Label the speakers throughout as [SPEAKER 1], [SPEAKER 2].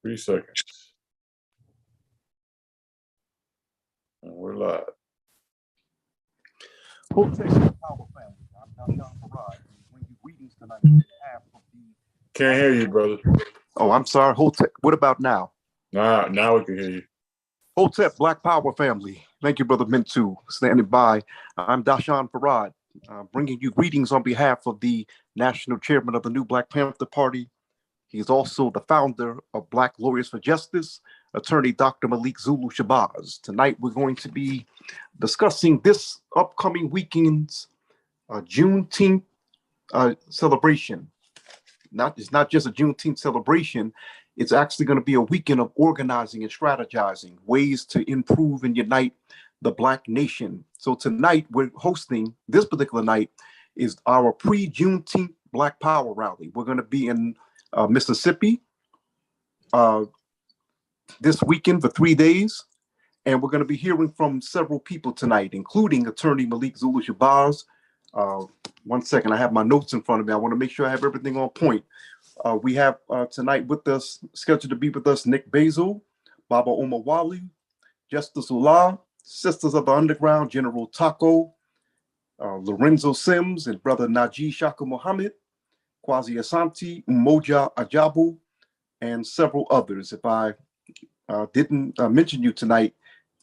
[SPEAKER 1] 3 seconds. And we're live.
[SPEAKER 2] Hotep Power Family. I'm Dashawn Farad. Bring you greetings tonight on behalf of the.
[SPEAKER 1] Can't hear you, brother.
[SPEAKER 2] Oh, I'm sorry. Hotep. What about now?
[SPEAKER 1] Now we can hear you.
[SPEAKER 2] Hotep Black Power Family. Thank you, Brother Mintu, standing by. I'm Dashawn Farad, bringing you greetings on behalf of the National Chairman of the New Black Panther Party. He's also the founder of Black Lawyers for Justice, attorney Dr. Malik Zulu Shabazz. Tonight, we're going to be discussing this upcoming weekend's Juneteenth celebration. It's not just a Juneteenth celebration. It's actually going to be a weekend of organizing and strategizing ways to improve and unite the Black nation. So tonight, we're hosting, this particular night, is our pre-Juneteenth Black Power Rally. We're going to be in Mississippi this weekend for 3 days. And we're going to be hearing from several people tonight, including attorney Malik Zulu Shabazz. 1 second, I have my notes in front of me. I want to make sure I have everything on point. We have tonight with us, scheduled to be with us, Nick Basil, Baba Omar Wali, Justice Ullah, Sisters of the Underground, General Taco, Lorenzo Sims, and Brother Najee Shaka Muhammad, Kwazi Asante, Umoja Ajabu, and several others. If I didn't mention you tonight,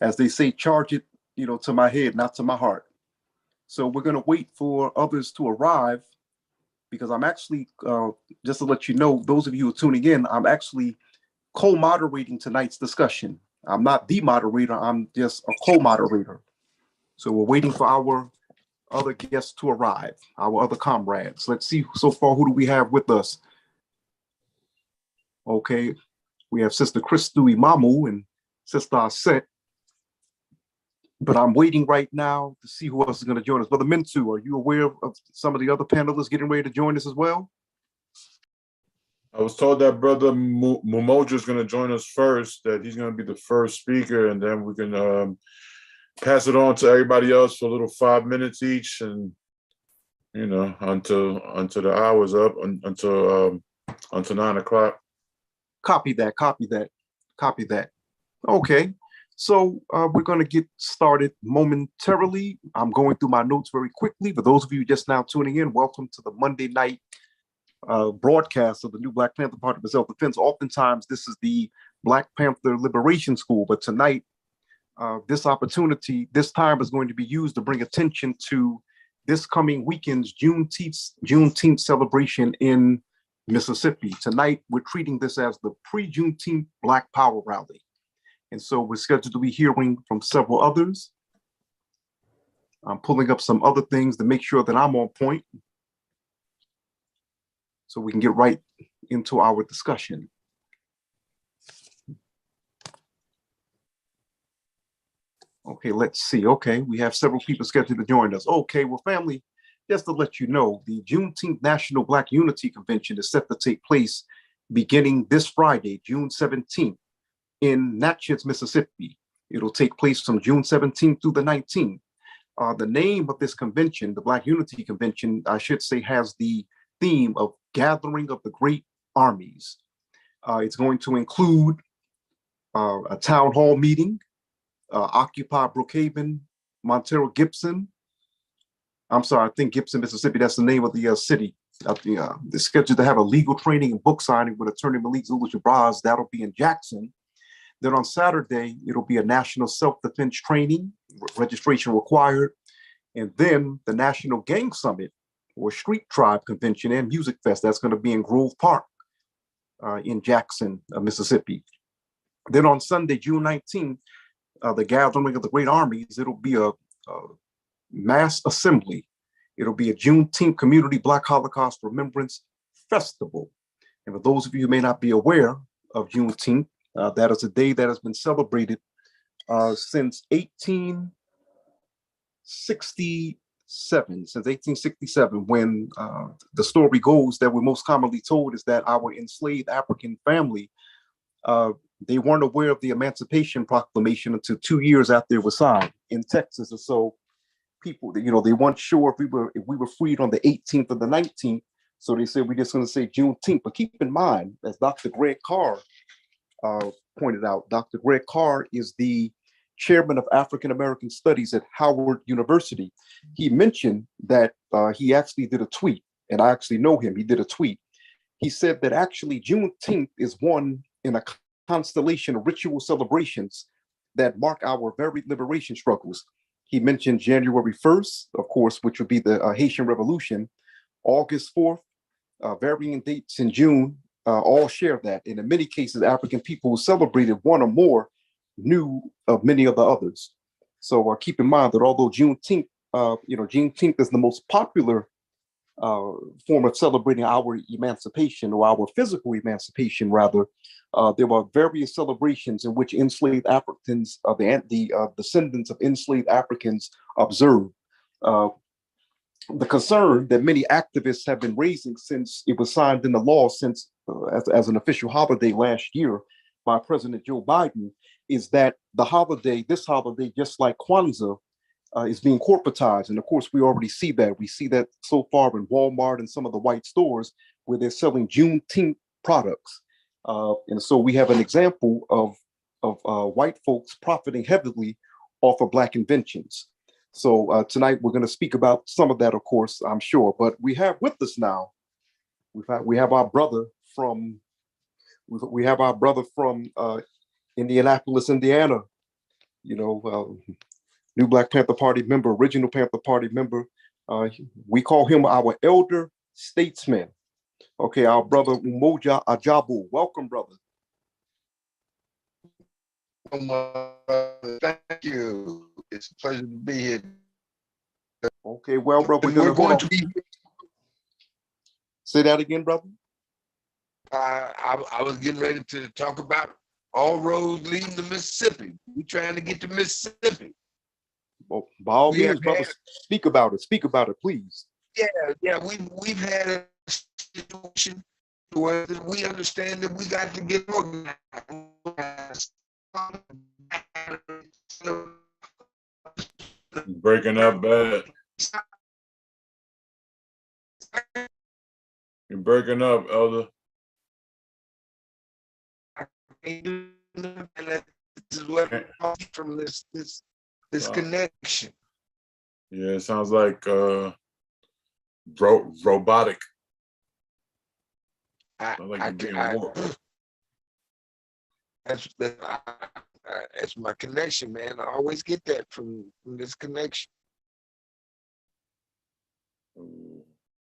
[SPEAKER 2] as they say, charge it, to my head, not to my heart. So we're going to wait for others to arrive, because I'm actually, just to let you know, those of you who are tuning in, I'm actually co-moderating tonight's discussion. I'm not the moderator, I'm just a co-moderator. So we're waiting for our other guests to arrive, our other comrades. Let's see, so far, who do we have with us? Okay, we have Sister Christu Imamu and Sister Aset. But I'm waiting right now to see who else is going to join us. Brother Mintu, are you aware of some of the other panelists getting ready to join us as well?
[SPEAKER 1] I was told that Brother Mumoja is going to join us first, that he's going to be the first speaker, and then we can pass it on to everybody else for a little 5 minutes each, and until the hour's up, until 9 o'clock.
[SPEAKER 2] Copy that. Okay. So we're going to get started momentarily. I'm going through my notes very quickly. For those of you just now tuning in, welcome to the Monday night broadcast of the New Black Panther Party for Self-Defense. Oftentimes, this is the Black Panther Liberation School, but tonight, this time is going to be used to bring attention to this coming weekend's Juneteenth celebration in Mississippi. Tonight, we're treating this as the pre-Juneteenth Black Power Rally. And so we're scheduled to be hearing from several others. I'm pulling up some other things to make sure that I'm on point, so we can get right into our discussion. Okay, let's see. Okay, we have several people scheduled to join us. Okay, well, family, just to let you know, the Juneteenth National Black Unity Convention is set to take place beginning this Friday, June 17th. in Natchez, Mississippi. It'll take place from June 17th through the 19th. The name of this convention, the Black Unity Convention, I should say, has the theme of Gathering of the Great Armies. It's going to include a town hall meeting, Occupy Brookhaven, Montero Gibson. I'm sorry, I think Gibson, Mississippi, that's the name of the city. They're scheduled to have a legal training and book signing with attorney Malik Zulu Shabazz. That'll be in Jackson. Then on Saturday, it'll be a national self-defense training, registration required. And then the National Gang Summit or Street Tribe Convention and Music Fest. That's going to be in Grove Park in Jackson, Mississippi. Then on Sunday, June 19th, the Gathering of the Great Armies, it'll be a mass assembly. It'll be a Juneteenth Community Black Holocaust Remembrance Festival. And for those of you who may not be aware of Juneteenth, that is a day that has been celebrated since 1867, when the story goes that we're most commonly told is that our enslaved African family, they weren't aware of the Emancipation Proclamation until 2 years after it was signed in Texas. And so people, they weren't sure if we were freed on the 18th or the 19th. So they said, we're just going to say Juneteenth. But keep in mind, as Dr. Greg Carr pointed out. Dr. Greg Carr is the chairman of African American Studies at Howard University. He mentioned that he actually did a tweet, and I actually know him. He did a tweet. He said that actually Juneteenth is one in a constellation of ritual celebrations that mark our very liberation struggles. He mentioned January 1st, of course, which would be the Haitian Revolution, August 4th, varying dates in June, all share that. And in many cases, African people who celebrated one or more knew of many of the others. So keep in mind that although Juneteenth, Juneteenth is the most popular form of celebrating our emancipation, or our physical emancipation, rather, there were various celebrations in which enslaved Africans, the descendants of enslaved Africans, observed. The concern that many activists have been raising since it was signed into law, since as an official holiday last year by President Joe Biden, is that this holiday, just like Kwanzaa, is being corporatized. And of course, we already see that. We see that so far in Walmart and some of the white stores where they're selling Juneteenth products. And so we have an example of white folks profiting heavily off of Black inventions. So tonight we're going to speak about some of that, of course, I'm sure. But we have with us now, we have our brother from Indianapolis, Indiana. New Black Panther Party member, original Panther Party member. We call him our elder statesman. Okay, our brother Umoja Ajabu. Welcome, brother.
[SPEAKER 3] Thank you. It's a pleasure to be here.
[SPEAKER 2] Okay, well, bro, we're going to be. Say that again, brother.
[SPEAKER 3] I was getting ready to talk about all roads leading to Mississippi. We're trying to get to Mississippi.
[SPEAKER 2] Well, by all means, brother, speak about it. Speak about it, please.
[SPEAKER 3] Yeah. We've had a situation where we understand that we got to get organized.
[SPEAKER 1] Breaking up bad. You're breaking up, Elder.
[SPEAKER 3] This is what from this connection.
[SPEAKER 1] Yeah, it sounds like robotic.
[SPEAKER 3] That's my connection, man. I always get that from this connection.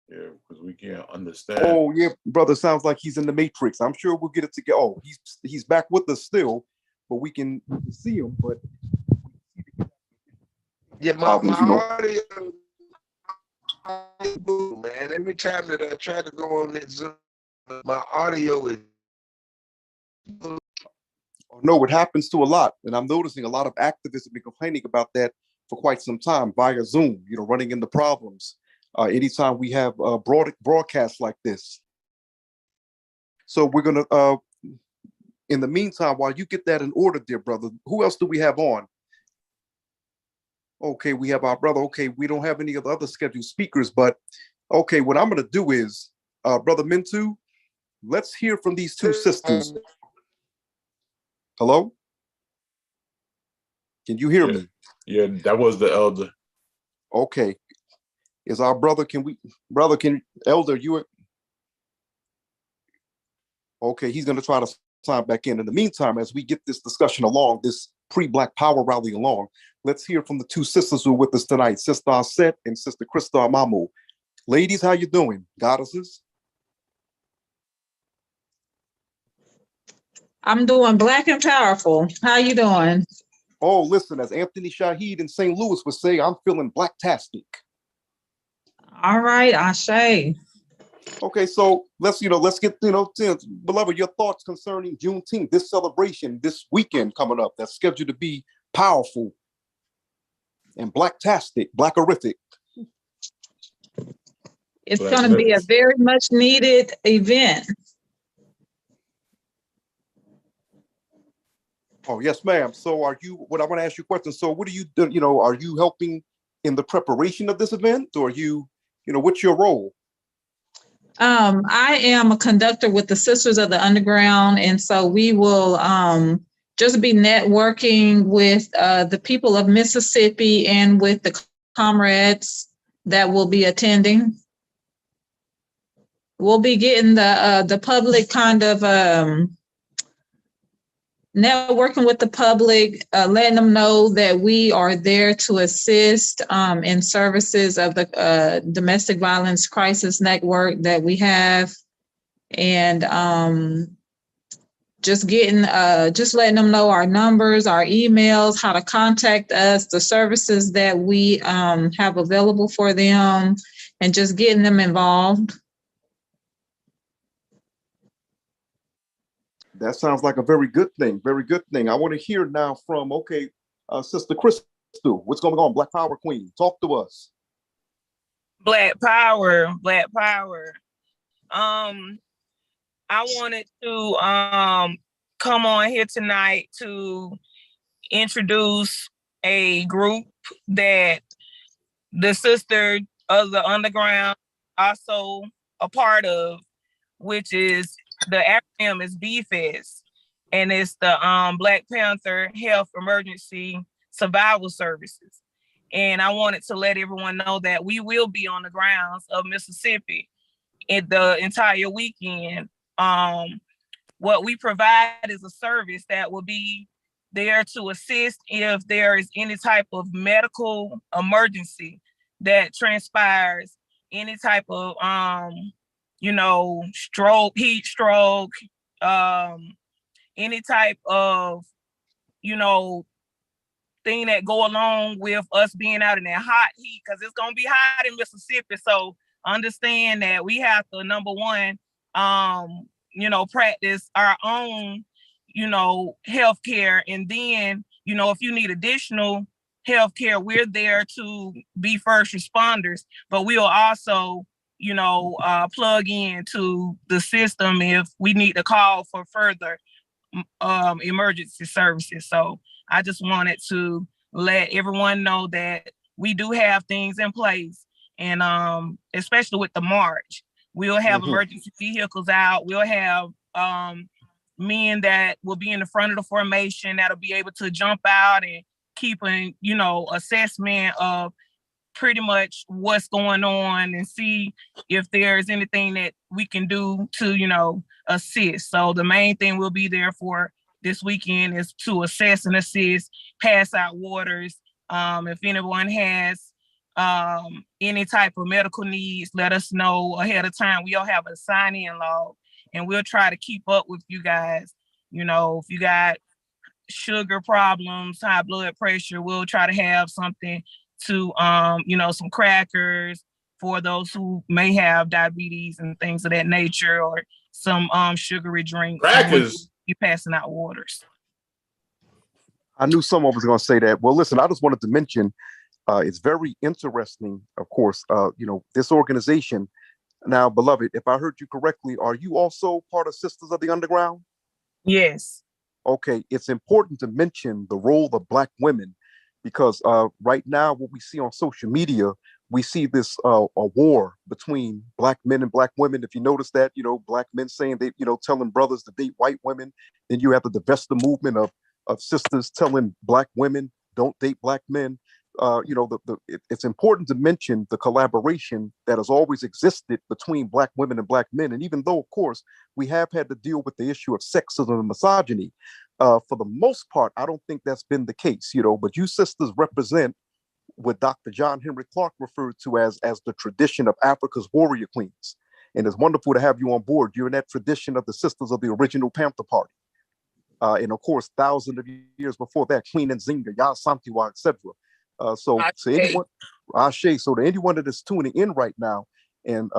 [SPEAKER 1] Yeah, because we can't understand.
[SPEAKER 2] Oh yeah, brother, sounds like he's in the Matrix. I'm sure we'll get it together. Oh, he's back with us still, but we can see him. But
[SPEAKER 3] yeah, my audio, man. Every time that I try to go on that Zoom, my audio is.
[SPEAKER 2] No, it happens to a lot, and I'm noticing a lot of activists have been complaining about that for quite some time via Zoom. Running into problems anytime we have broadcasts like this. So we're gonna, in the meantime, while you get that in order, dear brother, who else do we have on? Okay, we have our brother. Okay, we don't have any of the other scheduled speakers, but okay, what I'm gonna do is, brother Mintu, let's hear from these two sisters. Hello? Can you hear me?
[SPEAKER 1] Yeah, that was the elder.
[SPEAKER 2] Okay. Is our brother, elder, okay, he's going to try to sign back in. In the meantime, as we get this discussion along, this pre-Black Power rally along, let's hear from the two sisters who are with us tonight, Sister Aset and Sister Krista Amamu. Ladies, how you doing? Goddesses?
[SPEAKER 4] I'm doing black and powerful. How you doing?
[SPEAKER 2] Oh, listen, as Anthony Shaheed in St. Louis would say, I'm feeling blacktastic.
[SPEAKER 4] All right, Ashe.
[SPEAKER 2] Okay, so let's get, beloved, your thoughts concerning Juneteenth, this celebration, this weekend coming up that's scheduled to be powerful and blacktastic, blackerific.
[SPEAKER 4] It's going to be a very much needed event.
[SPEAKER 2] Oh, yes, ma'am. So I want to ask you a question. So what do you do? Are you helping in the preparation of this event, or what's your role?
[SPEAKER 4] I am a conductor with the Sisters of the Underground, and so we will just be networking with the people of Mississippi and with the comrades that will be attending. We'll be getting the public kind of networking with the public, letting them know that we are there to assist in services of the domestic violence crisis network that we have, and just letting them know our numbers, our emails, how to contact us, the services that we have available for them, and just getting them involved.
[SPEAKER 2] That sounds like a very good thing. Very good thing. I want to hear now from, Sister Crystal. What's going on? Black Power Queen. Talk to us.
[SPEAKER 5] Black Power, Black Power. I wanted to come on here tonight to introduce a group that the Sister of the Underground also a part of, which is the acronym is BFES, and it's the Black Panther Health Emergency Survival Services. And I wanted to let everyone know that we will be on the grounds of Mississippi in the entire weekend. What we provide is a service that will be there to assist if there is any type of medical emergency that transpires, any type of stroke, heat stroke, any type of, thing that go along with us being out in that hot heat, because it's going to be hot in Mississippi. So understand that we have to, number one, practice our own, healthcare. And then, if you need additional healthcare, we're there to be first responders, but we'll also, plug into the system if we need to call for further emergency services. So I just wanted to let everyone know that we do have things in place, and especially with the march, we'll have emergency vehicles out. We'll have men that will be in the front of the formation that'll be able to jump out and keep an assessment of pretty much what's going on and see if there's anything that we can do to assist. So the main thing we'll be there for this weekend is to assess and assist, pass out waters. If anyone has any type of medical needs, let us know ahead of time. We'll have a sign-in log, and we'll try to keep up with you guys. If you got sugar problems, high blood pressure, we'll try to have something to, some crackers for those who may have diabetes and things of that nature, or some sugary drinks.
[SPEAKER 1] Crackers.
[SPEAKER 5] You passing out waters.
[SPEAKER 2] I knew someone was going to say that. Well, listen, I just wanted to mention, it's very interesting, of course, this organization. Now, beloved, if I heard you correctly, are you also part of Sisters of the Underground?
[SPEAKER 5] Yes.
[SPEAKER 2] Okay, it's important to mention the role of Black women, because right now, what we see on social media, we see this a war between Black men and Black women. If you notice that, Black men saying they, telling brothers to date white women. Then you have the divestiture movement of sisters telling Black women don't date Black men. It's important to mention the collaboration that has always existed between Black women and Black men. And even though, of course, we have had to deal with the issue of sexism and misogyny, for the most part, I don't think that's been the case, but you sisters represent what Dr. John Henry Clark referred to as the tradition of Africa's warrior queens. And it's wonderful to have you on board. You're in that tradition of the Sisters of the original Panther Party. And of course, thousands of years before that, Queen Nzinga, Ya Santiwa, etc. So to anyone that is tuning in right now, and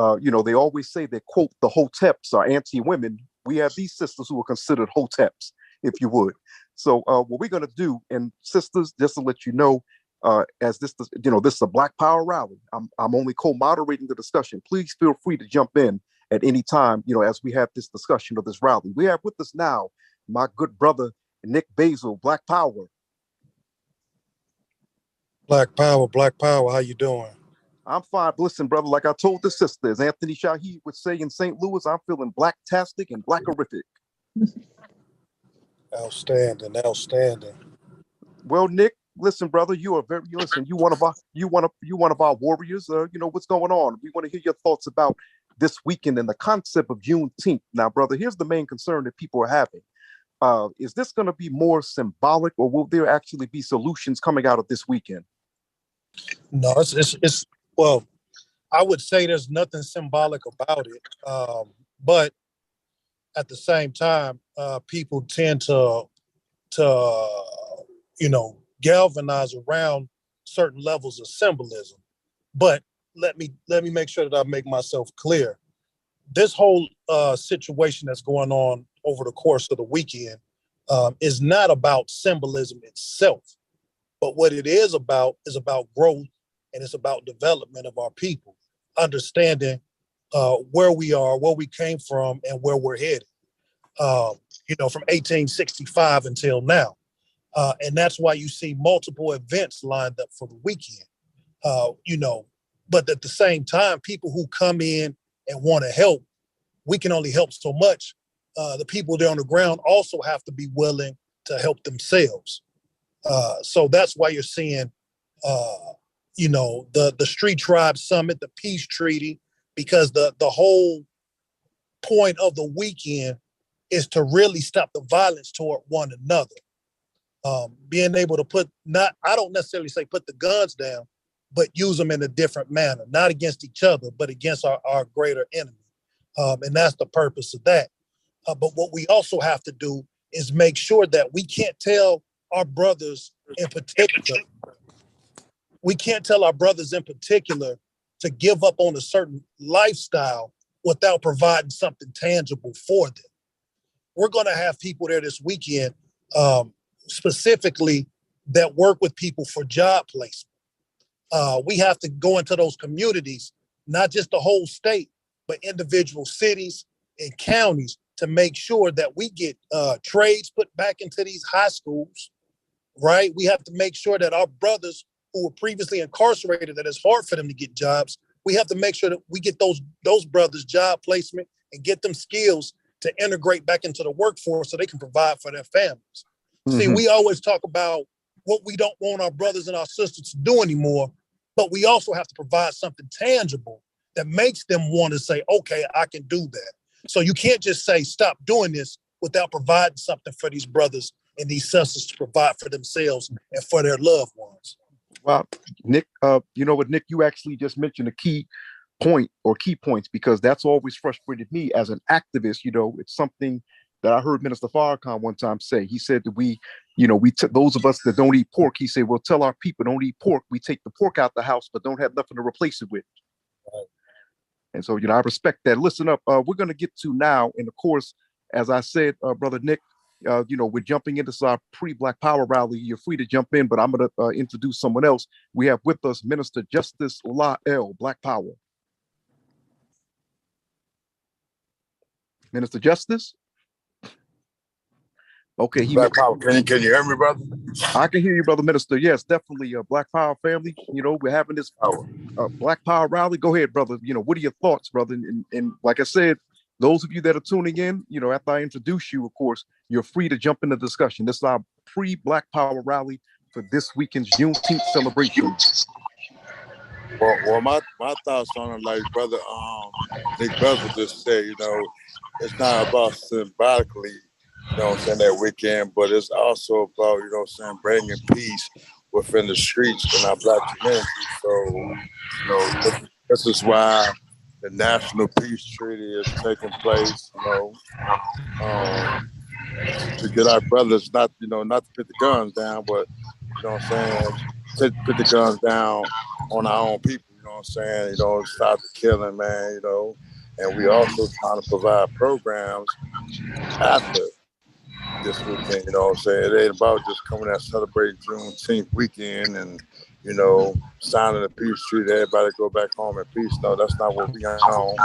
[SPEAKER 2] they always say that, quote, the hoteps are anti-women. We have these sisters who are considered hoteps, if you would. So what we're going to do, and sisters, just to let you know, as this is a Black Power rally. I'm only co-moderating the discussion. Please feel free to jump in at any time, as we have this discussion of this rally. We have with us now my good brother, Nick Basil, Black Power.
[SPEAKER 6] Black Power, how you doing?
[SPEAKER 2] I'm fine. Listen, brother, like I told the sisters, Anthony Shaheed would say in St. Louis, I'm feeling black-tastic and blackerific.
[SPEAKER 6] Outstanding, outstanding.
[SPEAKER 2] Well, Nick, listen, brother, you one of our warriors. What's going on. We want to hear your thoughts about this weekend and the concept of Juneteenth. Now, brother, here's the main concern that people are having. Is this going to be more symbolic, or will there actually be solutions coming out of this weekend?
[SPEAKER 6] No, it's well, I would say there's nothing symbolic about it. But at the same time, people tend to galvanize around certain levels of symbolism. But let me make sure that I make myself clear. This whole situation that's going on over the course of the weekend is not about symbolism itself, but what it is about growth, and it's about development of our people, understanding where we are, where we came from, and where we're headed. From 1865 until now. And that's why you see multiple events lined up for the weekend. But at the same time, people who come in and want to help, we can only help so much. The people there on the ground also have to be willing to help themselves. So that's why you're seeing, the Street Tribe Summit, the Peace Treaty, because the whole point of the weekend is to really stop the violence toward one another. Being able to I don't necessarily say put the guns down, but use them in a different manner, not against each other, but against our greater enemy. And that's the purpose of that. But what we also have to do is make sure that we can't tell our brothers in particular, to give up on a certain lifestyle without providing something tangible for them. We're going to have people there this weekend, specifically that work with people for job placement. We have to go into those communities, not just the whole state, but individual cities and counties, to make sure that we get trades put back into these high schools, right? We have to make sure that our brothers who were previously incarcerated, that it's hard for them to get jobs, we have to make sure that we get those brothers job placement and get them skills to integrate back into the workforce so they can provide for their families. Mm-hmm. See, we always talk about what we don't want our brothers and our sisters to do anymore, but we also have to provide something tangible that makes them want to say, okay, I can do that. So you can't just say, stop doing this without providing something for these brothers and these sisters to provide for themselves and for their loved ones.
[SPEAKER 2] Well, Nick, Nick, you actually just mentioned a key point or key points, because that's always frustrated me as an activist. It's something that I heard Minister Farrakhan one time say. He said that those of us that don't eat pork, he said, we'll tell our people don't eat pork. We take the pork out the house, but don't have nothing to replace it with. Right. And so, I respect that. Listen up. We're going to get to now, and of course, as I said, Brother Nick, we're jumping into our pre-Black Power rally. You're free to jump in, but I'm going to introduce someone else. We have with us Minister Justice Lael, Black Power. Minister Justice? Okay.
[SPEAKER 7] Black Power. Can you hear me, brother?
[SPEAKER 2] I can hear you, Brother Minister. Yes, definitely. Black Power family. We're having this Black Power rally. Go ahead, brother. What are your thoughts, brother? And like I said, those of you that are tuning in, after I introduce you, of course, you're free to jump in the discussion. This is our pre-Black Power rally for this weekend's Juneteenth celebration.
[SPEAKER 7] Well, my thoughts on it, like brother Nick Bezel just said, it's not about symbolically, that weekend, but it's also about, bringing peace within the streets in our Black community. So, this is why the National Peace Treaty is taking place, to get our brothers not to put the guns down, but, to put the guns down on our own people, stop the killing, man, and we also trying to provide programs after this weekend, It ain't about just coming out celebrating Juneteenth weekend and, signing a peace treaty, everybody go back home in peace. No, that's not what we on.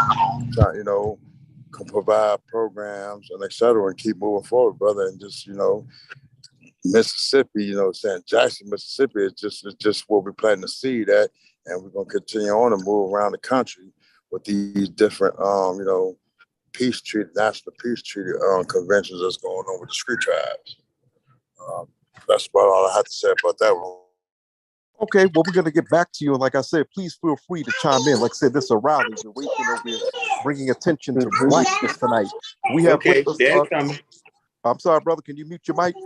[SPEAKER 7] Can provide programs and et cetera and keep moving forward, brother, and just, Mississippi, you know, saying Jackson, Mississippi is just where we're planting the seed at, and we're gonna continue on to move around the country with these different, you know, national peace treaty conventions that's going on with the street tribes. That's about all I have to say about that one.
[SPEAKER 2] Okay, well, we're going to get back to you. And like I said, please feel free to chime in. Like I said, this is a rally. We're bringing attention to blackness tonight. We have
[SPEAKER 8] Okay,
[SPEAKER 2] with us,
[SPEAKER 8] they're coming.
[SPEAKER 2] I'm sorry, brother. Can you mute your mic?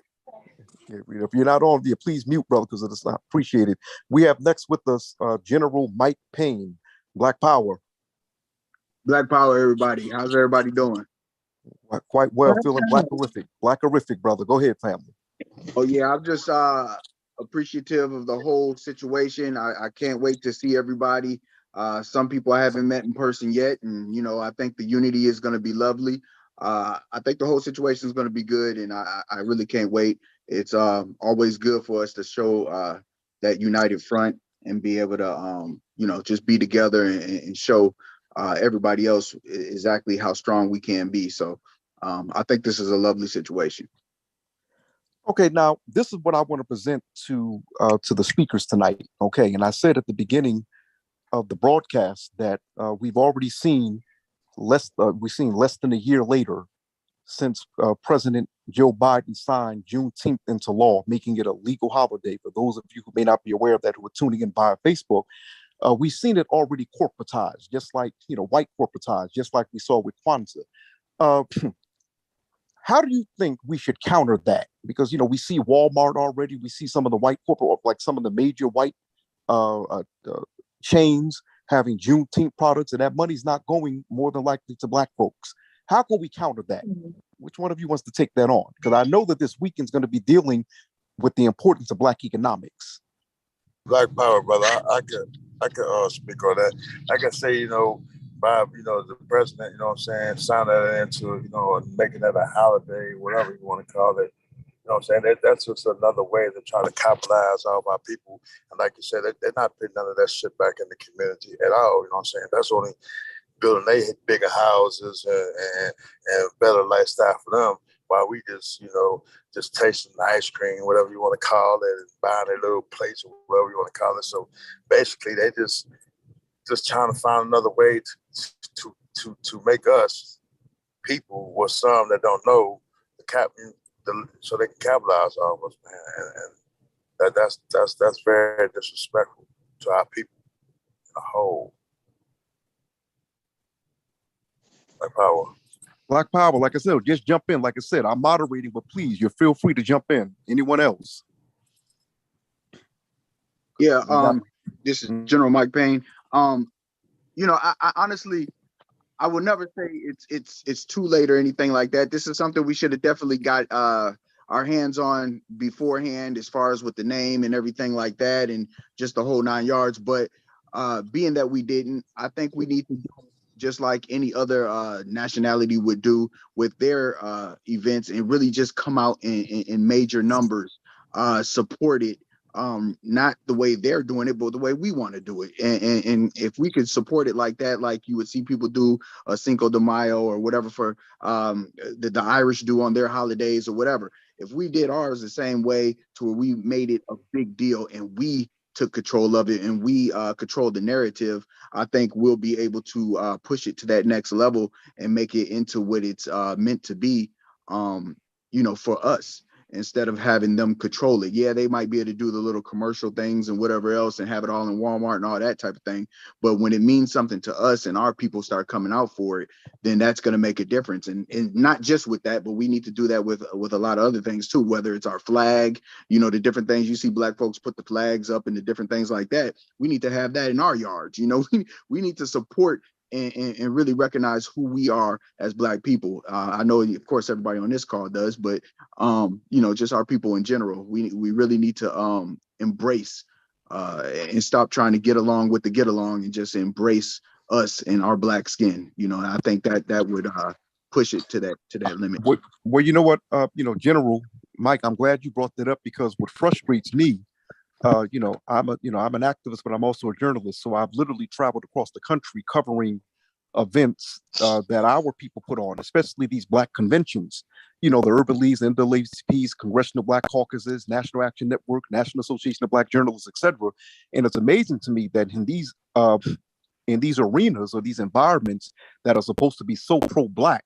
[SPEAKER 2] If you're not on, please mute, brother, because it's not appreciated. We have next with us General Mike Payne, Black Power.
[SPEAKER 9] Black Power, everybody. How's everybody doing?
[SPEAKER 2] Quite well, feeling blackerific. Blackerific, brother. Go ahead, family.
[SPEAKER 9] Oh yeah, I'm just appreciative of the whole situation. I can't wait to see everybody. Some people I haven't met in person yet, and you know, I think the unity is going to be lovely. I think the whole situation is going to be good, and I really can't wait. It's always good for us to show that united front and be able to you know, just be together and show everybody else exactly how strong we can be. So I think this is a lovely situation.
[SPEAKER 2] Okay, now this is what I want to present to the speakers tonight. Okay, and I said at the beginning of the broadcast that we've already seen less than a year later since President Joe Biden signed Juneteenth into law, making it a legal holiday. For those of you who may not be aware of that, who are tuning in via Facebook, we've seen it already corporatized, just like, you know, white corporatized, just like we saw with Kwanzaa. How do you think we should counter that? Because, you know, we see Walmart already. We see some of the white corporate, like some of the major white chains having Juneteenth products, and that money's not going more than likely to Black folks. How can we counter that? Which one of you wants to take that on? Because I know that this weekend's going to be dealing with the importance of Black economics.
[SPEAKER 7] Black Power, brother. I can speak on that. I can say, you know, by, you know, the president, you know what I'm saying, sign that into, you know, making that a holiday, whatever you want to call it. You know what I'm saying? That's just another way to try to capitalize all my people. And like you said, they're not putting none of that shit back in the community at all. You know what I'm saying? That's only building they bigger houses and better lifestyle for them, while we just, you know, just tasting the ice cream, whatever you want to call it, and buying their little plates or whatever you want to call it. So basically, they just trying to find another way to make us people, with some that don't know so they can capitalize off us, man. And that's very disrespectful to our people in a whole. Black Power.
[SPEAKER 2] Black Power, like I said, just jump in. Like I said, I'm moderating, but please, you feel free to jump in. Anyone else?
[SPEAKER 9] Yeah, this is General Mike Payne. You know, I honestly, I would never say it's too late or anything like that. This is something we should have definitely got our hands on beforehand, as far as with the name and everything like that, and just the whole 9 yards. But being that we didn't, I think we need to do just like any other nationality would do with their events, and really just come out in major numbers, support it. Not the way they're doing it, but the way we want to do it. And if we could support it like that, like you would see people do a Cinco de Mayo or whatever for the Irish do on their holidays or whatever. If we did ours the same way, to where we made it a big deal and we took control of it and we controlled the narrative, I think we'll be able to push it to that next level and make it into what it's meant to be, you know, for us, instead of having them control it. Yeah, they might be able to do the little commercial things and whatever else and have it all in Walmart and all that type of thing. But when it means something to us and our people start coming out for it, then that's going to make a difference. And not just with that, but we need to do that with a lot of other things too, whether it's our flag, you know, the different things you see Black folks put the flags up and the different things like that. We need to have that in our yards. You know, we need to support and really recognize who we are as Black people. I know, of course, everybody on this call does, but you know, just our people in general, we really need to embrace and stop trying to get along with the get along, and just embrace us and our Black skin. You know, and I think that would push it to that limit.
[SPEAKER 2] Well, you know what, you know, General Mike, I'm glad you brought that up, because what frustrates me, you know, I'm an activist, but I'm also a journalist. So I've literally traveled across the country covering events that our people put on, especially these Black conventions. You know, the Urban Leagues, NAACPs, Congressional Black Caucuses, National Action Network, National Association of Black Journalists, etc. And it's amazing to me that in these arenas or these environments that are supposed to be so pro-Black,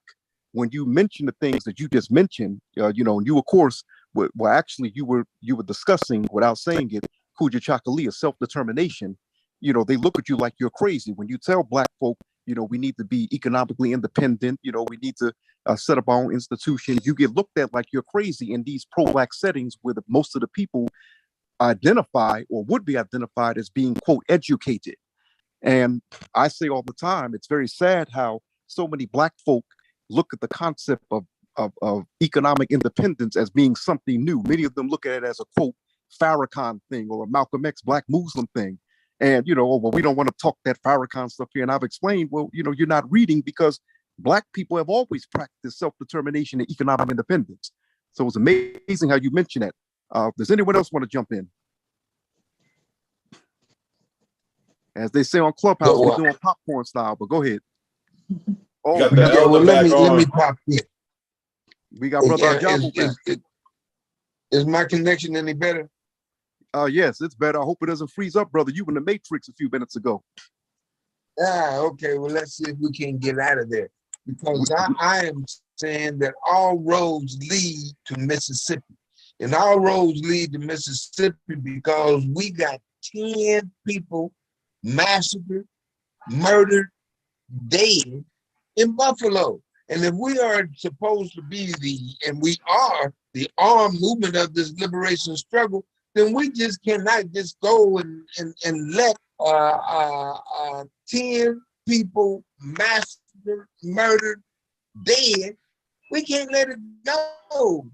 [SPEAKER 2] when you mention the things that you just mentioned, you know, and you of course, well, actually you were discussing without saying it, Kuja Chakalia, self-determination. You know, they look at you like you're crazy when you tell Black folk, you know, we need to be economically independent. You know, we need to set up our own institutions. You get looked at like you're crazy in these pro-Black settings where most of the people identify or would be identified as being, quote, educated. And I say all the time, it's very sad how so many Black folk look at the concept of economic independence as being something new. Many of them look at it as a, quote, Farrakhan thing or a Malcolm X Black Muslim thing. And, you know, well, we don't want to talk that Farrakhan stuff here. And I've explained, well, you know, you're not reading because Black people have always practiced self-determination and economic independence. So it's amazing how you mention that. Does anyone else want to jump in? As they say on Clubhouse, we're doing popcorn style, but go ahead. Oh,
[SPEAKER 3] yeah, well, let me pop in.
[SPEAKER 2] We got Brother Ajabu.
[SPEAKER 3] Is my connection any better?
[SPEAKER 2] Yes, it's better. I hope it doesn't freeze up, brother. You were in the Matrix a few minutes ago.
[SPEAKER 3] Okay. Well, let's see if we can get out of there. Because I am saying that all roads lead to Mississippi. And all roads lead to Mississippi because we got 10 people massacred, murdered, dead in Buffalo. And if we are supposed to be and we are the armed movement of this liberation struggle, then we just cannot just go and let 10 people massacred, murdered, dead. We can't let it go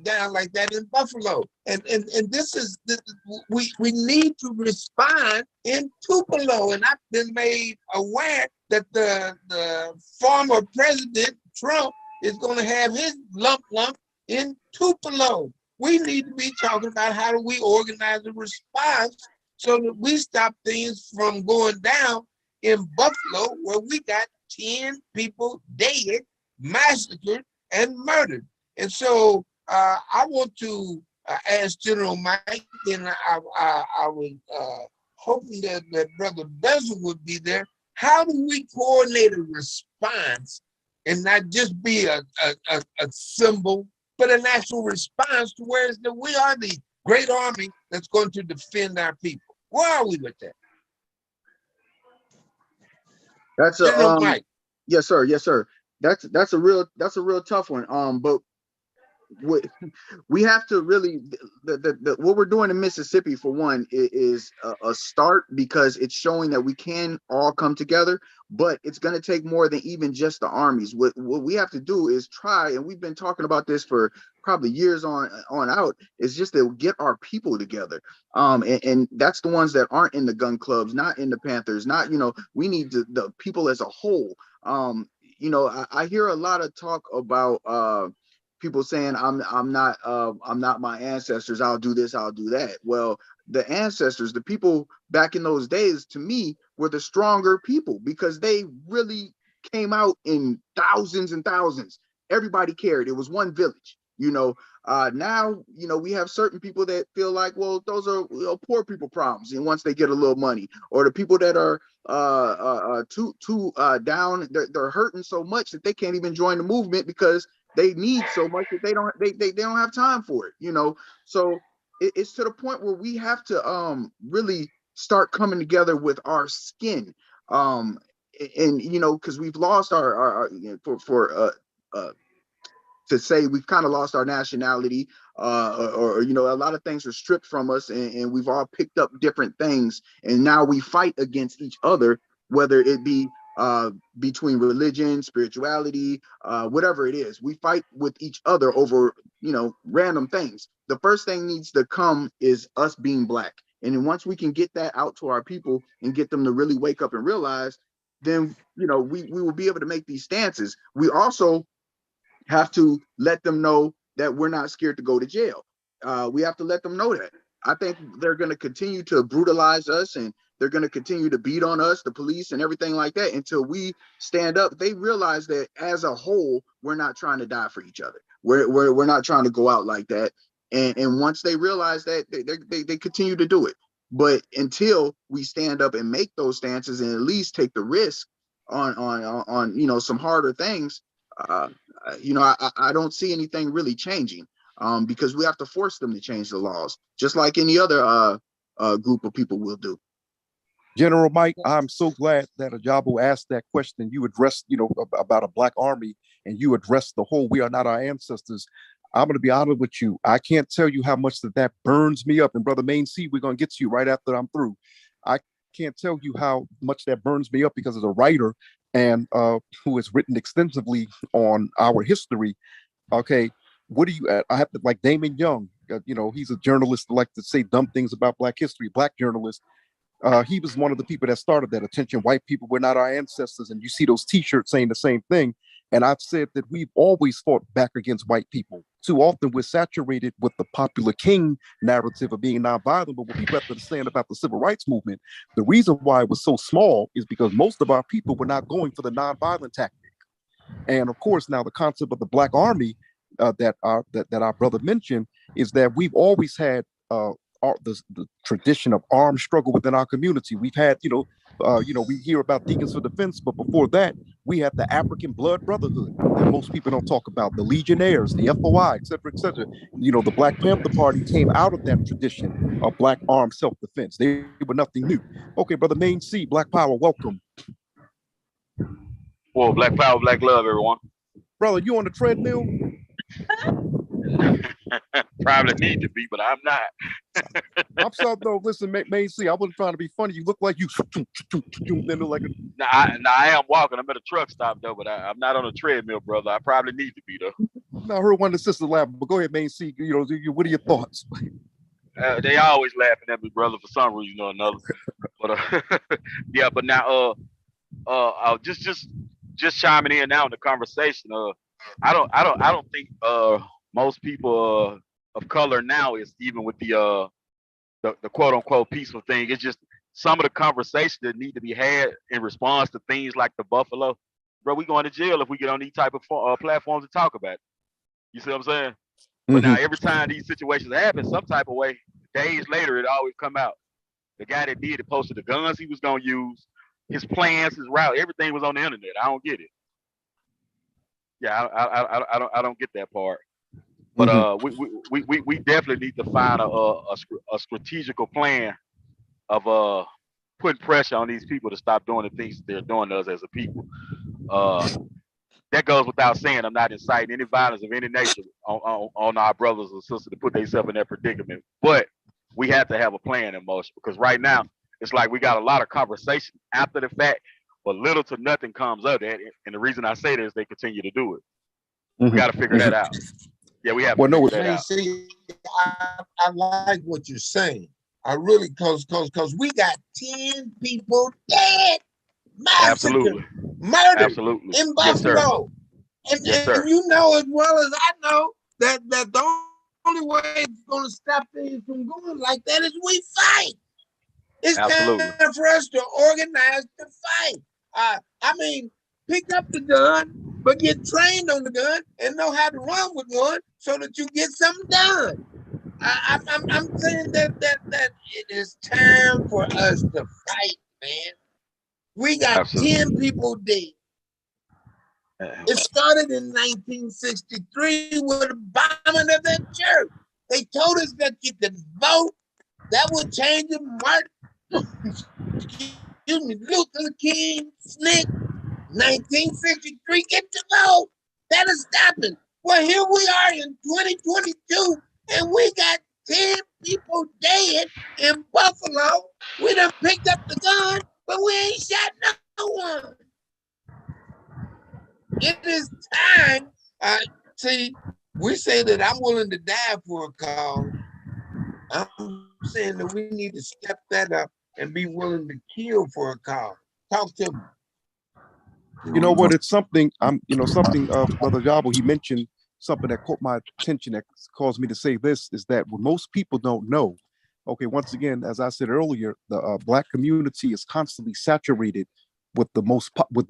[SPEAKER 3] down like that in Buffalo. And this is, we need to respond in Tupelo. And I've been made aware that the former President Trump is going to have his lump in Tupelo. We need to be talking about how do we organize a response so that we stop things from going down in Buffalo, where we got 10 people dead, massacred, and murdered. And so I want to ask General Mike, and I was hoping that Brother Bezel would be there. How do we coordinate a response and not just be a symbol, but an actual response to where we are the great army that's going to defend our people? Where are we with that?
[SPEAKER 9] That's
[SPEAKER 3] General Mike.
[SPEAKER 9] Yes, sir. Yes, sir. That's a real tough one. But we have to really what we're doing in Mississippi, for one, is a start, because it's showing that we can all come together, but it's going to take more than even just the armies. What we have to do is try, and we've been talking about this for probably years on out, is just to get our people together. And that's the ones that aren't in the gun clubs, not in the Panthers, not, we need the people as a whole. I hear a lot of talk about people saying I'm not my ancestors, I'll do this, I'll do that. Well, the ancestors, the people back in those days, to me, were the stronger people, because they really came out in thousands and thousands. Everybody cared. It was one village. Now, we have certain people that feel like, well, those are poor people problems. And once they get a little money, or the people that are too down, they're hurting so much that they can't even join the movement because they need so much that they don't have time for it. So it's to the point where we have to really start coming together with our skin, and because we've lost our to say we've kind of lost our nationality, or a lot of things are stripped from us, and we've all picked up different things, and now we fight against each other, whether it be between religion, spirituality, whatever it is. We fight with each other over random things. The first thing needs to come is us being Black, and then once we can get that out to our people and get them to really wake up and realize, then we will be able to make these stances. We also have to let them know that we're not scared to go to jail. We have to let them know that. I think they're going to continue to brutalize us and They're going to continue to beat on us, the police and everything like that, until we stand up. They realize that as a whole, we're not trying to die for each other. We're not trying to go out like that. And once they realize that, they continue to do it. But until we stand up and make those stances and at least take the risk on you know, some harder things, you know, I don't see anything really changing, because we have to force them to change the laws, just like any other group of people will do.
[SPEAKER 2] General Mike, I'm so glad that Ajabo asked that question. You addressed, you know, about a Black Army, and you addressed the whole "we are not our ancestors." I'm going to be honest with you. I can't tell you how much that burns me up. And Brother Main C, we're going to get to you right after I'm through. I can't tell you how much that burns me up, because as a writer and who has written extensively on our history, okay, what do you, I have to, like Damon Young, you know, he's a journalist that like to say dumb things about Black history, Black journalist. He was one of the people that started that. Attention, white people were not our ancestors. And you see those t-shirts saying the same thing. And I've said that we've always fought back against white people. Too often we're saturated with the popular king narrative of being nonviolent, but what people have to understand about the civil rights movement, the reason why it was so small is because most of our people were not going for the nonviolent tactic. And of course, now the concept of the Black Army that our brother mentioned is that we've always had the tradition of armed struggle within our community. We've had, we hear about Deacons for Defense, but before that, we had the African Blood Brotherhood that most people don't talk about, the Legionnaires, the FOI, et cetera, et cetera. You know, the Black Panther Party came out of that tradition of Black armed self-defense. They were nothing new. Okay, Brother Main C, Black Power, welcome.
[SPEAKER 8] Well, Black Power, Black Love, everyone.
[SPEAKER 2] Brother, you on the treadmill?
[SPEAKER 8] Probably need to be, but I'm not.
[SPEAKER 2] I'm sorry, no, listen, Main C, I wasn't trying to be funny. You look like you like a...
[SPEAKER 8] Nah, I am walking. I'm at a truck stop, though, but I'm not on a treadmill, brother. I probably need to be, though.
[SPEAKER 2] No, I heard one of the sisters laughing, but go ahead, Main C. What are your thoughts?
[SPEAKER 8] They always laughing at me, brother, for some reason or another. But yeah, but now, just chiming in now in the conversation. I don't think most people of color now is even with the quote unquote peaceful thing. It's just some of the conversations that need to be had in response to things like the Buffalo. Bro, we going to jail if we get on these type of platforms to talk about it. You see what I'm saying? But now every time these situations happen, some type of way, days later, it always come out. The guy that did it posted the guns he was gonna use, his plans, his route, everything was on the internet. I don't get it. Yeah, I don't get that part. But we definitely need to find a strategical plan of putting pressure on these people to stop doing the things they're doing to us as a people. That goes without saying. I'm not inciting any violence of any nature on our brothers and sisters to put themselves in that predicament. But we have to have a plan in motion, because right now it's like we got a lot of conversation after the fact, but little to nothing comes of that. And the reason I say that is they continue to do it. We got to figure that out. Yeah, we have to figure that out.
[SPEAKER 3] See, I like what you're saying. I really, cause we got 10 people dead, massacred,
[SPEAKER 8] Absolutely,
[SPEAKER 3] murdered,
[SPEAKER 8] absolutely,
[SPEAKER 3] in Buffalo.
[SPEAKER 8] Yes,
[SPEAKER 3] and you know as well as I know that the only way it's going to stop things from going like that is we fight. It's
[SPEAKER 8] absolutely
[SPEAKER 3] time for us to organize to fight. I mean, pick up the gun, but get trained on the gun and know how to run with one so that you get something done. I'm saying that it is time for us to fight, man. We got
[SPEAKER 8] absolutely
[SPEAKER 3] 10 people dead. It started in 1963 with a bombing of that church. They told us that you could vote. That would change the Luther King, Snick, 1963, get to vote. That is stopping. Well, here we are in 2022, and we got 10 people dead in Buffalo. We done picked up the gun, but we ain't shot no one. It is time. See, we say that I'm willing to die for a cause. I'm saying that we need to step that up and be willing to kill for a cause. Talk to me.
[SPEAKER 2] You know what? It's something. Brother Jabo, he mentioned something that caught my attention that caused me to say this, is that what most people don't know Okay, once again, as I said earlier, the Black community is constantly saturated with the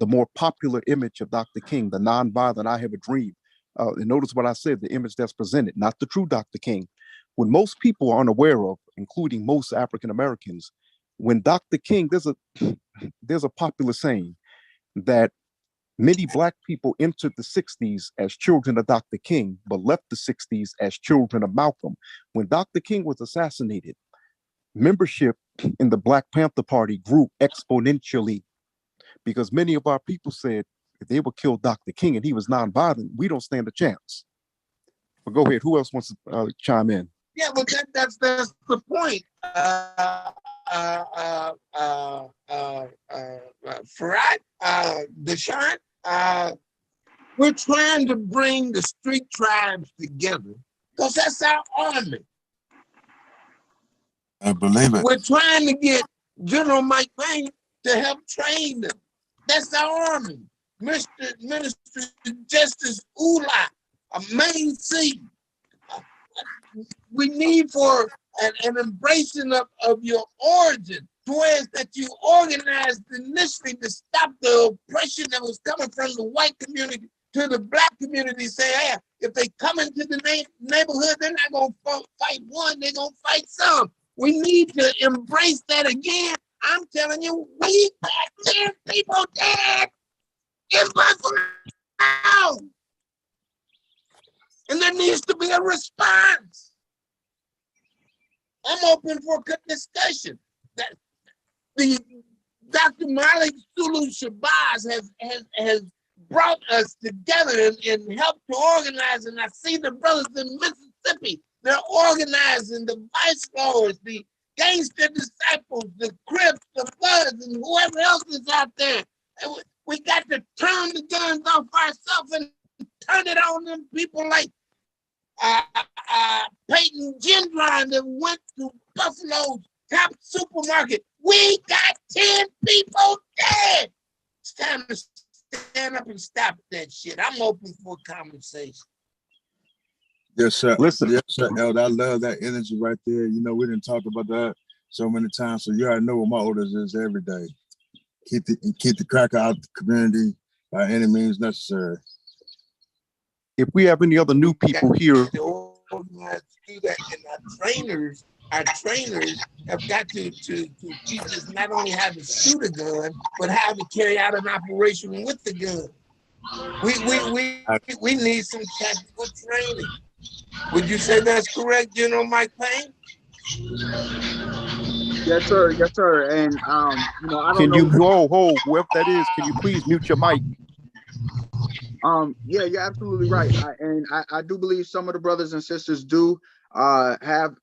[SPEAKER 2] more popular image of Dr. King, the nonviolent "I have a dream." And notice what I said: the image that's presented, not the true Dr. King. When most people are unaware of, including most African Americans, when Dr. King, there's a popular saying that many Black people entered the 60s as children of Dr. King, but left the 60s as children of Malcolm. When Dr. King was assassinated, membership in the Black Panther Party grew exponentially because many of our people said if they would kill Dr. King and he was nonviolent, we don't stand a chance. But go ahead. Who else wants to chime in?
[SPEAKER 3] Yeah, but that's the point. Farad, Deshaun, we're trying to bring the street tribes together because that's our army.
[SPEAKER 7] I believe it.
[SPEAKER 3] We're trying to get General Mike Payne to help train them. That's our army. Minister Justice Ula, a main seat. We need for an embracing of your origin, whereas that you organized initially to stop the oppression that was coming from the white community to the Black community. Say, hey, if they come into the neighborhood, they're not going to fight one, they're going to fight some. We need to embrace that again. I'm telling you, we got 10 people dead in Buffalo. And there needs to be a response. I'm open for a discussion. That the Dr. Malik Sulu Shabazz has brought us together and helped to organize. And I see the brothers in Mississippi, they're organizing the Vice Lords, the Gangster Disciples, the Crips, the Bloods, and whoever else is out there. And we got to turn the guns off ourselves and turn it on them people like Peyton Gendron that went to Buffalo's top supermarket. We got 10 people dead. It's time to stand up and stop that shit. I'm open for conversation.
[SPEAKER 7] Yes, sir.
[SPEAKER 2] Listen.
[SPEAKER 7] Yes, sir, Elder. I love that energy right there. You know, we didn't talk about that so many times, so you already know what my orders is every day. Keep the cracker out of the community by any means necessary.
[SPEAKER 2] If we have any other new people here,
[SPEAKER 3] To do that, and our trainers have got to teach us not only how to shoot a gun, but how to carry out an operation with the gun. We need some tactical training. Would you say that's correct, General Mike Payne?
[SPEAKER 9] Yes, sir. Yes, sir. And you know, I don't know.
[SPEAKER 2] Whoever that is, can you please mute your mic?
[SPEAKER 9] Yeah, you're absolutely right. I do believe some of the brothers and sisters do have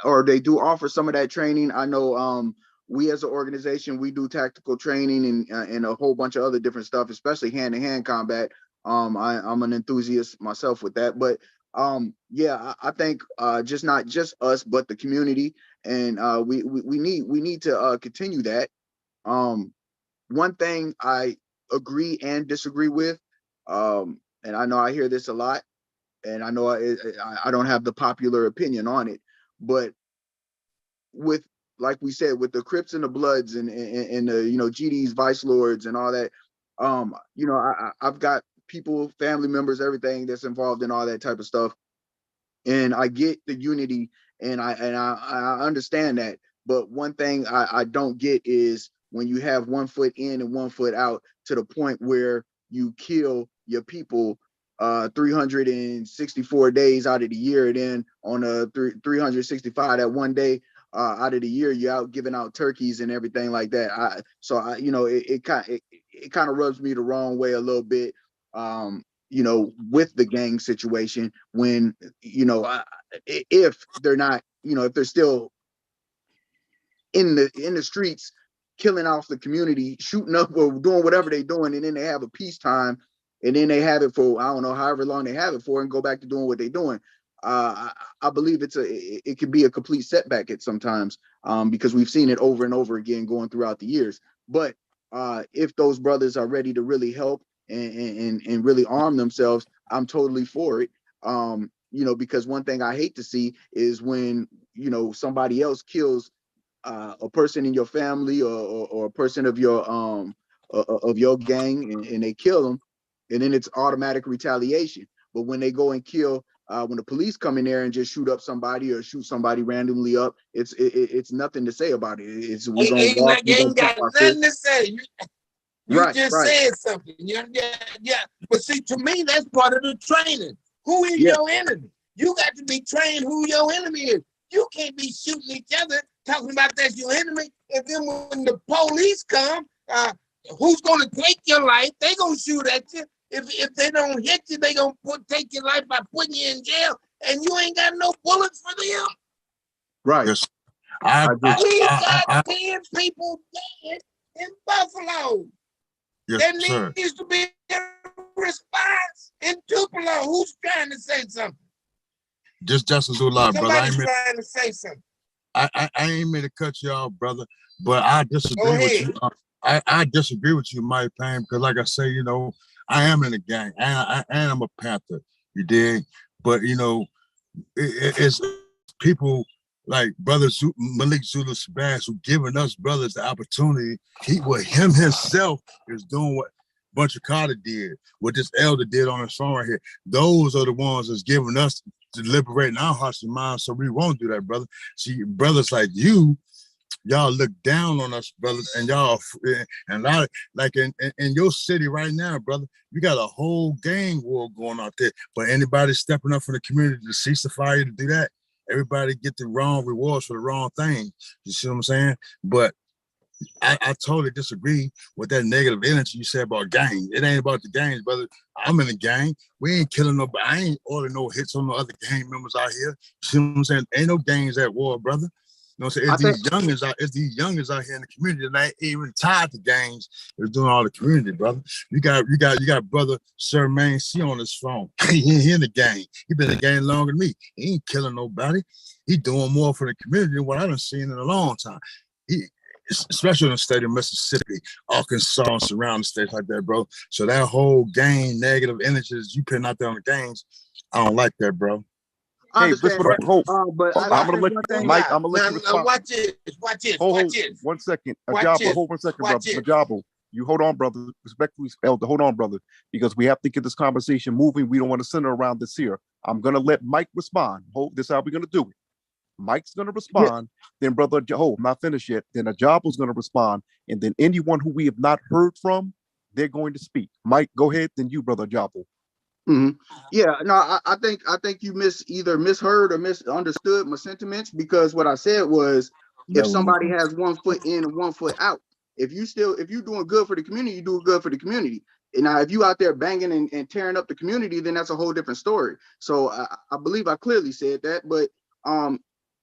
[SPEAKER 9] or they do offer some of that training. I know we as an organization, we do tactical training and a whole bunch of other different stuff, especially hand-to-hand combat. I'm an enthusiast myself with that, but yeah, I think just not just us, but the community, and we need to continue that. One thing I agree and disagree with, and I know I hear this a lot, and I know I don't have the popular opinion on it, but with, like we said, with the Crips and the Bloods and the, you know, GD's Vice Lords and all that, you know, I've got people, family members, everything that's involved in all that type of stuff, and I get the unity, and I understand that, but one thing I don't get is when you have 1 foot in and 1 foot out to the point where you kill your people 364 days out of the year, and then on 365 that one day out of the year, you're out giving out turkeys and everything like that. You know, it kind of rubs me the wrong way a little bit, you know, with the gang situation, when, you know, if they're not, you know, if they're still in the streets killing off the community, shooting up or doing whatever they're doing, and then they have a peacetime, and then they have it for, I don't know, however long they have it for, and go back to doing what they're doing. I believe it could be a complete setback at sometimes, because we've seen it over and over again going throughout the years. But if those brothers are ready to really help and really arm themselves, I'm totally for it. You know, because one thing I hate to see is when, you know, somebody else kills a person in your family or a person of your gang, and they kill them, and then it's automatic retaliation. But when they go and kill, when the police come in there and just shoot up somebody or shoot somebody randomly up, it's nothing to say about it. It's we gonna walk.
[SPEAKER 3] You ain't got nothing to say. You just
[SPEAKER 9] Right.
[SPEAKER 3] said something. Yeah. But see, to me, that's part of the training. Who is your enemy? You got to be trained who your enemy is. You can't be shooting each other, talking about that's your enemy. And then when the police come, who's gonna take your life? They gonna shoot at you. If they don't hit you, they gonna take your life by putting you in jail, and you ain't got no bullets for them.
[SPEAKER 9] Right.
[SPEAKER 7] Yes.
[SPEAKER 3] We got 10 people dead in Buffalo.
[SPEAKER 7] Yes,
[SPEAKER 3] There
[SPEAKER 7] sir.
[SPEAKER 3] needs to be a response in Tupelo. Who's trying to say something?
[SPEAKER 7] Just Justice Ullah, brother.
[SPEAKER 3] Somebody's trying to say something.
[SPEAKER 7] I ain't mean to cut you off, brother, but I disagree with you. I disagree with you, Mike Payne, because like I say, you know, I am in a gang and I'm a Panther, you dig? But, you know, it's people like Brother Malik Zulu Shabazz who giving us brothers the opportunity. Him himself is doing what Bunch of Carter did, what this elder did on his phone right here. Those are the ones that's giving us to liberating our hearts and minds, so we won't do that, brother. See, brothers like you, y'all look down on us, brothers, and y'all, and I, like in your city right now, brother, you got a whole gang war going out there. But anybody stepping up from the community to cease the fire to do that, everybody get the wrong rewards for the wrong thing. You see what I'm saying? But I totally disagree with that negative energy you said about gangs. It ain't about the gangs, brother. I'm in a gang. We ain't killing nobody. I ain't ordering no hits on no other gang members out here. You see what I'm saying? Ain't no gangs at war, brother. You know what I'm saying? It's these youngins out here in the community that ain't even tied to gangs. They're doing all the community, brother. You got brother Sir Main C on his phone. He in the gang. He been in the gang longer than me. He ain't killing nobody. He doing more for the community than what I done seen in a long time. Especially in the state of Mississippi, Arkansas, and surrounding states like that, bro. So that whole gang negative energies you putting out there on the gangs, I don't like that, bro.
[SPEAKER 9] I understand, but
[SPEAKER 2] I'm gonna let you, Mike. I'm gonna let you respond.
[SPEAKER 3] Watch it.
[SPEAKER 2] Hold 1 second, Ajabo. Hold 1 second, brother. Ajabo, you hold on, brother. Respectfully, elder, hold on, brother, because we have to get this conversation moving. We don't want to center around this here. I'm gonna let Mike respond. This is how we're gonna do it. Mike's going to respond, then brother, I'm not finished yet. Then Ajabo's going to respond, and then anyone who we have not heard from, they're going to speak. Mike, go ahead, then you, brother Ajabo.
[SPEAKER 9] Yeah, no, I think you either misheard or misunderstood my sentiments, because what I said was, if somebody has 1 foot in and 1 foot out, if you're doing good for the community, you do good for the community. And now if you out there banging and tearing up the community, then that's a whole different story. So I believe I clearly said that, but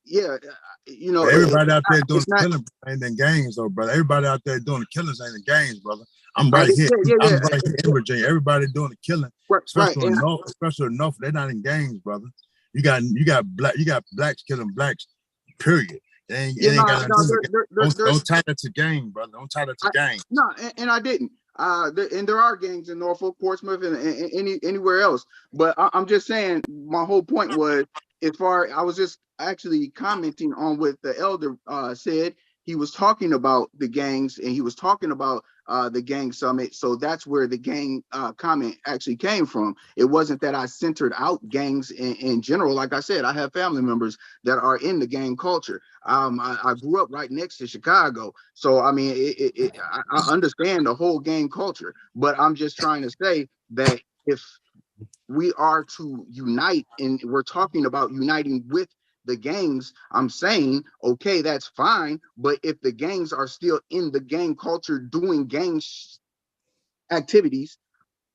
[SPEAKER 9] yeah, you know,
[SPEAKER 7] everybody out there doing the killing ain't in gangs, though, brother. Everybody out there doing the killings ain't in gangs, brother. I'm right here. I'm right here in Virginia. Everybody doing the killing, especially in North. They're not in gangs, brother. You got blacks killing blacks. Period. Don't tie that to gang, brother. Don't tie that to gang.
[SPEAKER 9] No, and I didn't. And there are gangs in Norfolk, Portsmouth, and anywhere else. But I'm just saying, my whole point was, I was just actually commenting on what the elder said. He was talking about the gangs, and he was talking about the gang summit. So that's where the gang comment actually came from. It wasn't that I centered out gangs in general. Like I said, I have family members that are in the gang culture. I grew up right next to Chicago. So, I mean, I understand the whole gang culture, but I'm just trying to say that if we are to unite, and we're talking about uniting with the gangs, I'm saying, okay, that's fine. But if the gangs are still in the gang culture doing gang activities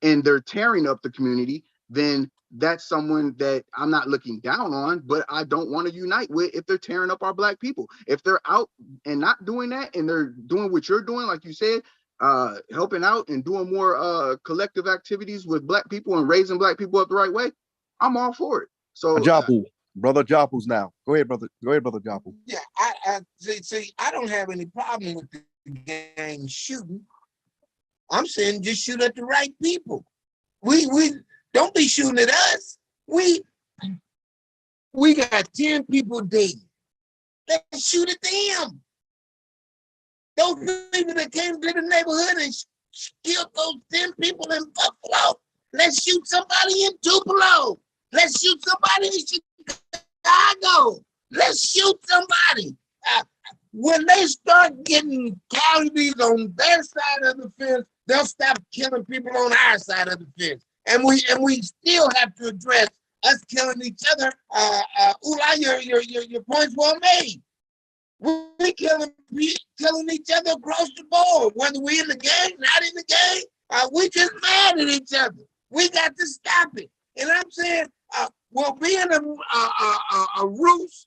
[SPEAKER 9] and they're tearing up the community, then that's someone that I'm not looking down on, but I don't want to unite with if they're tearing up our black people. If they're out and not doing that, and they're doing what you're doing, like you said, helping out and doing more collective activities with black people and raising black people up the right way, I'm all for it. So
[SPEAKER 2] Ajabu, brother Jabu's now. Go ahead, brother Jabu.
[SPEAKER 9] Yeah,
[SPEAKER 3] I see, I don't have any problem with the gang shooting. I'm saying just shoot at the right people. We don't be shooting at us. We got 10 people dead. let's shoot at them. Those people that came to the neighborhood and killed those 10 people in Buffalo, let's shoot somebody in Tupelo. Let's shoot somebody in Chicago. Let's shoot somebody. When they start getting casualties on their side of the fence, they'll stop killing people on our side of the fence. And we still have to address us killing each other. Ula, your point's well made. We killing each other across the board, whether we in the game, not in the game. We just mad at each other. We got to stop it. And I'm saying, we'll be in a roost,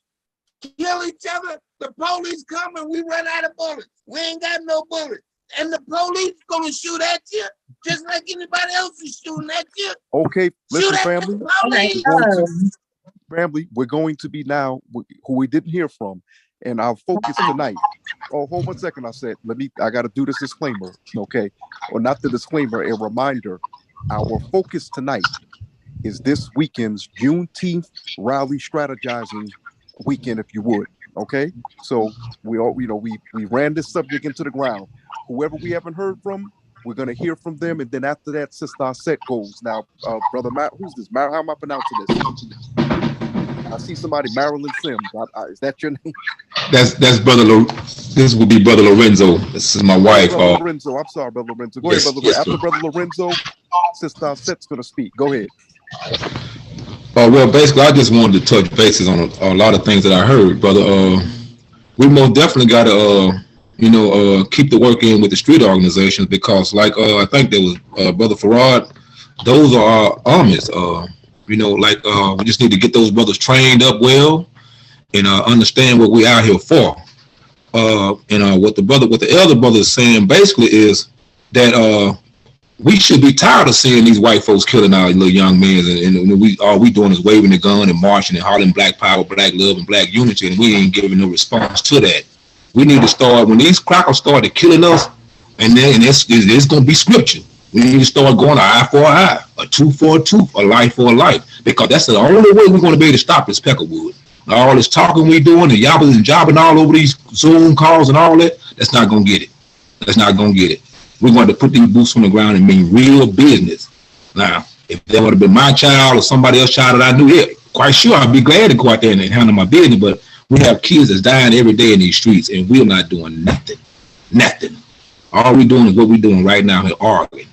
[SPEAKER 3] kill each other. The police come and we run out of bullets. We ain't got no bullets. And the police gonna shoot at you just like anybody else is shooting at you.
[SPEAKER 2] Okay, listen, family.
[SPEAKER 3] Family,
[SPEAKER 2] we're going to be now who we didn't hear from, and our focus tonight. Oh, hold 1 second. I got to do this disclaimer, okay? Or not the disclaimer, a reminder. Our focus tonight is this weekend's Juneteenth rally strategizing weekend, if you would. Okay, so we ran this subject into the ground. Whoever we haven't heard from, we're gonna hear from them, and then after that, Sister our set goes. Now, brother Matt, who's this? How am I pronouncing this? I see somebody, Marilyn Sims. Is that your name?
[SPEAKER 10] That's brother. This will be brother Lorenzo. This is my wife.
[SPEAKER 2] Brother Lorenzo. I'm sorry, brother Lorenzo. Go ahead, brother. Yes, after brother Lorenzo, Sister our set's gonna speak. Go ahead.
[SPEAKER 10] Well, basically, I just wanted to touch bases on a lot of things that I heard, brother. We most definitely got to, keep the work in with the street organizations because, like, I think there was Brother Farad. Those are our armies. We just need to get those brothers trained up well and understand what we out here for. What the elder brother is saying basically is that we should be tired of seeing these white folks killing our little young men, and all we doing is waving the gun and marching and hollering black power, black love, and black unity, and we ain't giving no response to that. We need to start, when these crackers started killing us, and it's going to be scripture. We need to start going an eye for an eye, a tooth for a tooth, a life for a life, because that's the only way we're going to be able to stop this Peckerwood. All this talking we doing, the yabbing and jobbing all over these Zoom calls and all that, that's not going to get it. That's not going to get it. We're going to put these boots on the ground and mean real business. Now, if that would have been my child or somebody else's child that I knew, quite sure I'd be glad to go out there and handle my business. But we have kids that's dying every day in these streets, and we're not doing nothing. Nothing. All we're doing is what we're doing right now here, arguing.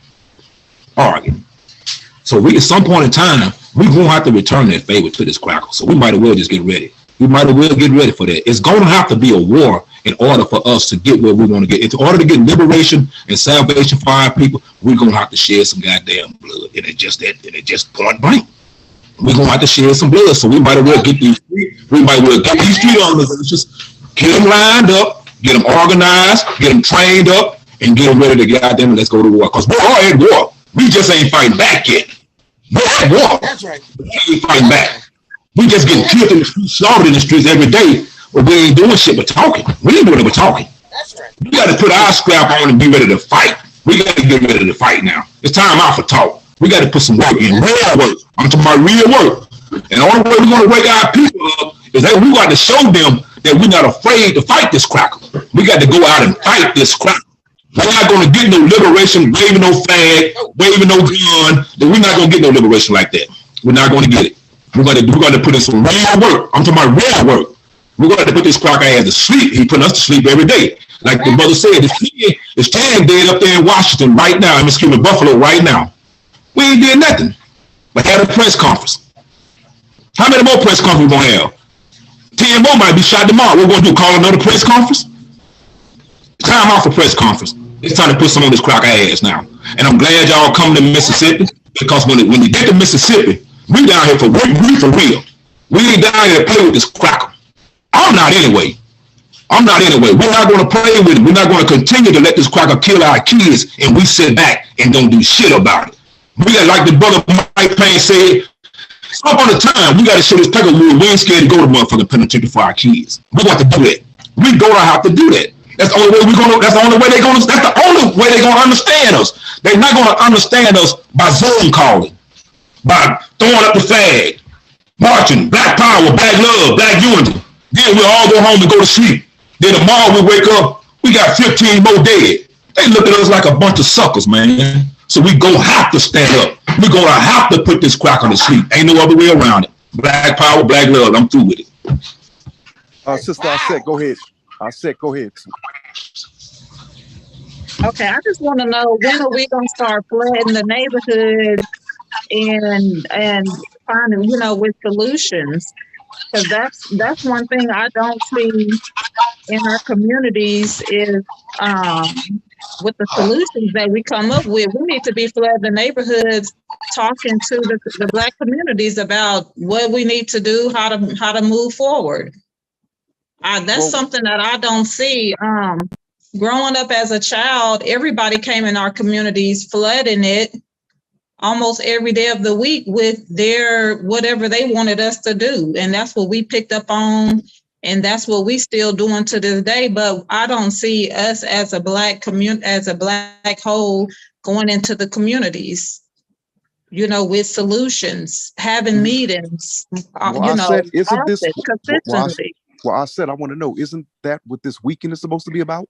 [SPEAKER 10] So at some point in time, we're going to have to return that favor to this cracker. So we might as well just get ready. We might as well get ready for that. It's going to have to be a war in order for us to get where we want to get. In order to get liberation and salvation for our people, we're going to have to shed some goddamn blood. And it just point blank. We're going to have to shed some blood. So we might as well get these street organizations, get them lined up, get them organized, get them trained up, and get them ready to goddamn let's go to war. Because we're all at war. We just ain't fighting back yet. We're at war.
[SPEAKER 3] That's right.
[SPEAKER 10] We ain't fighting back. We just getting killed in the streets, slaughtered in the streets every day. But we ain't doing shit but talking. We ain't doing it but talking.
[SPEAKER 3] That's right.
[SPEAKER 10] We got to put our scrap on and be ready to fight. We got to get ready to fight now. It's time out for talk. We got to put some work in, real work. I'm talking about real work. And the only way we're going to wake our people up is that we got to show them that we're not afraid to fight this cracker. We got to go out and fight this cracker. We're not going to get no liberation, waving no flag, waving no gun. We're not going to get no liberation like that. We're not going to get it. We're going to put in some real work. I'm talking about real work. We're going to put this cracker ass to sleep. He putting us to sleep every day. Like the brother said, it's Tag dead up there in Washington right now. In Buffalo right now. We ain't did nothing but had a press conference. How many more press conferences we going to have? 10 more might be shot tomorrow. What we're going to do, call another press conference? Time out for press conference. It's time to put some on this cracker ass now. And I'm glad y'all come to Mississippi, because when you get to Mississippi, we down here for real. We ain't down here to play with this cracker. I'm not anyway. We're not going to play with it. We're not going to continue to let this cracker kill our kids and we sit back and don't do shit about it. We got, like the brother Mike Payne said, up on the time, we got to show this Peckerwood. We ain't scared to go to motherfucking penitentiary for our kids. We got to do that. We going to have to do that. That's the only way that's the only way they're going to understand us. They're not going to understand us by Zoom calling, by throwing up the flag, marching, black power, black love, black unity. Then we all go home and go to sleep. Then tomorrow we wake up, we got 15 more dead. They look at us like a bunch of suckers, man. So we gonna have to stand up. We're gonna have to put this crack on the sleep. Ain't no other way around it. Black power, black love. I'm through with it.
[SPEAKER 2] Sister Aset, go ahead. Aset, go ahead.
[SPEAKER 4] Okay, I just want to know, when are we gonna start flooding the neighborhood and finding, with solutions? Because that's one thing I don't see in our communities is with the solutions that we come up with. We need to be flooding the neighborhoods, talking to the Black communities about what we need to do, how to move forward. That's something that I don't see. Growing up as a child, everybody came in our communities flooding it almost every day of the week with their whatever they wanted us to do. And that's what we picked up on. And that's what we still doing to this day. But I don't see us as a Black Black whole going into the communities, with solutions, having meetings, consistently.
[SPEAKER 2] I said, I want to know, isn't that what this weekend is supposed to be about?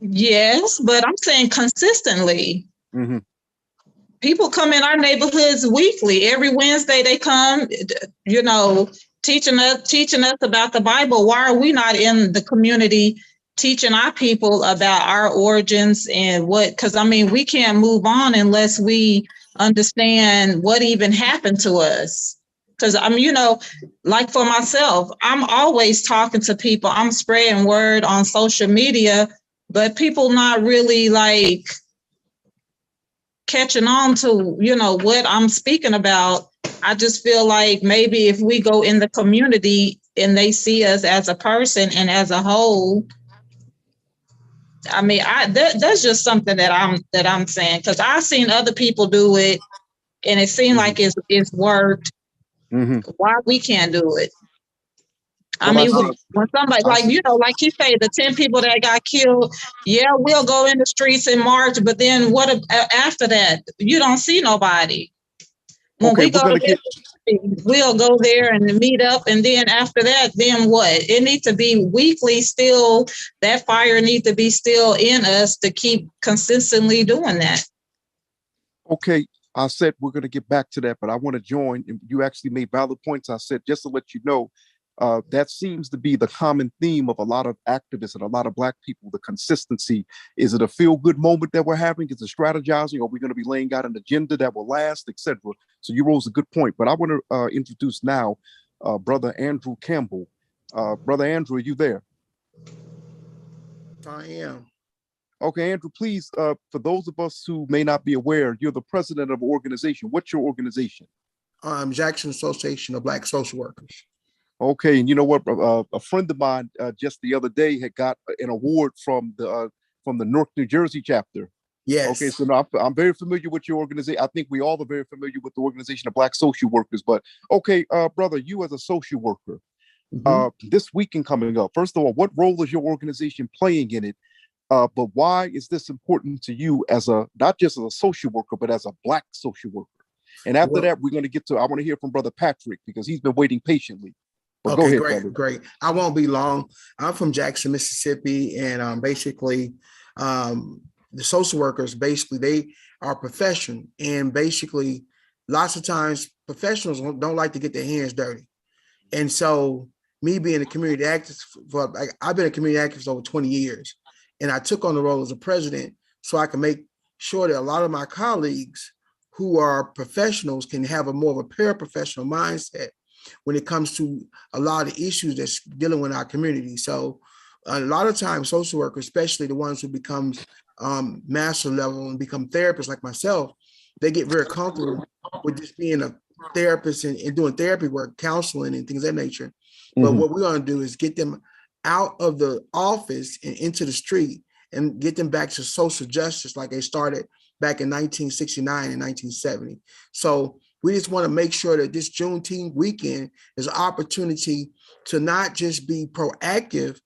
[SPEAKER 4] Yes, but I'm saying consistently.
[SPEAKER 2] Mm-hmm.
[SPEAKER 4] People come in our neighborhoods weekly. Every Wednesday they come, teaching us about the Bible. Why are we not in the community teaching our people about our origins and what? Because we can't move on unless we understand what even happened to us. Because like for myself, I'm always talking to people. I'm spreading word on social media, but people not really like catching on to, what I'm speaking about. I just feel like maybe if we go in the community and they see us as a person and as a whole, that's just something that I'm saying, because I've seen other people do it and it seemed like it's worked.
[SPEAKER 2] Mm-hmm.
[SPEAKER 4] Why we can't do it? When somebody like you say, the 10 people that got killed, yeah, we'll go in the streets in March, but then what after that? You don't see nobody. When we go we'll go there and meet up, and then after that, then what? It needs to be weekly still. That fire needs to be still in us to keep consistently doing that.
[SPEAKER 2] Okay, I said we're going to get back to that, but I want to join. And you actually made valid points. I said, just to let you know, that seems to be the common theme of a lot of activists and a lot of Black people, the consistency. Is it a feel-good moment that we're having? Is it strategizing? Are we going to be laying out an agenda that will last, etc.? So you rose a good point, but I want to introduce now Brother Andrew Campbell. Brother Andrew, are you there?
[SPEAKER 3] I am.
[SPEAKER 2] Okay, Andrew, please, for those of us who may not be aware, you're the president of an organization. What's your organization?
[SPEAKER 3] Jackson Association of Black Social Workers.
[SPEAKER 2] Okay, and you know what? A friend of mine just the other day had got an award from the Newark, New Jersey chapter.
[SPEAKER 3] Yes.
[SPEAKER 2] Okay, so now I'm very familiar with your organization. I think we all are very familiar with the Organization of Black Social Workers. But okay, brother, you as a social worker, this weekend coming up, first of all, what role is your organization playing in it? But why is this important to you as not just as a social worker, but as a Black social worker? And after that, we're going to get to, I want to hear from Brother Patrick, because he's been waiting patiently. But
[SPEAKER 3] okay,
[SPEAKER 2] go ahead,
[SPEAKER 3] great. I won't be long. I'm from Jackson, Mississippi, and basically, the social workers, basically, they are a profession, and basically, lots of times, professionals don't like to get their hands dirty. And so, me being a community activist, I've been a community activist for over 20 years, and I took on the role as a president so I can make sure that a lot of my colleagues who are professionals can have a more of a paraprofessional mindset when it comes to a lot of issues that's dealing with our community. So a lot of times social workers, especially the ones who become master level and become therapists like myself, they get very comfortable with just being a therapist and doing therapy work, counseling and things of that nature. But what we're going to do is get them out of the office and into the street and get them back to social justice like they started back in 1969 and 1970. So we just want to make sure that this Juneteenth weekend is an opportunity to not just be proactive as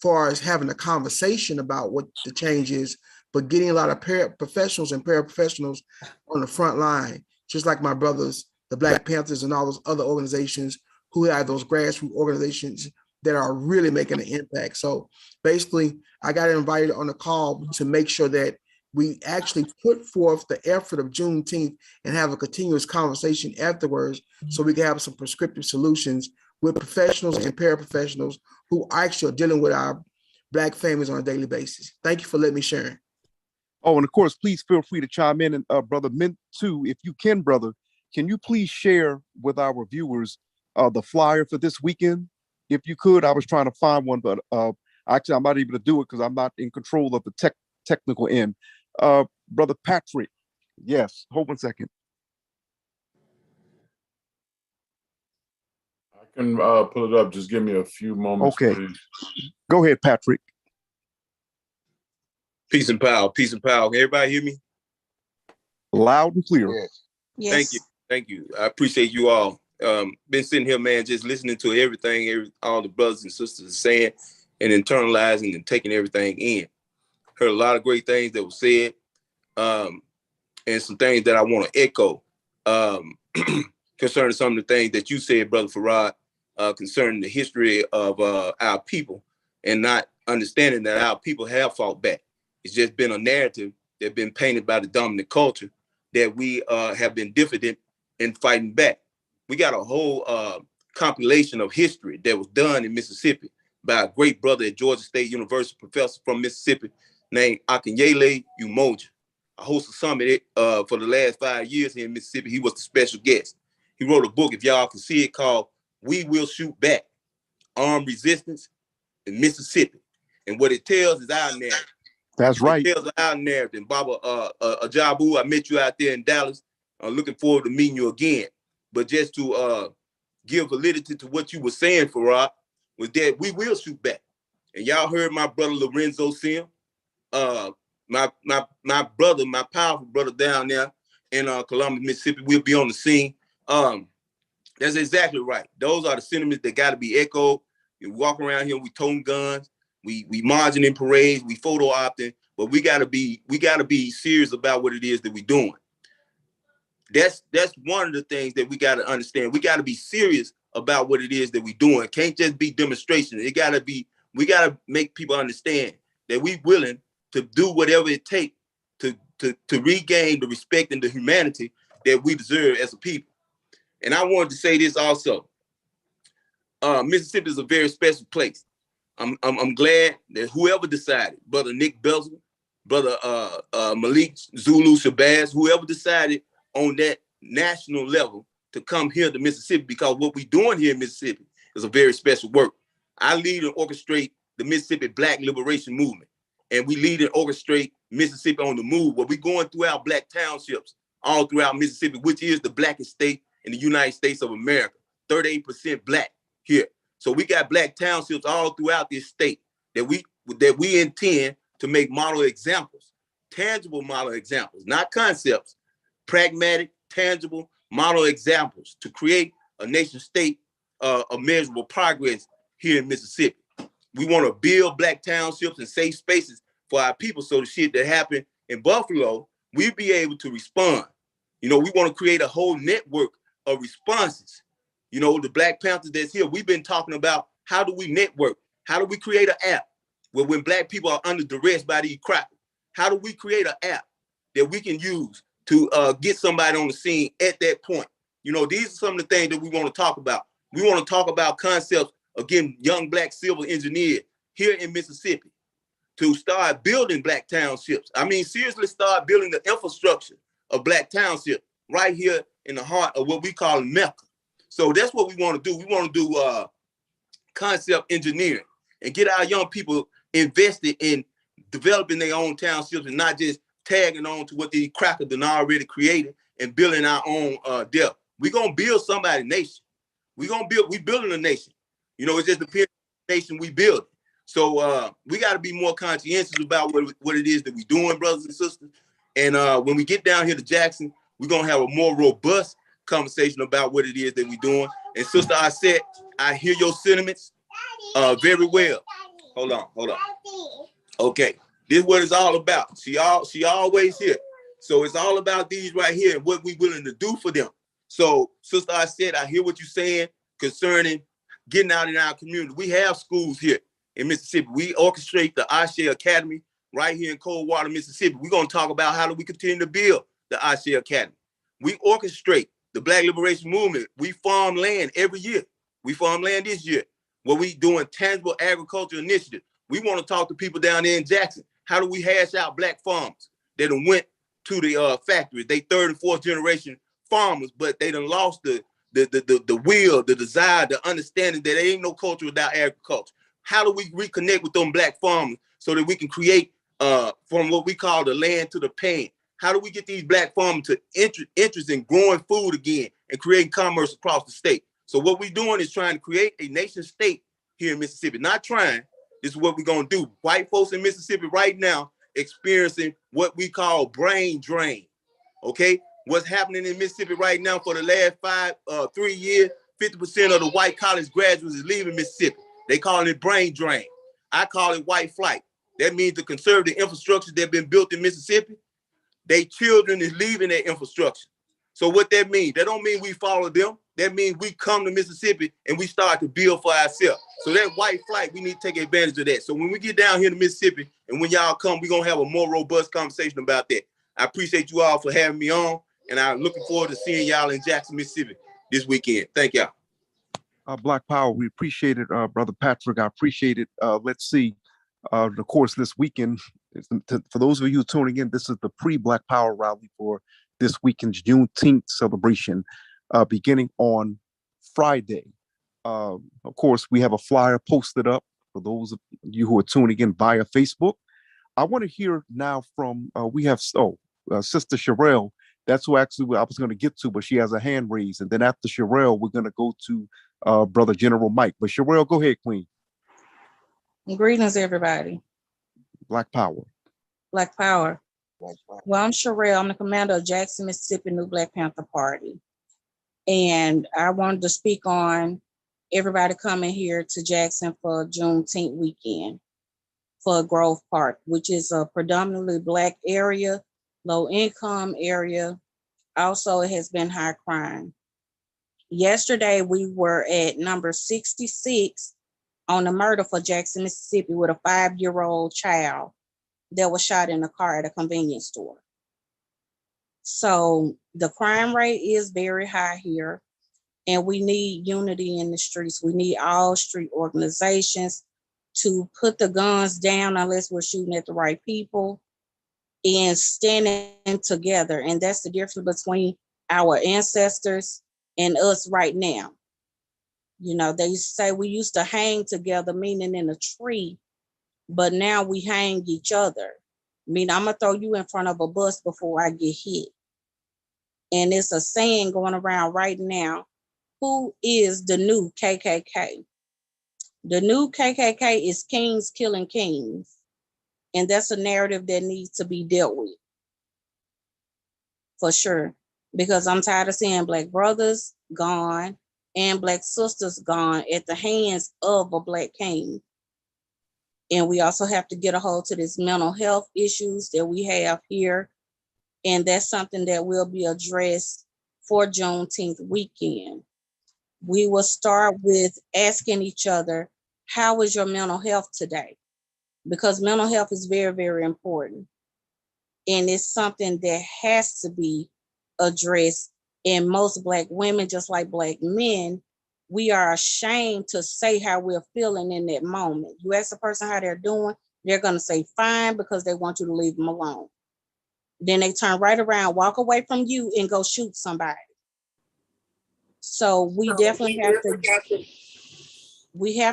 [SPEAKER 3] far as having a conversation about what the change is, but getting a lot of professionals and paraprofessionals on the front line, just like my brothers, the Black Panthers and all those other organizations
[SPEAKER 11] who have those grassroots organizations that are really making an impact. So basically, I got invited on the call to make sure that we actually put forth the effort of Juneteenth and have a continuous conversation afterwards so we can have some prescriptive solutions with professionals and paraprofessionals who actually are dealing with our Black families on a daily basis. Thank you for letting me share.
[SPEAKER 2] Oh, and of course, please feel free to chime in. And Brother Mintu, if you can, brother, can you please share with our viewers the flyer for this weekend? If you could, I was trying to find one, but actually I'm not able to do it because I'm not in control of the technical end. Brother Patrick, yes, hold 1 second.
[SPEAKER 1] I can pull it up. Just give me a few moments,
[SPEAKER 2] Okay.
[SPEAKER 1] please.
[SPEAKER 2] Go ahead, Patrick.
[SPEAKER 12] Peace and power. Peace and power. Can everybody hear me?
[SPEAKER 2] Loud and clear.
[SPEAKER 3] Yes.
[SPEAKER 12] Thank you. Thank you. I appreciate you all. Been sitting here, man, just listening to everything all the brothers and sisters are saying and internalizing and taking everything in. Heard a lot of great things that were said, and some things that I want to echo concerning some of the things that you said, Brother Farad, concerning the history of our people and not understanding that our people have fought back. It's just been a narrative that's been painted by the dominant culture that we have been diffident in fighting back. We got a whole compilation of history that was done in Mississippi by a great brother at Georgia State University, professor from Mississippi named Akinyele Umoja. I hosted a summit for the last 5 years here in Mississippi. He was the special guest. He wrote a book, if y'all can see it, called We Will Shoot Back, Armed Resistance in Mississippi. And what it tells is our narrative.
[SPEAKER 2] That's right.
[SPEAKER 12] It tells our narrative. And Baba Ajabu, I met you out there in Dallas. I'm looking forward to meeting you again. But just to give validity to what you were saying, Farad, was that we will shoot back. And y'all heard my brother Lorenzo Sim, my brother, my powerful brother down there in Columbus, Mississippi, will be on the scene. That's exactly right. Those are the sentiments that got to be echoed. We walk around here, we toting guns, we marching in parades, we photo opting, but we gotta be serious about what it is that we're doing. That's one of the things that we got to understand. We got to be serious about what it is that we're doing. It can't just be demonstration. We got to make people understand that we willing to do whatever it takes to regain the respect and the humanity that we deserve as a people. And I wanted to say this also. Mississippi is a very special place. I'm glad that whoever decided, Brother Nick Belzer, Brother Malik Zulu Shabazz, whoever decided on that national level to come here to Mississippi, because what we're doing here in Mississippi is a very special work. I lead and orchestrate the Mississippi Black Liberation Movement, and we lead and orchestrate Mississippi on the Move, where we're going throughout Black townships all throughout Mississippi, which is the blackest state in the United States of America, 38% Black here. So we got Black townships all throughout this state that we intend to make model examples, tangible model examples, not concepts, pragmatic, tangible model examples to create a nation state of measurable progress here in Mississippi. We want to build Black townships and safe spaces for our people so the shit that happened in Buffalo, we'll be able to respond. You know, we want to create a whole network of responses. You know, the Black Panthers that's here, we've been talking about how do we network? How do we create an app where when Black people are under duress by these crackers, how do we create an app that we can use to get somebody on the scene at that point? You know, these are some of the things that we want to talk about. We want to talk about concepts of getting young Black civil engineers here in Mississippi to start building Black townships. I mean, seriously, start building the infrastructure of Black township right here in the heart of what we call Mecca. So that's what we want to do. We want to do concept engineering and get our young people invested in developing their own townships and not just tagging on to what these crackers done already created and building our own depth. We're going to build somebody's nation. We building a nation. You know, it just depends on the nation we build. So we got to be more conscientious about what it is that we're doing, brothers and sisters. And when we get down here to Jackson, we're going to have a more robust conversation about what it is that we're doing. And Sister Aset, I hear your sentiments very well. Hold on. Okay, this is what it's all about. She always here. So it's all about these right here and what we're willing to do for them. So Sister Aset, I hear what you're saying. concerning getting out in our community. We have schools here in Mississippi. We orchestrate the Ashe Academy right here in Coldwater, Mississippi. We're going to talk about how do we continue to build the Ashe Academy. We orchestrate the Black Liberation Movement. We farm land every year. We farm land this year. Where we doing tangible agriculture initiative. We want to talk to people down there in Jackson. How do we hash out Black farmers that went to the factories? They third and fourth generation farmers, but they done lost the will, the desire, the understanding that there ain't no culture without agriculture. How do we reconnect with them Black farmers so that we can create from what we call the land to the pan? How do we get these Black farmers to interest in growing food again and creating commerce across the state? So what we're doing is trying to create a nation state here in Mississippi. Not trying. This is what we're going to do. White folks in Mississippi right now experiencing what we call brain drain. Okay? What's happening in Mississippi right now for the last 3 years, 50% of the white college graduates is leaving Mississippi. They call it brain drain. I call it white flight. That means the conservative infrastructure that's been built in Mississippi, their children is leaving that infrastructure. So what that means, that don't mean we follow them. That means we come to Mississippi and we start to build for ourselves. So that white flight, we need to take advantage of that. So when we get down here to Mississippi and when y'all come, we're going to have a more robust conversation about that. I appreciate you all for having me on, and I'm looking forward to seeing y'all in Jackson, Mississippi this weekend. Thank y'all.
[SPEAKER 2] Black Power, we appreciate it, Brother Patrick. I appreciate it. Let's see. Of course, this weekend, for those of you tuning in, this is the pre-Black Power rally for this weekend's Juneteenth celebration, beginning on Friday. Of course, we have a flyer posted up for those of you who are tuning in via Facebook. I want to hear now from, we have, Sister Sherelle. That's who actually I was going to get to, but she has a hand raised. And then after Sherelle, we're going to go to Brother General Mike. But Sherelle, go ahead, Queen.
[SPEAKER 13] Greetings, everybody.
[SPEAKER 2] Black Power.
[SPEAKER 13] Black Power. Well, I'm Sherelle. I'm the commander of Jackson, Mississippi New Black Panther Party. And I wanted to speak on everybody coming here to Jackson for Juneteenth weekend for Grove Park, which is a predominantly Black area, low income area. Also, it has been high crime. Yesterday, we were at number 66 on the murder for Jackson, Mississippi, with a 5-year-old child that was shot in a car at a convenience store. So the crime rate is very high here, and we need unity in the streets. We need all street organizations to put the guns down unless we're shooting at the right people and standing together. And that's the difference between our ancestors and us right now. You know, they used to say we used to hang together, meaning in a tree, but now we hang each other. I mean, I'm gonna throw you in front of a bus before I get hit. And it's a saying going around right now, who is the new KKK? The new KKK is kings killing kings. And that's a narrative that needs to be dealt with. For sure. Because I'm tired of seeing Black brothers gone and Black sisters gone at the hands of a Black king. And we also have to get a hold to this mental health issues that we have here. And that's something that will be addressed for Juneteenth weekend. We will start with asking each other, how is your mental health today? Because mental health is very, very important. And it's something that has to be addressed. And most Black women, just like Black men, we are ashamed to say how we're feeling in that moment. You ask a person how they're doing, they're going to say fine because they want you to leave them alone. Then they turn right around, walk away from you, and go shoot somebody. So we definitely have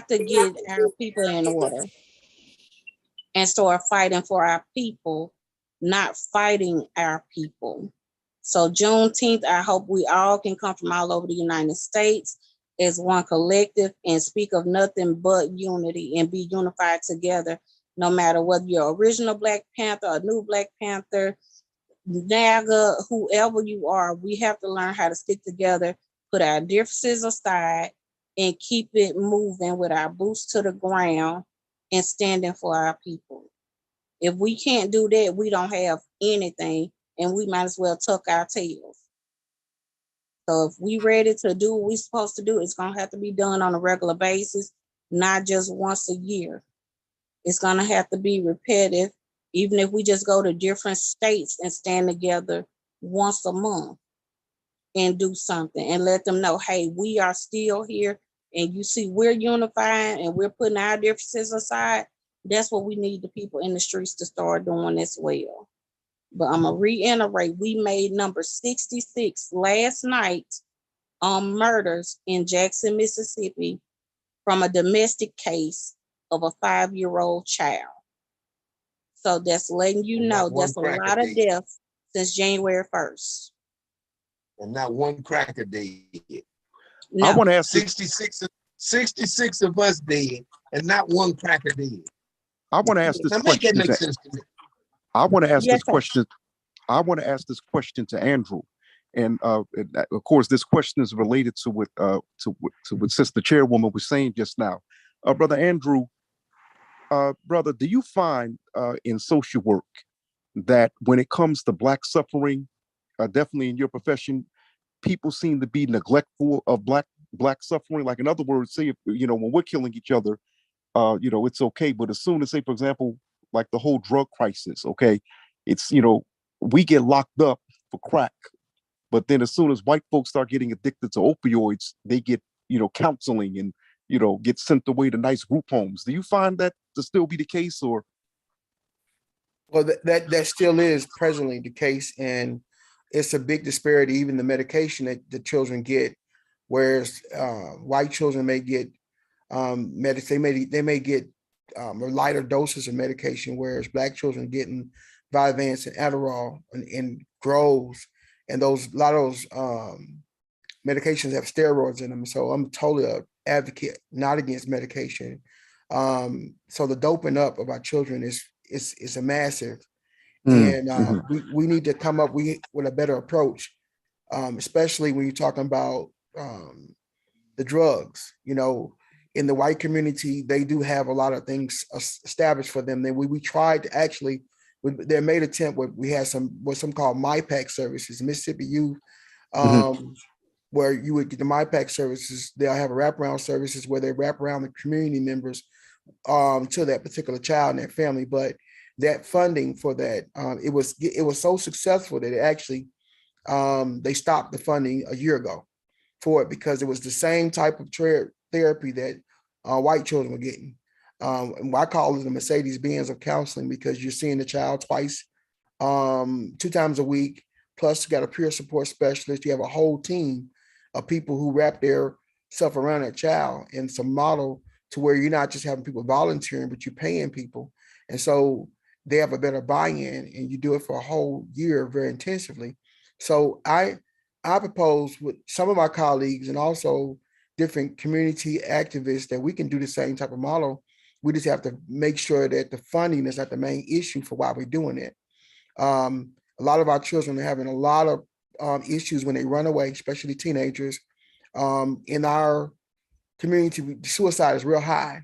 [SPEAKER 13] to get our people in order and start fighting for our people, not fighting our people. So Juneteenth, I hope we all can come from all over the United States as one collective and speak of nothing but unity and be unified together, no matter whether you're original Black Panther, a new Black Panther, NAGA, whoever you are. We have to learn how to stick together, put our differences aside, and keep it moving with our boots to the ground and standing for our people. If we can't do that, we don't have anything, and we might as well tuck our tails. So if we ready to do what we supposed to do, it's gonna have to be done on a regular basis, not just once a year. It's gonna have to be repetitive, even if we just go to different states and stand together once a month and do something and let them know, hey, we are still here. And you see, we're unifying and we're putting our differences aside. That's what we need the people in the streets to start doing as well. But I'm gonna reiterate, we made number 66 last night on murders in Jackson, Mississippi, from a domestic case of a 5-year-old child. So that's letting you
[SPEAKER 3] And
[SPEAKER 13] know
[SPEAKER 3] not one
[SPEAKER 13] that's a
[SPEAKER 3] crack a
[SPEAKER 13] lot of
[SPEAKER 3] day.
[SPEAKER 13] deaths since January 1st.
[SPEAKER 3] And not one cracker dead.
[SPEAKER 2] I
[SPEAKER 13] No,
[SPEAKER 2] want to ask this,
[SPEAKER 3] 66 of us dead, and not one cracker dead.
[SPEAKER 2] I want to ask
[SPEAKER 3] Now
[SPEAKER 2] this
[SPEAKER 3] make that
[SPEAKER 2] question
[SPEAKER 3] make
[SPEAKER 2] to,
[SPEAKER 3] sense to me.
[SPEAKER 2] I want to ask
[SPEAKER 13] Yes,
[SPEAKER 2] this
[SPEAKER 13] sir.
[SPEAKER 2] question. I want to ask this question to Andrew, and of course, this question is related to what Sister Chairwoman was saying just now. Brother Andrew, brother, do you find in social work that when it comes to Black suffering, definitely in your profession, people seem to be neglectful of Black suffering? Like, in other words, say if, when we're killing each other, it's okay, but as soon as, say, for example, like the whole drug crisis, okay, it's we get locked up for crack, but then as soon as white folks start getting addicted to opioids, they get counseling and get sent away to nice group homes. Do you find that to still be the case, or?
[SPEAKER 11] Well, that still is presently the case, and it's a big disparity. Even the medication that the children get, whereas white children may get they may get lighter doses of medication, whereas Black children getting Vyvanse and Adderall and grows, and a lot of those medications have steroids in them. So I'm totally an advocate, not against medication. So the doping up of our children is a massive, and we need to come up with a better approach, especially when you're talking about the drugs. In the white community, they do have a lot of things established for them. Then we tried to actually, they made an attempt where we had some called MyPack services, Mississippi Youth, where you would get the MyPack services. They'll have a wraparound services where they wrap around the community members to that particular child and their family. But that funding for that, it was so successful that it actually they stopped the funding a year ago for it, because it was the same type of therapy that white children were getting. And I call it the Mercedes-Benz of counseling, because you're seeing the child twice, 2 times a week, plus you got a peer support specialist. You have a whole team of people who wrap their stuff around that child, and some model to where you're not just having people volunteering, but you're paying people. And so they have a better buy-in, and you do it for a whole year very intensively. So I propose with some of my colleagues and also different community activists that we can do the same type of model. We just have to make sure that the funding is not the main issue for why we're doing it. A lot of our children are having a lot of issues when they run away, especially teenagers. In our community, suicide is real high.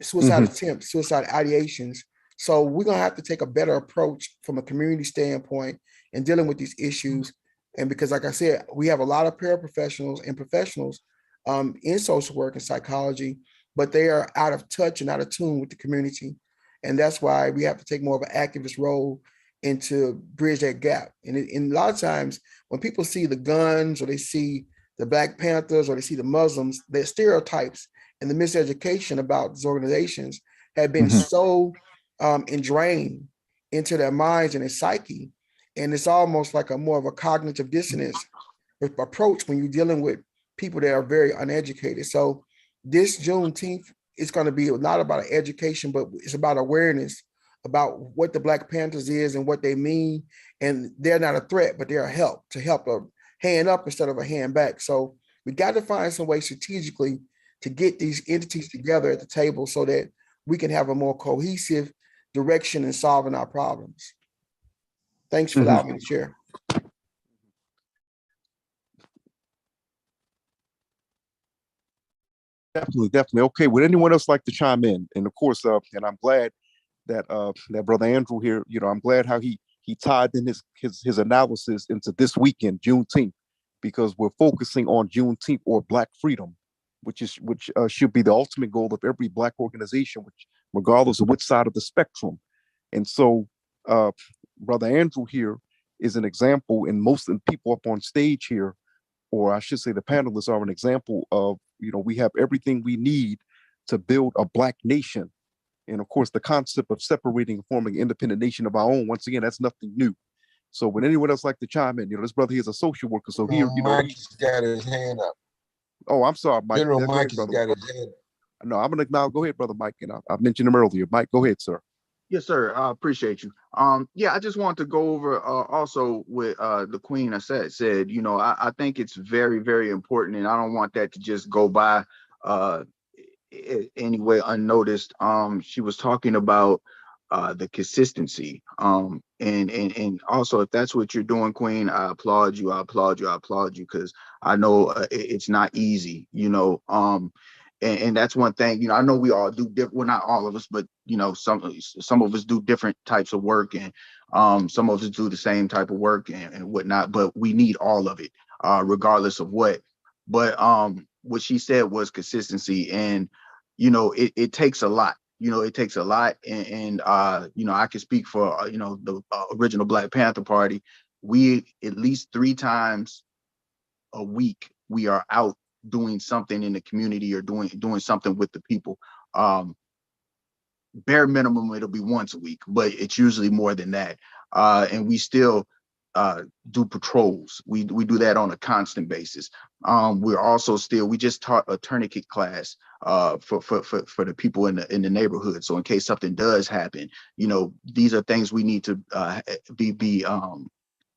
[SPEAKER 11] Suicide attempts, suicide ideations. So we're gonna have to take a better approach from a community standpoint in dealing with these issues. And because, like I said, we have a lot of paraprofessionals and professionals in social work and psychology, but they are out of touch and out of tune with the community. And that's why we have to take more of an activist role and to bridge that gap. And a lot of times when people see the guns, or they see the Black Panthers, or they see the Muslims, their stereotypes and the miseducation about these organizations have been so ingrained into their minds and their psyche. And it's almost like a more of a cognitive dissonance approach when you're dealing with people that are very uneducated. So this Juneteenth is going to be not about education, but it's about awareness about what the Black Panthers is and what they mean. And they're not a threat, but they're a help, to help a hand up instead of a hand back. So we got to find some way strategically to get these entities together at the table so that we can have a more cohesive direction in solving our problems. Thanks for allowing me to share.
[SPEAKER 2] Definitely. Okay, would anyone else like to chime in? And of course, and I'm glad that that Brother Andrew here, I'm glad how he tied in his analysis into this weekend, Juneteenth. because we're focusing on Juneteenth or Black freedom, which should be the ultimate goal of every Black organization, which regardless of which side of the spectrum. And so, Brother Andrew here is an example, and most of the people up on stage here, or I should say the panelists, are an example of, we have everything we need to build a Black nation. And of course, the concept of separating and forming an independent nation of our own, once again, that's nothing new. So would anyone else like to chime in? This brother here is a social worker, so here,
[SPEAKER 3] Mike's got his hand up.
[SPEAKER 2] Oh, I'm sorry, Mike.
[SPEAKER 3] General Mike has got his hand up.
[SPEAKER 2] No, I'm gonna now go ahead, Brother Mike, and I mentioned him earlier. Mike, go ahead, sir.
[SPEAKER 9] Yes, sir. I appreciate you. Yeah, I just want to go over also with the Queen. I said, I think it's very, very important, and I don't want that to just go by anyway unnoticed. She was talking about the consistency. And also, if that's what you're doing, Queen, I applaud you. I applaud you. I applaud you, because I know it's not easy. And that's one thing, I know we all do different, well, not all of us, but some of us do different types of work, and some of us do the same type of work and whatnot, but we need all of it, regardless of what. But what she said was consistency, and it takes a lot. It takes a lot, and I can speak for the original Black Panther Party. We at least 3 times a week we are out doing something in the community, or doing something with the people. Bare minimum, it'll be once a week, but it's usually more than that. And we still do patrols. We do that on a constant basis. We just taught a tourniquet class for the people in the neighborhood. So in case something does happen, these are things we need to be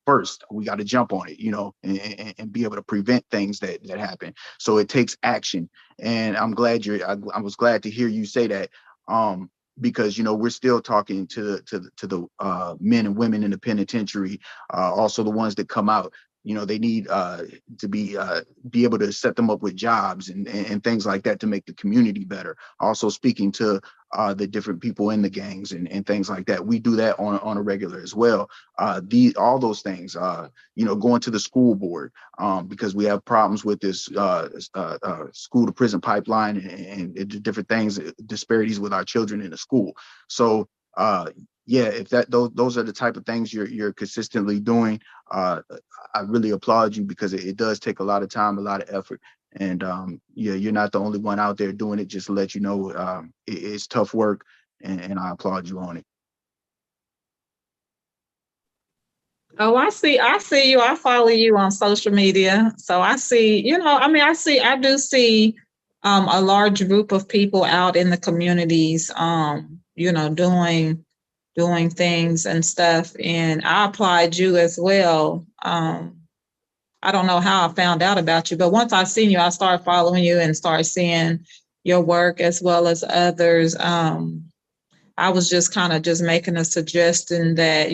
[SPEAKER 9] first. We got to jump on it, and be able to prevent things that happen. So it takes action. And I'm glad I was glad to hear you say that, because we're still talking to the men and women in the penitentiary, also the ones that come out. They need to be able to set them up with jobs and things like that to make the community better. Also speaking to the different people in the gangs and things like that. We do that on a regular as well. All those things, going to the school board, because we have problems with this school to prison pipeline and different things, disparities with our children in the school. So yeah, if those are the type of things you're consistently doing, I really applaud you, because it does take a lot of time, a lot of effort. And yeah, you're not the only one out there doing it. Just to let you know, it's tough work, and I applaud you on it.
[SPEAKER 4] Oh, I see you. I follow you on social media. So I see, I do see a large group of people out in the communities, doing things and stuff. And I applaud you as well. I don't know how I found out about you, but once I seen you, I started following you and started seeing your work as well as others. I was just kind of just making a suggestion that,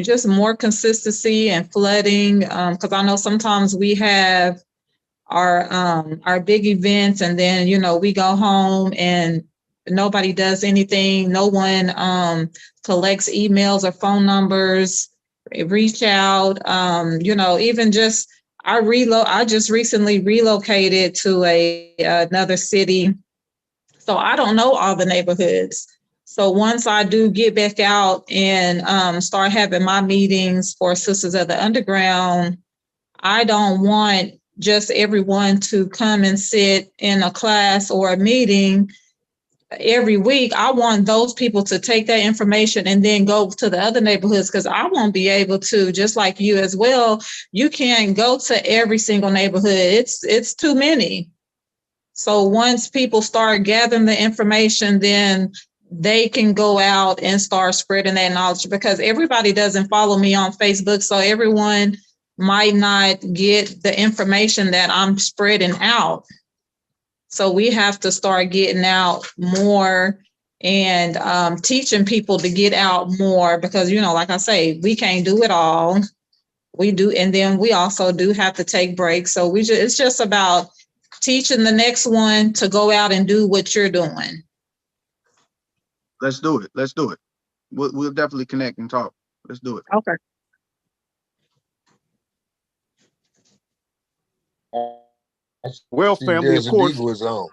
[SPEAKER 4] just more consistency and flooding. Because I know sometimes we have our big events, and then, we go home and nobody does anything. No one collects emails or phone numbers, reach out, even just I just recently relocated to another city. So I don't know all the neighborhoods. So once I do get back out and start having my meetings for Sisters of the Underground, I don't want just everyone to come and sit in a class or a meeting every week. I want those people to take that information and then go to the other neighborhoods, because I won't be able to, just like you as well. You can't go to every single neighborhood. It's too many. So once people start gathering the information, then they can go out and start spreading that knowledge, because everybody doesn't follow me on Facebook. So everyone might not get the information that I'm spreading out. So we have to start getting out more and teaching people to get out more, because, like I say, we can't do it all. We do. And then we also do have to take breaks. So it's just about teaching the next one to go out and do what you're doing.
[SPEAKER 9] Let's do it. Let's do it. We'll definitely connect and talk. Let's do it.
[SPEAKER 4] Okay.
[SPEAKER 2] Well,
[SPEAKER 3] See,
[SPEAKER 2] family, of
[SPEAKER 3] Desert
[SPEAKER 2] course.
[SPEAKER 3] Eagle is on.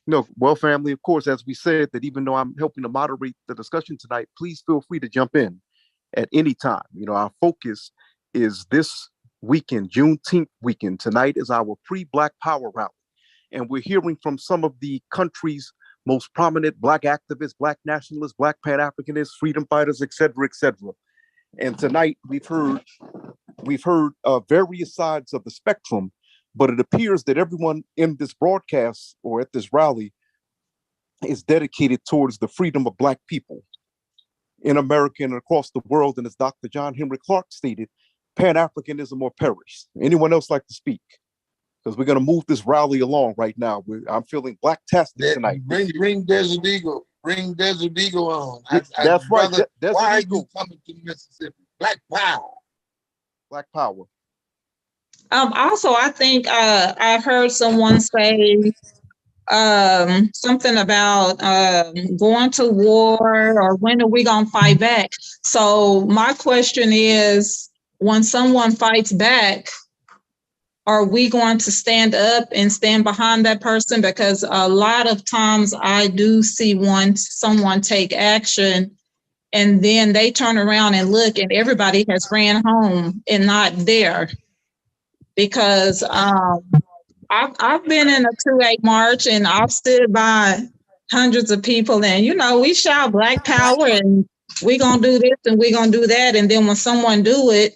[SPEAKER 2] No, well, family, of course, as we said, that even though I'm helping to moderate the discussion tonight, please feel free to jump in at any time. You know, our focus is this weekend, Juneteenth weekend. Tonight is our pre-Black Power rally. And we're hearing from some of the country's most prominent Black activists, Black nationalists, Black Pan-Africanists, freedom fighters, et cetera, et cetera. And tonight we've heard various sides of the spectrum, but it appears that everyone in this broadcast or at this rally is dedicated towards the freedom of Black people in America and across the world. And as Dr. John Henry Clark stated, Pan-Africanism or perish. Anyone else like to speak? Because we're going to move this rally along right now. I'm feeling black-tastic tonight.
[SPEAKER 3] Bring Desert Eagle. Bring Desert Eagle on.
[SPEAKER 2] That's right.
[SPEAKER 3] Brother,
[SPEAKER 2] Desert
[SPEAKER 3] why
[SPEAKER 2] Eagle.
[SPEAKER 3] are you coming to Mississippi? Black Power.
[SPEAKER 2] Black Power.
[SPEAKER 4] Also, I think I heard someone say something about going to war or when are we going to fight back? So my question is, when someone fights back, are we going to stand up and stand behind that person? Because a lot of times I do see someone take action and then they turn around and look and everybody has ran home and not there. Because I've been in a 2/8 march and I've stood by hundreds of people and, you know, we shout Black Power and we gonna do this and we gonna do that. And then when someone do it,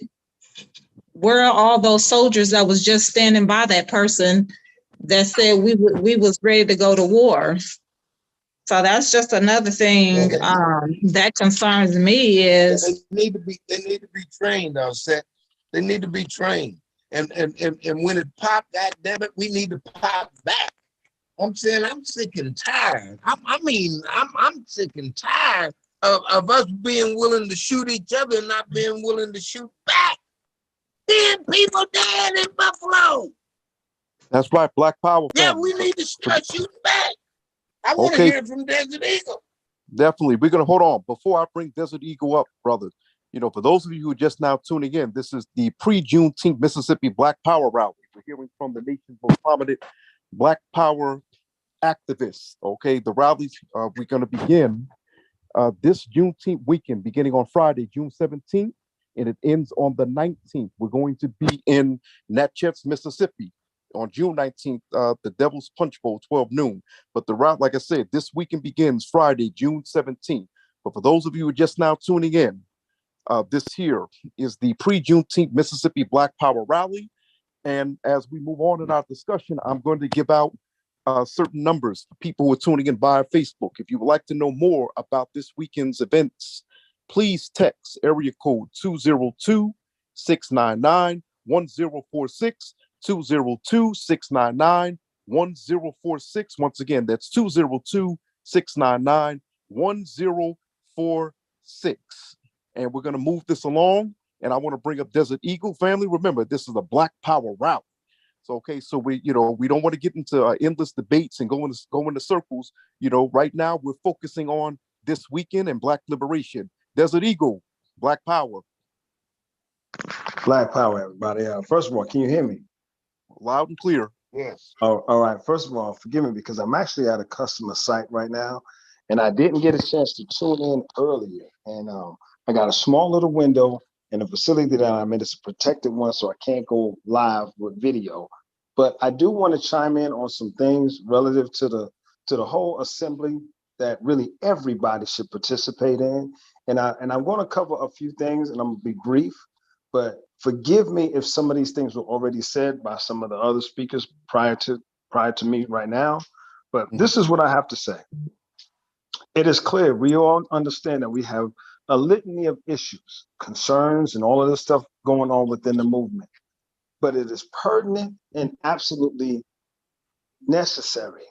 [SPEAKER 4] where are all those soldiers that was just standing by that person that said we was ready to go to war? So that's just another thing that concerns me is
[SPEAKER 3] they need to be trained, Seth. They need to be trained. And when it popped, that damn it, we need to pop back. I'm saying I'm sick and tired. I'm sick and tired of us being willing to shoot each other and not being willing to shoot back. 10 people dead in Buffalo.
[SPEAKER 2] That's right, Black Power.
[SPEAKER 3] Yeah,
[SPEAKER 2] family.
[SPEAKER 3] we need to start shooting back. I want to hear it from Desert Eagle.
[SPEAKER 2] Definitely. We're going to hold on. Before I bring Desert Eagle up, brother, you know, for those of you who are just now tuning in, this is the pre-Juneteenth Mississippi Black Power rally. We're hearing from the nation's most prominent Black Power activists. Okay, the rallies, we're going to begin this Juneteenth weekend, beginning on Friday, June 17th, and it ends on the 19th. We're going to be in Natchez, Mississippi on June 19th, the Devil's Punch Bowl, 12 noon. But the route, like I said, this weekend begins Friday, June 17th. But for those of you who are just now tuning in, this here is the pre-Juneteenth Mississippi Black Power Rally. And as we move on in our discussion, I'm going to give out certain numbers for people who are tuning in via Facebook. If you would like to know more about this weekend's events, please text area code 202-699-1046, 202-699-1046. Once again, that's 202-699-1046. And we're going to move this along. And I want to bring up Desert Eagle family. Remember, this is a Black Power rally. So, okay, so we don't want to get into endless debates and go into circles. You know, right now we're focusing on this weekend and Black liberation. Desert Eagle, Black Power.
[SPEAKER 14] Black Power, everybody. First of all, can you hear me?
[SPEAKER 2] Loud and clear.
[SPEAKER 3] Yes.
[SPEAKER 14] All right. First of all, forgive me because I'm actually at a customer site right now, and I didn't get a chance to tune in earlier. And I got a small little window in the facility that I'm in. It's a protected one, so I can't go live with video. But I do want to chime in on some things relative to the whole assembly that really everybody should participate in. And I'm going to cover a few things, and I'm going to be brief. But forgive me if some of these things were already said by some of the other speakers prior to me right now. But this is what I have to say. It is clear we all understand that we have a litany of issues, concerns, and all of this stuff going on within the movement. But it is pertinent and absolutely necessary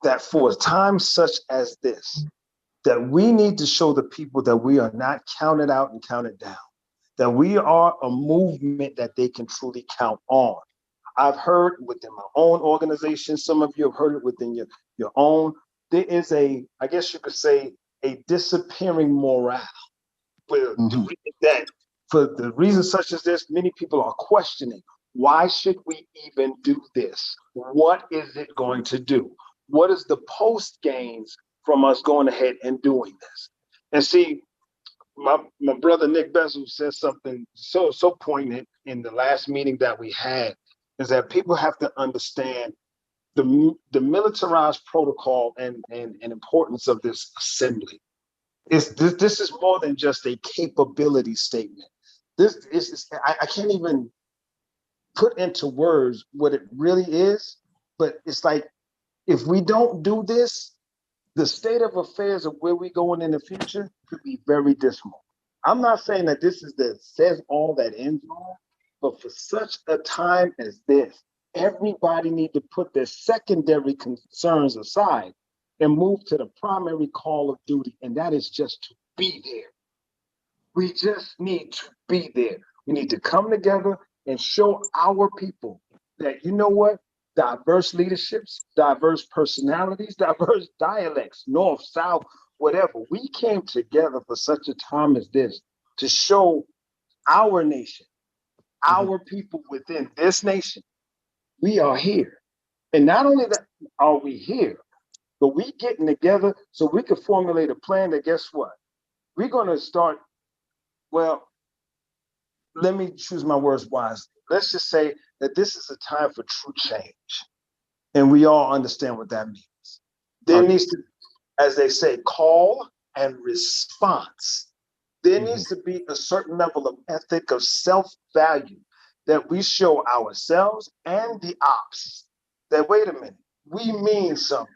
[SPEAKER 14] that for a time such as this, that we need to show the people that we are not counted out and counted down, that we are a movement that they can truly count on. I've heard within my own organization, some of you have heard it within your own, there is I guess you could say, a disappearing morale. That for the reason such as this, many people are questioning Why should we even do this? What is it going to do? What is the post gains from us going ahead and doing this? And see, my brother Nick Bezel said something so poignant in the last meeting that we had, is that people have to understand the militarized protocol and importance of this assembly. This is more than just a capability statement. This is I can't even put into words what it really is, but it's like, if we don't do this, the state of affairs of where we're going in the future could be very dismal. I'm not saying that this is the says all that ends all, but for such a time as this, everybody need to put their secondary concerns aside and move to the primary call of duty, and that is just to be there. We just need to be there. We need to come together and show our people that, you know what, diverse leaderships, diverse personalities, diverse dialects, north, south, whatever. We came together for such a time as this to show our nation, our people within this nation, we are here. And not only that are we here, but we getting together so we can formulate a plan that, guess what? We're going to start, well, let me choose my words wisely. Let's just say that this is a time for true change. And we all understand what that means. There needs to, as they say, call and response. There needs to be a certain level of ethic of self-value that we show ourselves and the ops. That, wait a minute, we mean something.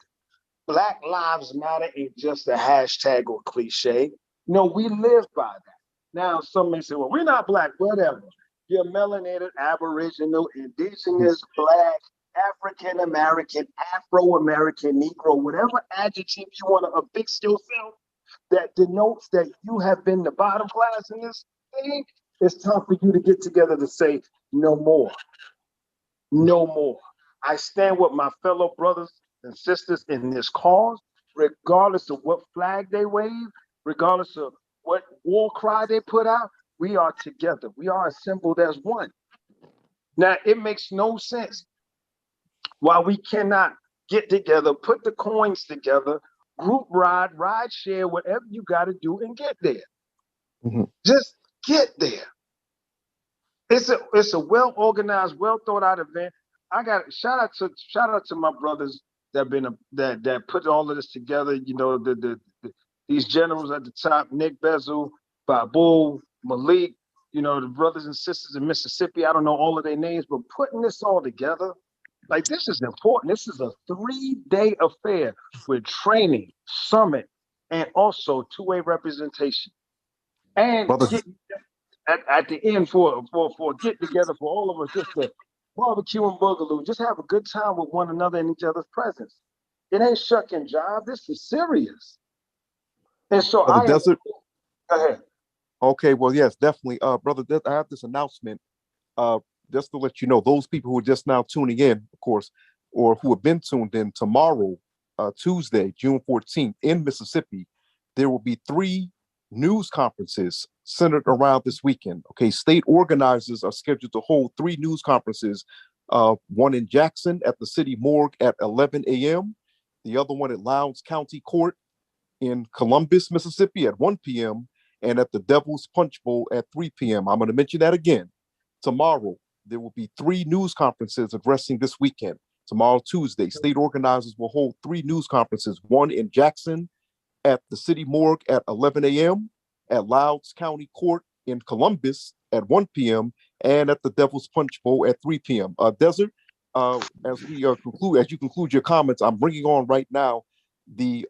[SPEAKER 14] Black Lives Matter ain't just a hashtag or cliche. No, we live by that. Now, some may say, well, we're not Black, whatever. You're melanated, Aboriginal, Indigenous, Black, African American, Afro American, Negro, whatever adjective you want to affix yourself that denotes that you have been the bottom class in this thing, it's time for you to get together to say, no more. No more. I stand with my fellow brothers and sisters in this cause, regardless of what flag they wave, regardless of what war cry they put out. We are together. We are assembled as one. Now, it makes no sense why we cannot get together, put the coins together, group ride share, whatever you got to do and get there. Just get there. It's a well organized, well thought out event. I got shout out to my brothers that put all of this together. You know, these generals at the top, Nick Bezel, Babu, Malik, you know, the brothers and sisters in Mississippi. I don't know all of their names, but putting this all together, like, this is important. This is a 3-day affair with training, summit, and also two-way representation. And at the end for get together for all of us, just to barbecue and boogaloo, just have a good time with one another in each other's presence. It ain't shuck and jive. This is serious. And so
[SPEAKER 2] Brother Desert.
[SPEAKER 14] Go ahead.
[SPEAKER 2] Okay, well, yes, definitely. Brother, I have this announcement. Just to let you know, those people who are just now tuning in, of course, or who have been tuned in, tomorrow, Tuesday, June 14th, in Mississippi, there will be 3 news conferences centered around this weekend. Okay, state organizers are scheduled to hold 3 news conferences, one in Jackson at the city morgue at 11 a.m., the other one at Lowndes County Court in Columbus, Mississippi at 1 p.m., and at the Devil's Punch Bowl at 3 p.m. I'm going to mention that again. Tomorrow, there will be 3 news conferences addressing this weekend. Tomorrow, Tuesday, state organizers will hold 3 news conferences, one in Jackson at the city morgue at 11 a.m., at Lowndes County Court in Columbus at 1 p.m., and at the Devil's Punch Bowl at 3 p.m. Desert, as you conclude your comments, I'm bringing on right now the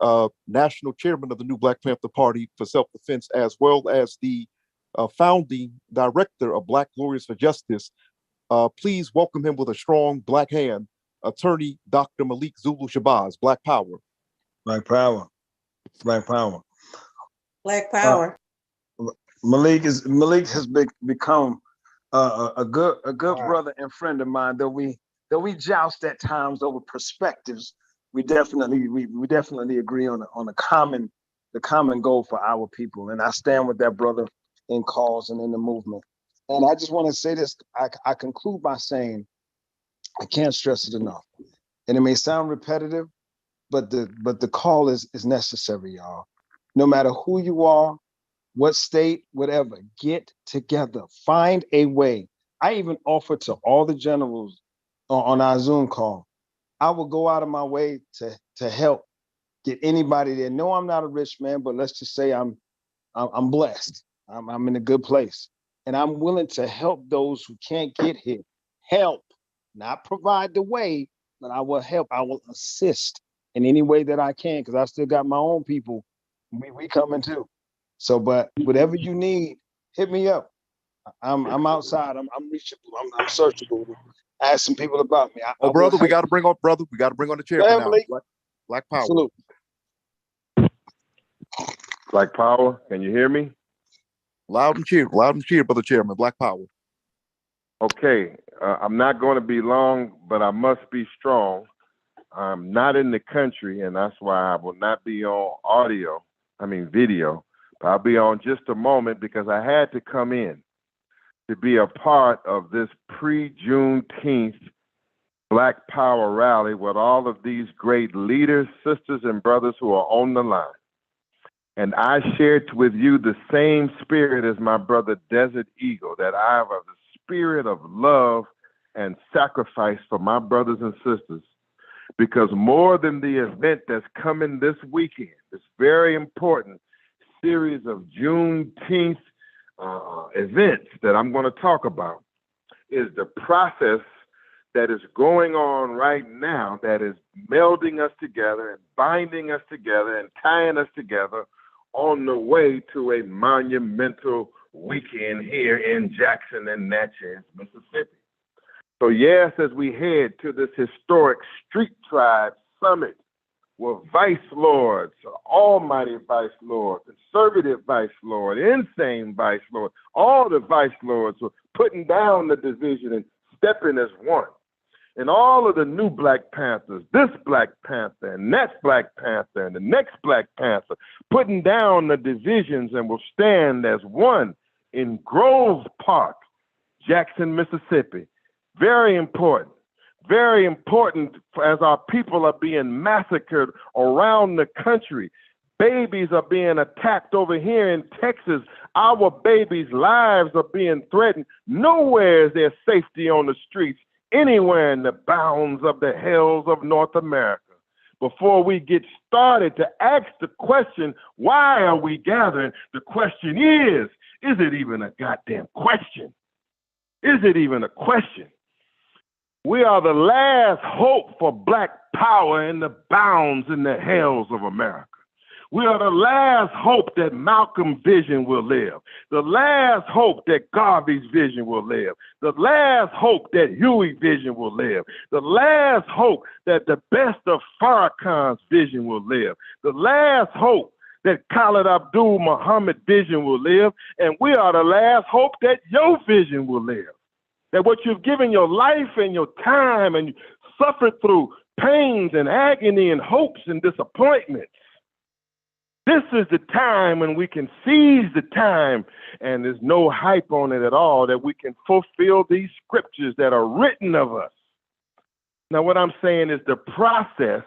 [SPEAKER 2] national chairman of the new Black Panther Party for Self-Defense, as well as the founding director of Black Lawyers for Justice. Please welcome him with a strong Black hand, attorney Dr. Malik Zulu Shabazz. Black Power.
[SPEAKER 15] Black Power. Black Power.
[SPEAKER 13] Black Power.
[SPEAKER 15] Malik has become a good brother and friend of mine. Though we joust at times over perspectives, we definitely agree on the common goal for our people. And I stand with that brother in cause and in the movement.
[SPEAKER 14] And I just want to say this. I conclude by saying, I can't stress it enough. And it may sound repetitive, but the call is necessary, y'all. No matter who you are, what state, whatever, get together. Find a way. I even offered to all the generals on our Zoom call, I will go out of my way to help get anybody there. No, I'm not a rich man, but let's just say I'm blessed. I'm in a good place. And I'm willing to help those who can't get here. Help, not provide the way, but I will help. I will assist in any way that I can, because I still got my own people. We coming too. So, but whatever you need, hit me up. I'm outside. I'm reachable. I'm searchable. Ask some people about me.
[SPEAKER 16] Oh, brother, we got to bring on the chairman now. Black Power.
[SPEAKER 14] Salute.
[SPEAKER 17] Black Power, can you hear me?
[SPEAKER 16] Loud and clear, brother chairman. Black Power.
[SPEAKER 17] Okay, I'm not going to be long, but I must be strong. I'm not in the country, and that's why I will not be on video. But I'll be on just a moment because I had to come in to be a part of this pre-Juneteenth Black Power rally with all of these great leaders, sisters, and brothers who are on the line. And I shared with you the same spirit as my brother Desert Eagle, that I have a spirit of love and sacrifice for my brothers and sisters. Because more than the event that's coming this weekend, this very important series of Juneteenth events that I'm going to talk about, is the process that is going on right now that is melding us together and binding us together and tying us together on the way to a monumental weekend here in Jackson and Natchez, Mississippi. So yes, as we head to this historic Street Tribe Summit with Vice Lords, Almighty Vice Lord, Conservative Vice Lord, Insane Vice Lord, all the Vice Lords are putting down the division and stepping as one. And all of the new Black Panthers, this Black Panther and that Black Panther and the next Black Panther, putting down the divisions and will stand as one in Grove Park, Jackson, Mississippi. Very important as our people are being massacred around the country. Babies are being attacked over here in Texas. Our babies' lives are being threatened. Nowhere is there safety on the streets, anywhere in the bounds of the hells of North America. Before we get started to ask the question, why are we gathering? The question is it even a goddamn question? Is it even a question? We are the last hope for Black power in the bounds in the hells of America. We are the last hope that Malcolm's vision will live. The last hope that Garvey's vision will live. The last hope that Huey's vision will live. The last hope that the best of Farrakhan's vision will live. The last hope that Khalid Abdul Muhammad's vision will live. And we are the last hope that your vision will live. That what you've given your life and your time and you suffered through pains and agony and hopes and disappointments. This is the time when we can seize the time, and there's no hype on it at all, that we can fulfill these scriptures that are written of us. Now, what I'm saying is the process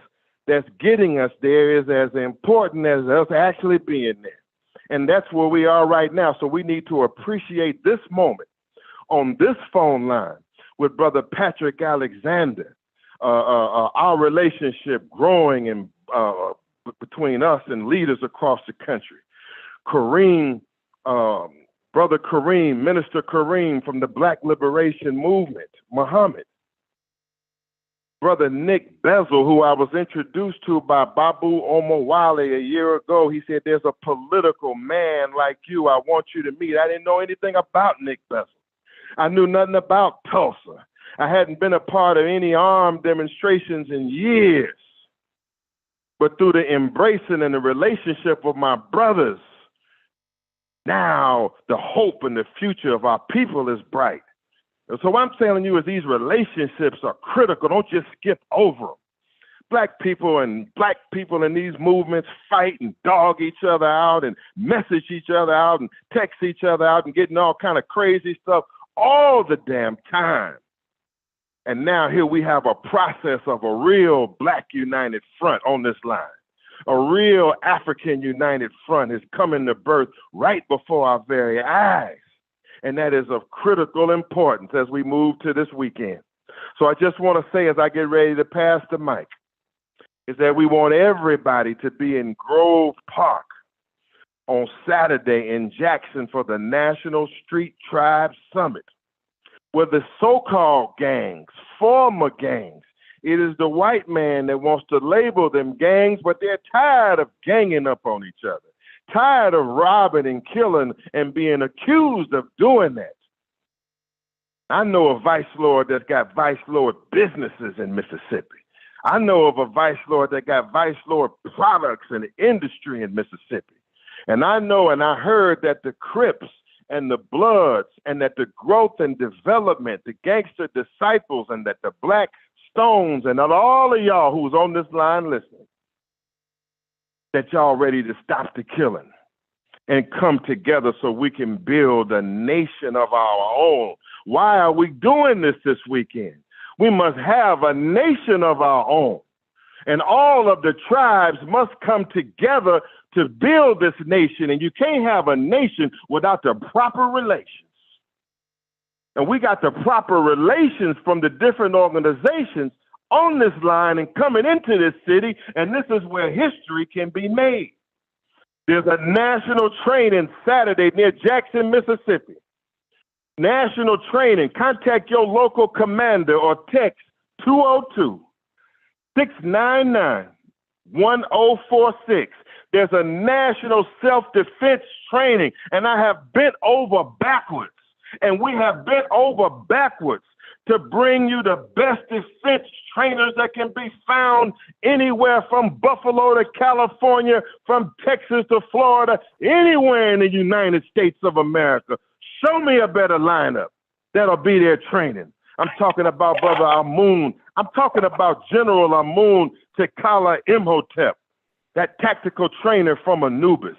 [SPEAKER 17] that's getting us there is as important as us actually being there. And that's where we are right now. So we need to appreciate this moment on this phone line with Brother Patrick Alexander, our relationship growing and between us and leaders across the country. Kareem, Brother Kareem, Minister Kareem from the Black Liberation Movement, Muhammad. Brother Nick Bezel, who I was introduced to by Babu Omowale a year ago. He said, there's a political man like you I want you to meet. I didn't know anything about Nick Bezel. I knew nothing about Tulsa. I hadn't been a part of any armed demonstrations in years. But through the embracing and the relationship of my brothers, now the hope and the future of our people is bright. And so what I'm telling you is these relationships are critical. Don't just skip over them. black people in these movements fight and dog each other out and message each other out and text each other out and getting all kind of crazy stuff all the damn time. And now here we have a process of a real Black united front on this line. A real African united front is coming to birth right before our very eyes. And that is of critical importance as we move to this weekend. So I just want to say, as I get ready to pass the mic, is that we want everybody to be in Grove Park on Saturday in Jackson for the National Street Tribe Summit, where the so-called gangs, former gangs, it is the white man that wants to label them gangs, but they're tired of ganging up on each other, tired of robbing and killing and being accused of doing that. I know a vice lord that's got vice lord businesses in Mississippi. I know of a vice lord that got vice lord products and industry in Mississippi. And I know and I heard that the Crips and the Bloods and that the growth and development, the gangster disciples and that the Black Stones and all of y'all who's on this line listening, that y'all ready to stop the killing and come together so we can build a nation of our own. Why are we doing this weekend? We must have a nation of our own. And all of the tribes must come together to build this nation. And you can't have a nation without the proper relations. And we got the proper relations from the different organizations on this line and coming into this city. And this is where history can be made. There's a national training Saturday near Jackson, Mississippi. National training. Contact your local commander or text 202-699-1046. There's a national self-defense training, and I have bent over backwards, and we have bent over backwards to bring you the best defense trainers that can be found anywhere from Buffalo to California, from Texas to Florida, anywhere in the United States of America. Show me a better lineup that'll be there training. I'm talking about Brother Amun. I'm talking about General Amun Tekala Imhotep, that tactical trainer from Anubis.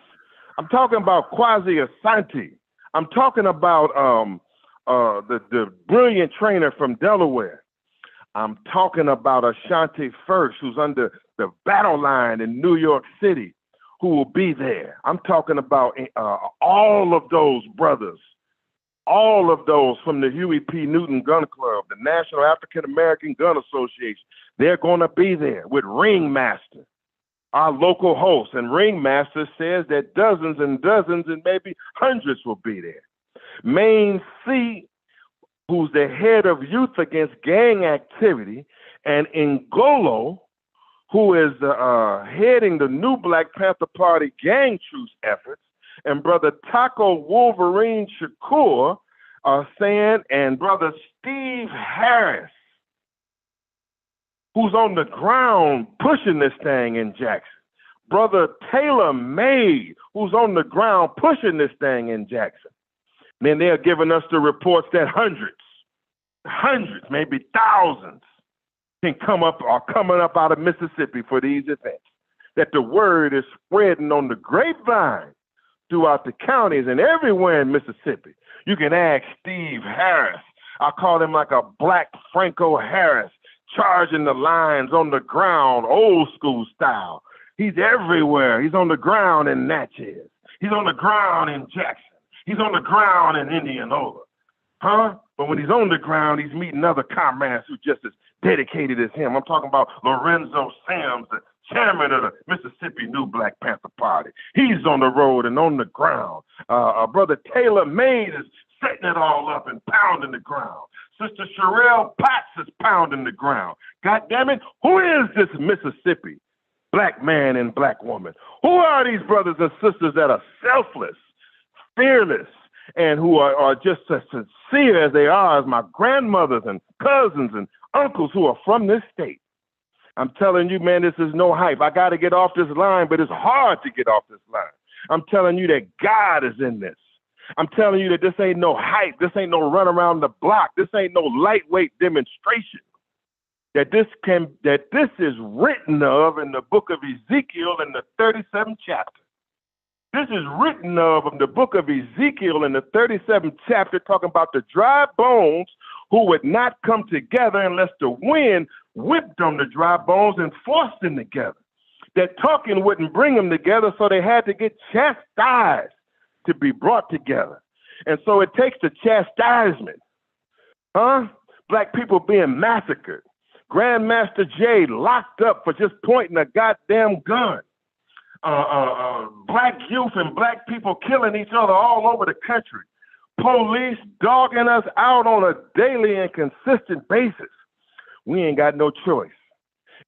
[SPEAKER 17] I'm talking about Kwasi Asante. I'm talking about the brilliant trainer from Delaware. I'm talking about Ashanti First, who's under the battle line in New York City, who will be there. I'm talking about all of those brothers, all of those from the Huey P. Newton Gun Club, the National African American Gun Association. They're going to be there with Ringmaster, our local host. And Ringmaster says that dozens and dozens and maybe hundreds will be there. Maine C., who's the head of Youth Against Gang Activity, and Ngolo, who is heading the new Black Panther Party gang truce efforts, and Brother Taco Wolverine Shakur are saying, and Brother Steve Harris, who's on the ground pushing this thing in Jackson. Brother Taylor May, who's on the ground pushing this thing in Jackson. Then they're giving us the reports that hundreds, maybe thousands can come up or coming up out of Mississippi for these events. That the word is spreading on the grapevine throughout the counties and everywhere in Mississippi. You can ask Steve Harris. I call him like a Black Franco Harris, charging the lines on the ground, old school style. He's everywhere. He's on the ground in Natchez. He's on the ground in Jackson. He's on the ground in Indianola. But when he's on the ground, he's meeting other comrades who just as dedicated as him. I'm talking about Lorenzo Sims, the chairman of the Mississippi New Black Panther Party. He's on the road and on the ground. Brother Taylor Mays is setting it all up and pounding the ground. Sister Sherelle Potts is pounding the ground. God damn it, who is this Mississippi Black man and Black woman? Who are these brothers and sisters that are selfless, fearless, and who are just as sincere as they are as my grandmothers and cousins and uncles who are from this state? I'm telling you, man, this is no hype. I got to get off this line, but it's hard to get off this line. I'm telling you that God is in this. I'm telling you that this ain't no hype. This ain't no run around the block. This ain't no lightweight demonstration. that this is written of in the book of Ezekiel in the 37th chapter. This is written of in the book of Ezekiel in the 37th chapter, talking about the dry bones who would not come together unless the wind whipped on the dry bones and forced them together. That talking wouldn't bring them together, so they had to get chastised to be brought together. And so it takes the chastisement. Black people being massacred. Grandmaster Jay locked up for just pointing a goddamn gun. Black youth and black people killing each other all over the country. Police dogging us out on a daily and consistent basis. We ain't got no choice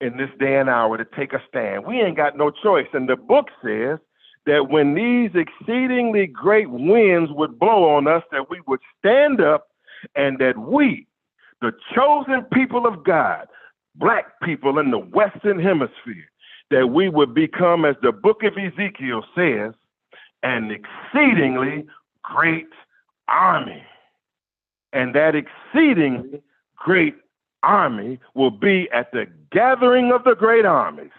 [SPEAKER 17] in this day and hour to take a stand. We ain't got no choice. And the book says that when these exceedingly great winds would blow on us, that we would stand up and that we, the chosen people of God, black people in the Western Hemisphere, that we would become, as the book of Ezekiel says, an exceedingly great army. And that exceedingly great army will be at the gathering of the great armies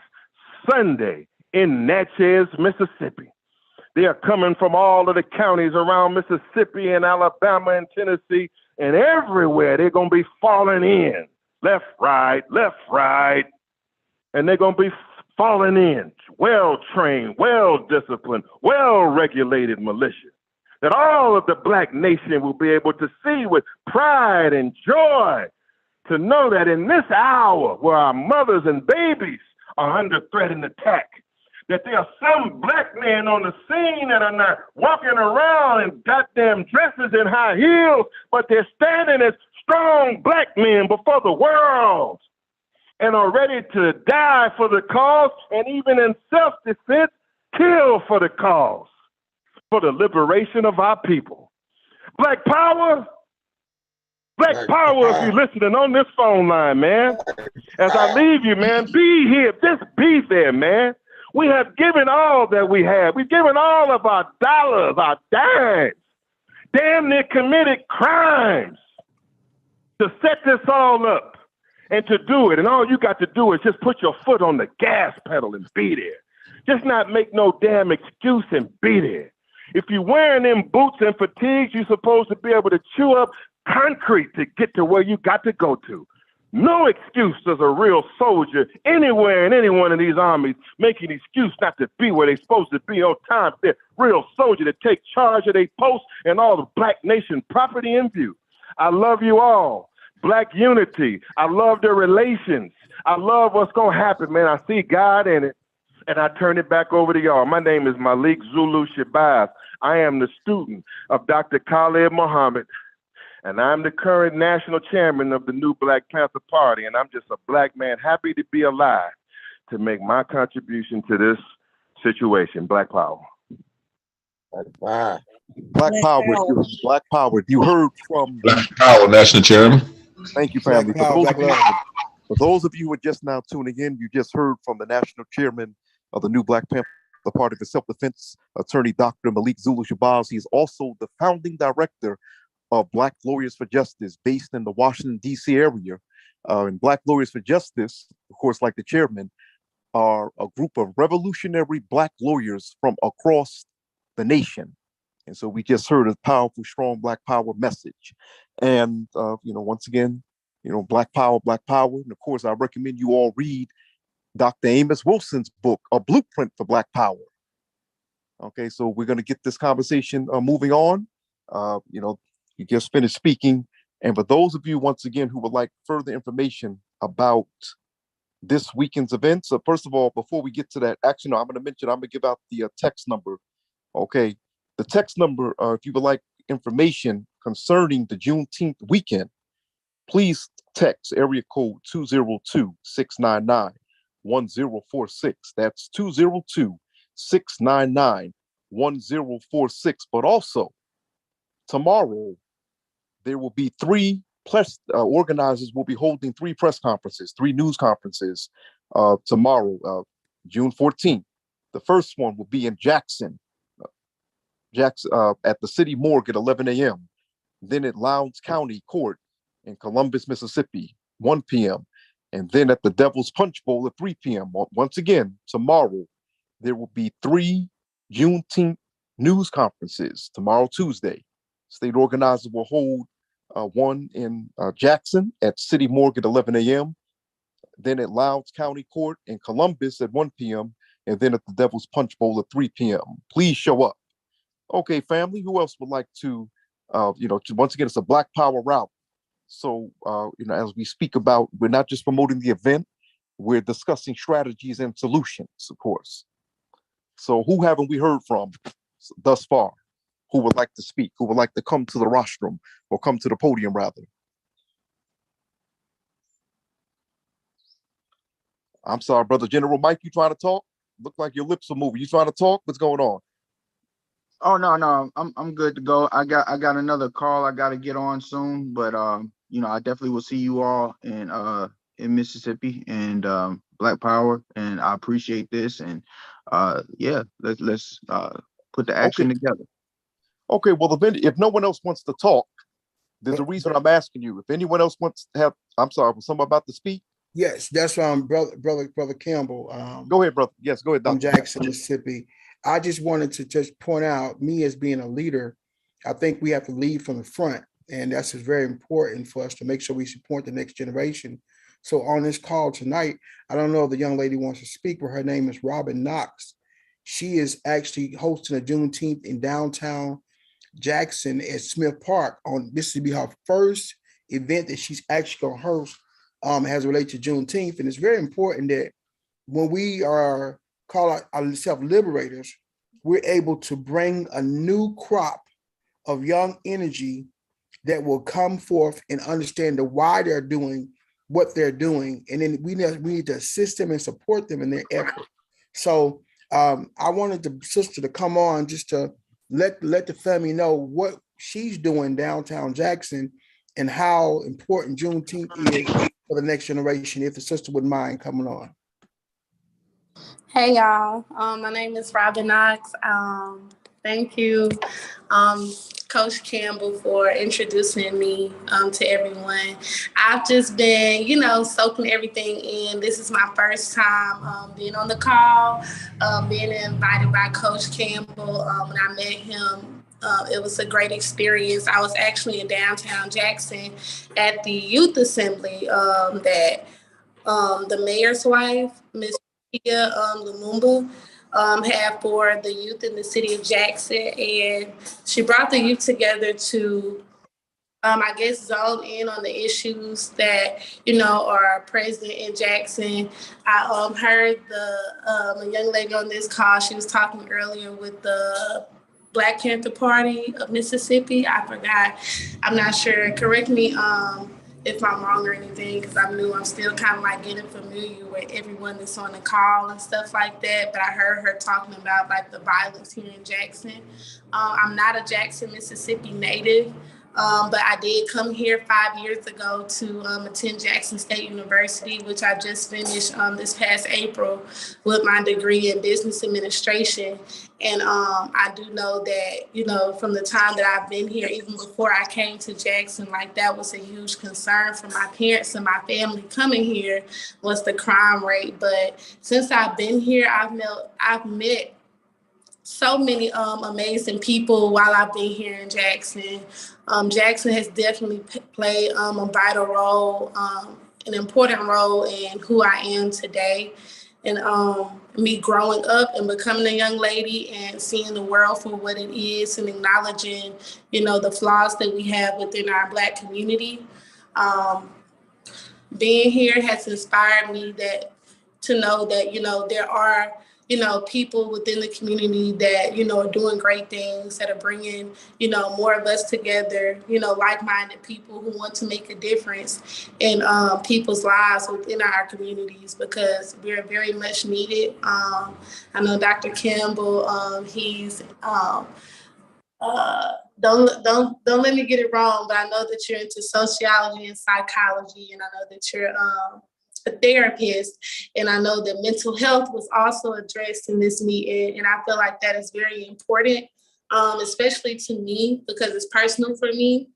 [SPEAKER 17] Sunday in Natchez, Mississippi. They are coming from all of the counties around Mississippi and Alabama and Tennessee, and everywhere they're going to be falling in. Left, right, and they're going to be falling in. Well-trained, well-disciplined, well-regulated militia that all of the black nation will be able to see with pride and joy, to know that in this hour where our mothers and babies are under threat and attack, that there are some black men on the scene that are not walking around in goddamn dresses and high heels, but they're standing as strong black men before the world and are ready to die for the cause, and even in self-defense, kill for the cause, for the liberation of our people. Black power, if you're listening on this phone line, man, as I leave you, man, be here, just be there, man. We have given all that we have. We've given all of our dollars, our dimes, damn near committed crimes to set this all up and to do it. And all you got to do is just put your foot on the gas pedal and be there. Just not make no damn excuse and be there. If you're wearing them boots and fatigues, you're supposed to be able to chew up concrete to get to where you got to go to. No excuse as a real soldier anywhere in any one of these armies making excuse not to be where they're supposed to be on time. They're real soldier to take charge of their post and all the black nation property in view. I love you all. Black unity. I love the relations. I love what's going to happen, man. I see God in it. And I turn it back over to y'all. My name is Malik Zulu Shabazz. I am the student of Dr. Khalid Muhammad, and I'm the current national chairman of the new Black Panther Party, and I'm just a black man happy to be alive to make my contribution to this situation. Black power.
[SPEAKER 16] Black power. Black power. You heard from
[SPEAKER 10] Black Power, national chairman.
[SPEAKER 16] Thank you, family. For those of you who are just now tuning in, you just heard from the national chairman of the new Black Panther Party for Self-Defense, attorney Dr. Malik Zulu Shabazz. He's also the founding director of Black Lawyers for Justice, based in the Washington, D.C. area. And Black Lawyers for Justice, of course, like the chairman, are a group of revolutionary black lawyers from across the nation. And so we just heard a powerful, strong black power message. And, once again, black power. And of course, I recommend you all read Dr. Amos Wilson's book, A Blueprint for Black Power. Okay, so we're going to get this conversation moving on. You just finished speaking. And for those of you, once again, who would like further information about this weekend's events, first of all, before we get to that, actually, no, I'm going to give out the text number. Okay, the text number, if you would like information concerning the Juneteenth weekend, please text area code 202-699-1046. That's 202-699-1046. But also, tomorrow, there will be organizers will be holding three press conferences, three news conferences tomorrow, June 14th. The first one will be in Jackson, at the city morgue at 11 a.m. Then at Lowndes County Court in Columbus, Mississippi, 1 p.m. And then at the Devil's Punch Bowl at 3 p.m. Once again, tomorrow, there will be 3 Juneteenth news conferences tomorrow, Tuesday. State organizers will hold one in Jackson at City Morgue at 11 a.m., then at Louds County Court in Columbus at 1 p.m., and then at the Devil's Punch Bowl at 3 p.m. Please show up. Okay, family, who else would like to, once again, it's a Black Power rally. So, as we speak about, we're not just promoting the event, we're discussing strategies and solutions, of course. So who haven't we heard from thus far? Who would like to speak? Who would like to come to the rostrum or come to the podium, rather? I'm sorry, Brother General Mike, you trying to talk? Look like your lips are moving. You trying to talk? What's going on?
[SPEAKER 9] Oh no, I'm good to go. I got another call I got to get on soon, but I definitely will see you all in Mississippi and Black Power, and I appreciate this, and let's put the action together.
[SPEAKER 16] Okay, well, if no one else wants to talk, there's a reason I'm asking you. If anyone else wants to have, I'm sorry, was someone about to speak?
[SPEAKER 11] Yes, that's brother Campbell.
[SPEAKER 16] Go ahead, brother. Yes, go ahead, Doctor.
[SPEAKER 11] From Jackson, Mississippi. I just wanted to just point out, me as being a leader, I think we have to lead from the front, and that's very important for us to make sure we support the next generation. So on this call tonight, I don't know if the young lady wants to speak, but her name is Robin Knox. She is actually hosting a Juneteenth in downtown Jackson at Smith Park. This will be her first event that she's actually going to host as it relates to Juneteenth. And it's very important that when we are call ourselves liberators, we're able to bring a new crop of young energy that will come forth and understand the why they're doing what they're doing. And then we need to assist them and support them in their effort. So I wanted the sister to come on just to let the family know what she's doing downtown Jackson and how important Juneteenth is for the next generation, if the sister wouldn't mind coming on.
[SPEAKER 18] Hey y'all, my name is Robin Knox. Thank you, Coach Campbell, for introducing me to everyone. I've just been, soaking everything in. This is my first time being on the call, being invited by Coach Campbell. When I met him, it was a great experience. I was actually in downtown Jackson at the youth assembly that the mayor's wife, Miss Lumumba, had for the youth in the city of Jackson, and she brought the youth together to, zone in on the issues that are present in Jackson. I heard a young lady on this call. She was talking earlier with the Black Panther Party of Mississippi. I forgot. I'm not sure. Correct me if I'm wrong or anything, because I'm new. I'm still kind of getting familiar with everyone that's on the call and stuff like that. But I heard her talking about the violence here in Jackson. I'm not a Jackson, Mississippi native, but I did come here 5 years ago to attend Jackson State University, which I just finished this past April with my degree in business administration. And I do know that, from the time that I've been here, even before I came to Jackson, that was a huge concern for my parents and my family coming here was the crime rate. But since I've been here, I've met so many amazing people while I've been here in Jackson. Jackson has definitely played a vital role, an important role in who I am today. And me growing up and becoming a young lady and seeing the world for what it is and acknowledging, the flaws that we have within our Black community. Being here has inspired me to know that, there are, people within the community that, are doing great things, that are bringing, more of us together, like-minded people who want to make a difference in people's lives within our communities, because we're very much needed. I know Dr. Campbell, he's, don't let me get it wrong, but I know that you're into sociology and psychology, and I know that you're a therapist, and I know that mental health was also addressed in this meeting, and I feel like that is very important, especially to me, because it's personal for me.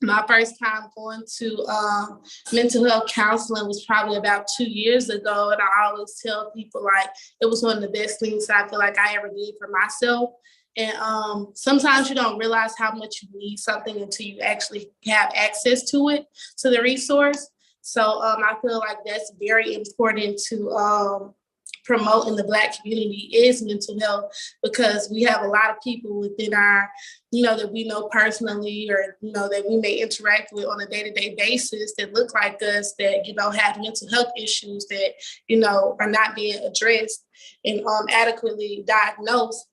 [SPEAKER 18] My first time going to mental health counseling was probably about 2 years ago. And I always tell people like it was one of the best things I feel like I ever did for myself. And sometimes you don't realize how much you need something until you actually have access to it, to the resource. So I feel like that's very important to promote in the Black community is mental health, because we have a lot of people within our, that we know personally, or, that we may interact with on a day-to-day basis that look like us, that, have mental health issues that, are not being addressed and adequately diagnosed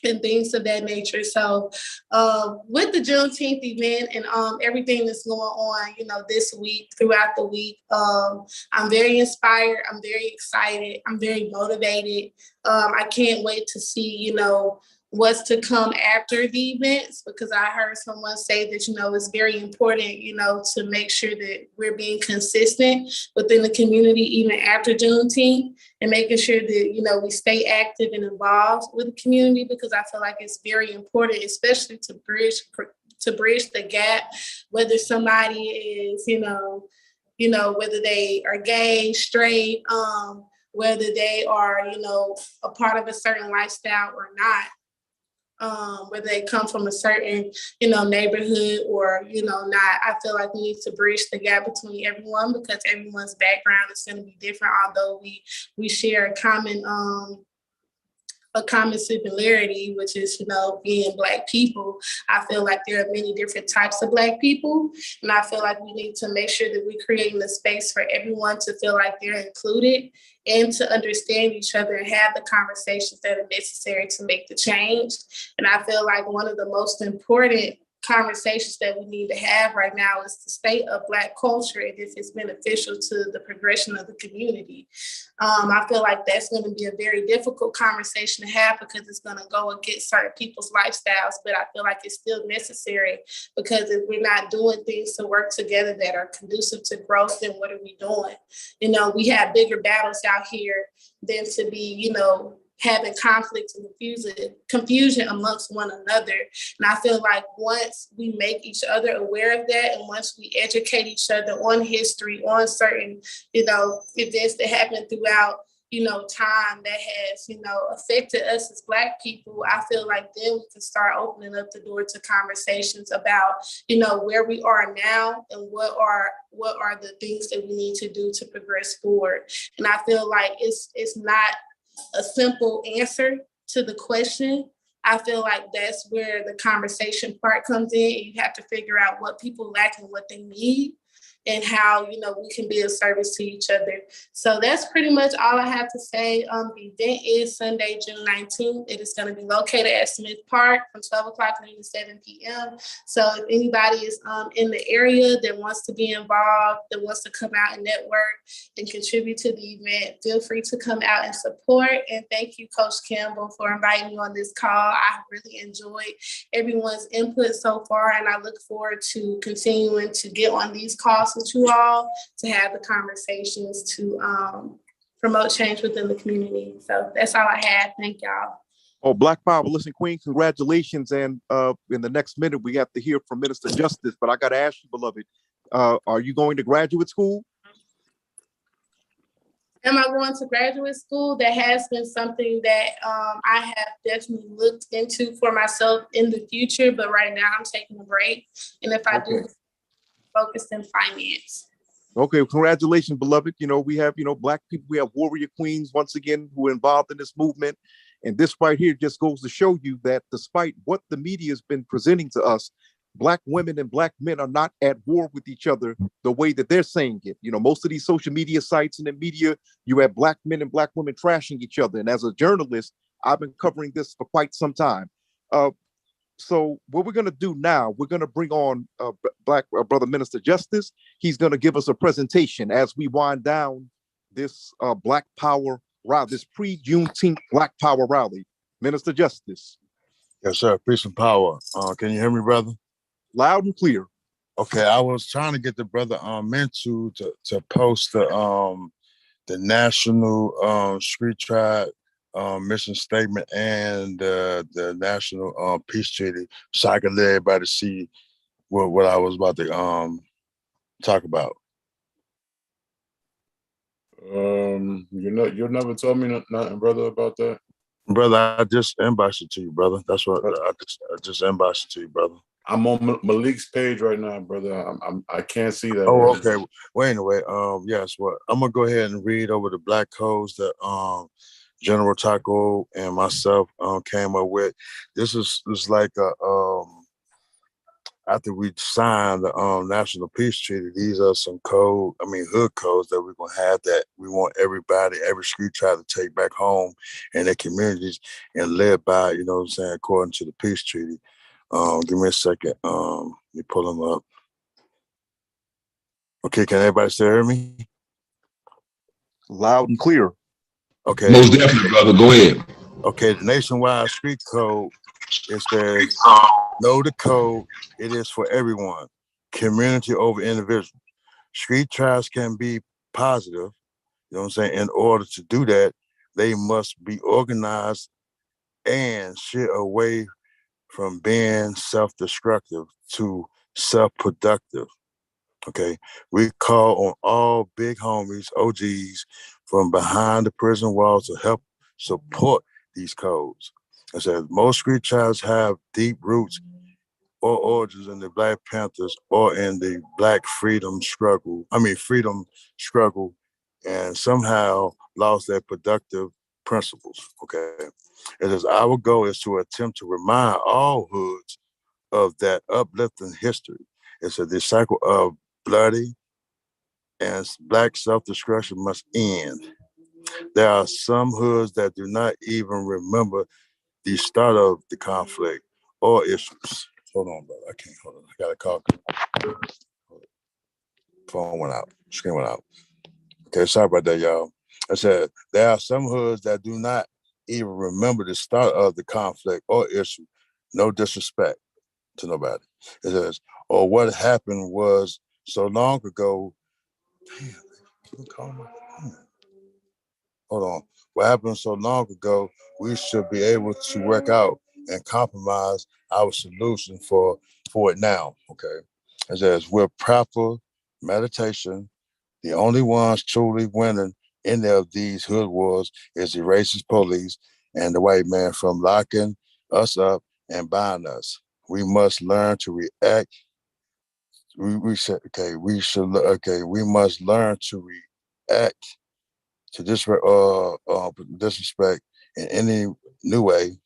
[SPEAKER 18] and things of that nature. So with the Juneteenth event and everything that's going on, this week, throughout the week, I'm very inspired. I'm very excited. I'm very motivated. I can't wait to see, what's to come after the events, because I heard someone say that, it's very important, to make sure that we're being consistent within the community even after Juneteenth, and making sure that, we stay active and involved with the community, because I feel like it's very important, especially to bridge the gap, whether somebody is, whether they are gay, straight, whether they are, a part of a certain lifestyle or not. Whether they come from a certain, neighborhood or, not. I feel like we need to bridge the gap between everyone, because everyone's background is going to be different, although we share a common similarity, which is, being Black people. I feel like there are many different types of Black people. And I feel like we need to make sure that we're creating a space for everyone to feel like they're included and to understand each other and have the conversations that are necessary to make the change. And I feel like one of the most important conversations that we need to have right now is the state of Black culture and if it's beneficial to the progression of the community. I feel like that's going to be a very difficult conversation to have, because it's going to go against certain people's lifestyles, but I feel like it's still necessary, because if we're not doing things to work together that are conducive to growth, then what are we doing? We have bigger battles out here than to be, having conflict and confusion amongst one another. And I feel like once we make each other aware of that, and once we educate each other on history, on certain, events that happen throughout, time that has, affected us as Black people, I feel like then we can start opening up the door to conversations about, where we are now and what are the things that we need to do to progress forward. And I feel like it's not a simple answer to the question. I feel like that's where the conversation part comes in. You have to figure out what people lack and what they need, and how, we can be of service to each other. So that's pretty much all I have to say. The event is Sunday, June 19th. It is going to be located at Smith Park from 12 o'clock noon to 7 p.m. So if anybody is in the area that wants to be involved, that wants to come out and network and contribute to the event, feel free to come out and support. And thank you, Coach Campbell, for inviting me on this call. I really enjoyed everyone's input so far, and I look forward to continuing to get on these calls with you all to have the conversations to promote change within the community. So that's all I have. Thank y'all.
[SPEAKER 16] Oh, Black Power, listen, Queen, congratulations. And in the next minute, we have to hear from Minister Justice, but I got to ask you, beloved, are you going to graduate school?
[SPEAKER 18] Am I going to graduate school? That has been something that I have definitely looked into for myself in the future, but right now I'm taking a break. And if I do, focus in finance.
[SPEAKER 16] Okay, congratulations, beloved. We have, Black people, we have warrior queens, once again, who are involved in this movement. And this right here just goes to show you that despite what the media has been presenting to us, Black women and Black men are not at war with each other the way that they're saying it. Most of these social media sites and the media, you have Black men and Black women trashing each other. And as a journalist, I've been covering this for quite some time. So what we're going to do now, we're going to bring on Black Brother Minister Justice. He's going to give us a presentation as we wind down this Black Power rally, this pre-Juneteenth Black Power rally. Minister Justice.
[SPEAKER 7] Yes, sir. Peace and power. Can you hear me, brother?
[SPEAKER 16] Loud and clear.
[SPEAKER 7] Okay, I was trying to get the brother Mentu to post the national street tribe mission statement and the national peace treaty, so I can let everybody see what I was about to talk about.
[SPEAKER 1] You never told me nothing, brother, about that.
[SPEAKER 7] Brother, I just inboxed it to you, brother. That's what I just inboxed it to you, brother.
[SPEAKER 1] I'm on Malik's page right now, brother. I can't see that.
[SPEAKER 7] Oh,
[SPEAKER 1] right
[SPEAKER 7] okay.
[SPEAKER 1] now.
[SPEAKER 7] Well, anyway, yes. Well, I'm gonna go ahead and read over the black codes that General Taco and myself came up with. This is like a after we signed the National Peace Treaty. These are some hood codes that we're gonna have that we want every street child to take back home in their communities and live by. You know what I'm saying? According to the Peace Treaty. Give me a second. Let me pull them up. Okay, can everybody still hear me?
[SPEAKER 16] Loud and clear.
[SPEAKER 7] Okay.
[SPEAKER 10] Most definitely, brother. Go ahead.
[SPEAKER 7] Okay, the nationwide street code, it says, know the code, it is for everyone. Community over individual. Street trials can be positive, you know what I'm saying? In order to do that, they must be organized and shit away from being self-destructive to self-productive. Okay, we call on all big homies, OGs from behind the prison walls to help support these codes. I said most street tribes have deep roots or origins in the Black Panthers or in the Black freedom struggle, and somehow lost their productive principles. Okay, it is our goal is to attempt to remind all hoods of that uplifting history. It's a cycle of bloody and Black self-destruction must end. There are some hoods that do not even remember the start of the conflict or issues. Hold on, brother. I can't hold on. I got a call. Phone went out. Screen went out. Okay, sorry about that, y'all. I said there are some hoods that do not even remember the start of the conflict or issue. No disrespect to nobody. It says, or what happened was so long ago. Hold on. What happened so long ago, we should be able to work out and compromise our solution for it now. Okay. It says with proper meditation, the only ones truly winning any of these hood wars is the racist police and the white man from locking us up and buying us. We must learn to react. We must learn to react to disrespect in any new way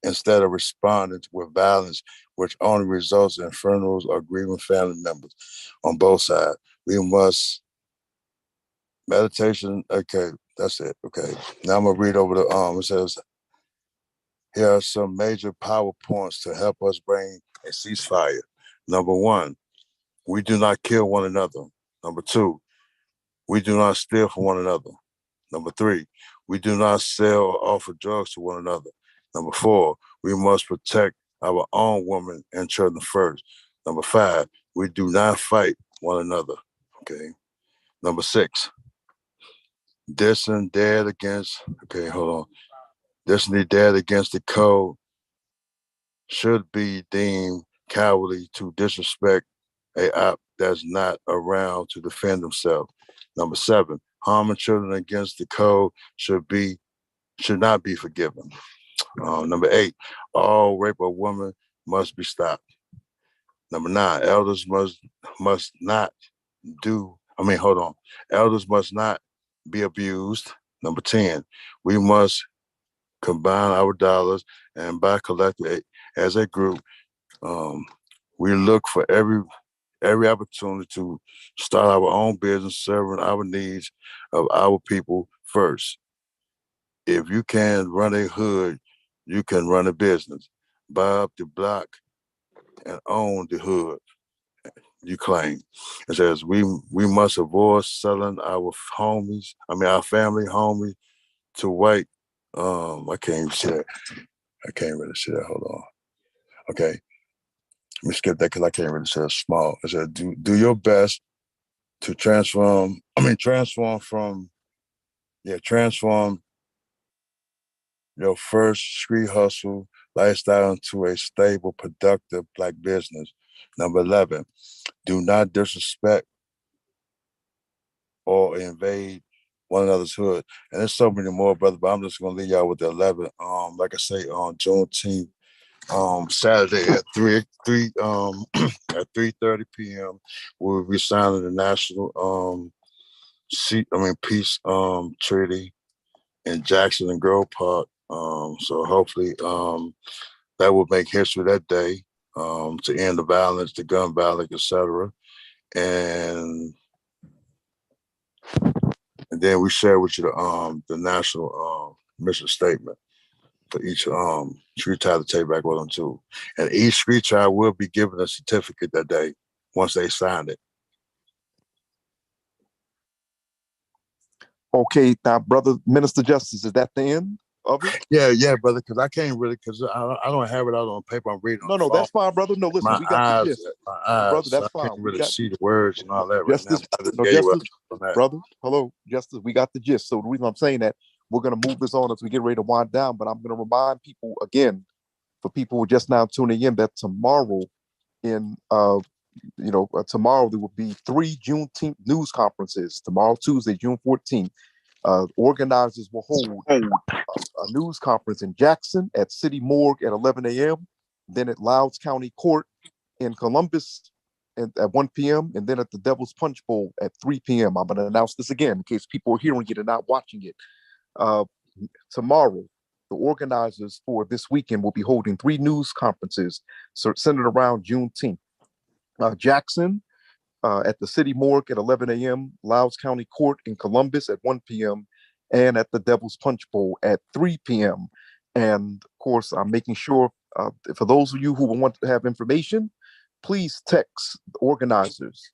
[SPEAKER 7] instead of responding with violence, which only results in funerals or grieving family members on both sides. We must meditation. Okay, that's it. Okay, now I'm gonna read over the it says, here are some major PowerPoints to help us bring a ceasefire. Number one, we do not kill one another. Number two, we do not steal from one another. Number three, we do not sell or offer drugs to one another. Number four, we must protect our own women and children first. Number five, we do not fight one another. Okay. Number six, dissing dead against, okay, hold on. Dissing dead against the code should be deemed cowardly to disrespect a op that's not around to defend themselves. Number seven, harming children against the code should not be forgiven. Number eight, all rape of women must be stopped. Number nine, elders must not do. Hold on. Elders must not be abused. Number 10, we must combine our dollars and buy collectively as a group. We look for every opportunity to start our own business, serving our needs of our people first. If you can run a hood, you can run a business. Buy up the block and own the hood, you claim. It says we must avoid selling our family homie to white. I can't even see that. I can't really see that. Hold on. Okay. Let me skip that because I can't really see it small. It says do your best to transform your first street hustle lifestyle into a stable, productive Black business. Number 11, do not disrespect or invade one another's hood. And there's so many more, brother, but I'm just gonna leave y'all with the 11. Like I say, on Juneteenth, Saturday at 3 at 3:30 p.m. we'll be signing the national peace treaty in Jackson and Grove Park. So hopefully that will make history that day, to end the violence, the gun violence, etc. And then we share with you the national mission statement for each street child to take back with them too. And each street child will be given a certificate that day once they sign it.
[SPEAKER 16] Okay, now, brother Minister Justice, is that the end of it?
[SPEAKER 7] Yeah, brother, because I can't really, because I don't have it out on paper. I'm reading.
[SPEAKER 16] No, that's fine, brother. No, listen, we got the gist.
[SPEAKER 7] My eyes,
[SPEAKER 16] brother, that's
[SPEAKER 7] so I
[SPEAKER 16] fine.
[SPEAKER 7] can't really see the words and all that
[SPEAKER 16] Justice,
[SPEAKER 7] right now.
[SPEAKER 16] Justice, brother, hello, Justice, we got the gist. So the reason I'm saying that, we're going to move this on as we get ready to wind down, but I'm going to remind people again, for people who are just now tuning in, that tomorrow tomorrow there will be 3 Juneteenth news conferences. Tomorrow, Tuesday, June 14th. Organizers will hold a news conference in Jackson at City Morgue at 11 a.m., then at Louds County Court in Columbus at 1 p.m., and then at the Devil's Punch Bowl at 3 p.m. I'm going to announce this again in case people are hearing it and not watching it. Tomorrow, the organizers for this weekend will be holding 3 news conferences centered around Juneteenth. Jackson at the City Morgue at 11 a.m., Louds County Court in Columbus at 1 p.m., and at the Devil's Punch Bowl at 3 p.m. And of course, I'm making sure for those of you who want to have information, please text the organizers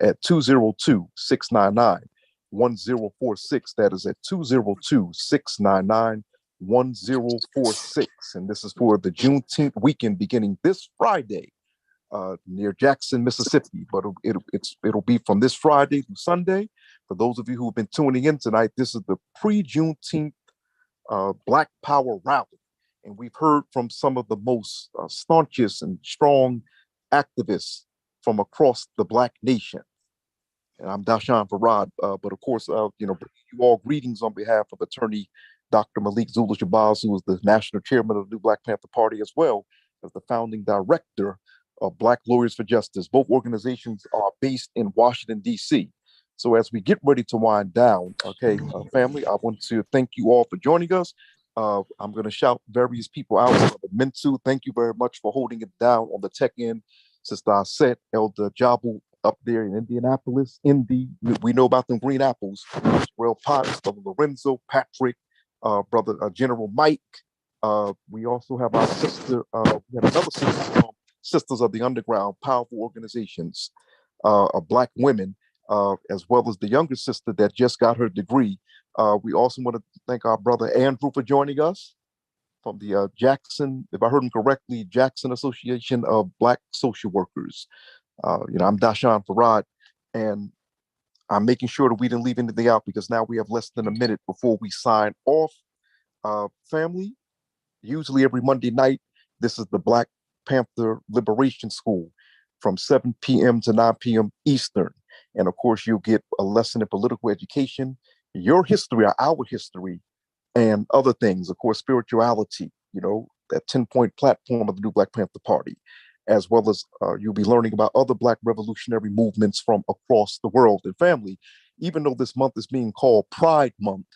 [SPEAKER 16] at 202-699-1046. That is at 202-699-1046. And this is for the Juneteenth weekend beginning this Friday near Jackson, Mississippi. But it'll be from this Friday through Sunday. For those of you who have been tuning in tonight, this is the pre-Juneteenth Black Power Rally. And we've heard from some of the most staunchest and strong activists from across the Black nation. And I'm Dashawn Farad, but of course, you all greetings on behalf of Attorney Dr. Malik Zula Shabazz, who is the National Chairman of the New Black Panther Party, as well as the founding director of Black Lawyers for Justice. Both organizations are based in Washington, D.C. So as we get ready to wind down, okay, family, I want to thank you all for joining us. I'm going to shout various people out. Mintu, thank you very much for holding it down on the tech end. Sister Aset, Elder Jabu up there in Indianapolis, we know about them green apples. Well, Potts, Brother Lorenzo, Patrick, Brother General Mike. We also have our sister, we have another sister, Sisters of the Underground, powerful organizations of Black women, as well as the younger sister that just got her degree. We also want to thank our brother Andrew for joining us from the Jackson, if I heard him correctly, Jackson Association of Black Social Workers. I'm Dashawn Farad, and I'm making sure that we didn't leave anything out because now we have less than a minute before we sign off. Family, usually every Monday night, this is the Black Panther Liberation School from 7 p.m. to 9 p.m. Eastern. And of course, you'll get a lesson in political education, your history or our history, and other things. Of course, spirituality, that 10-point platform of the New Black Panther Party, as well as you'll be learning about other Black revolutionary movements from across the world. And family, even though this month is being called Pride Month,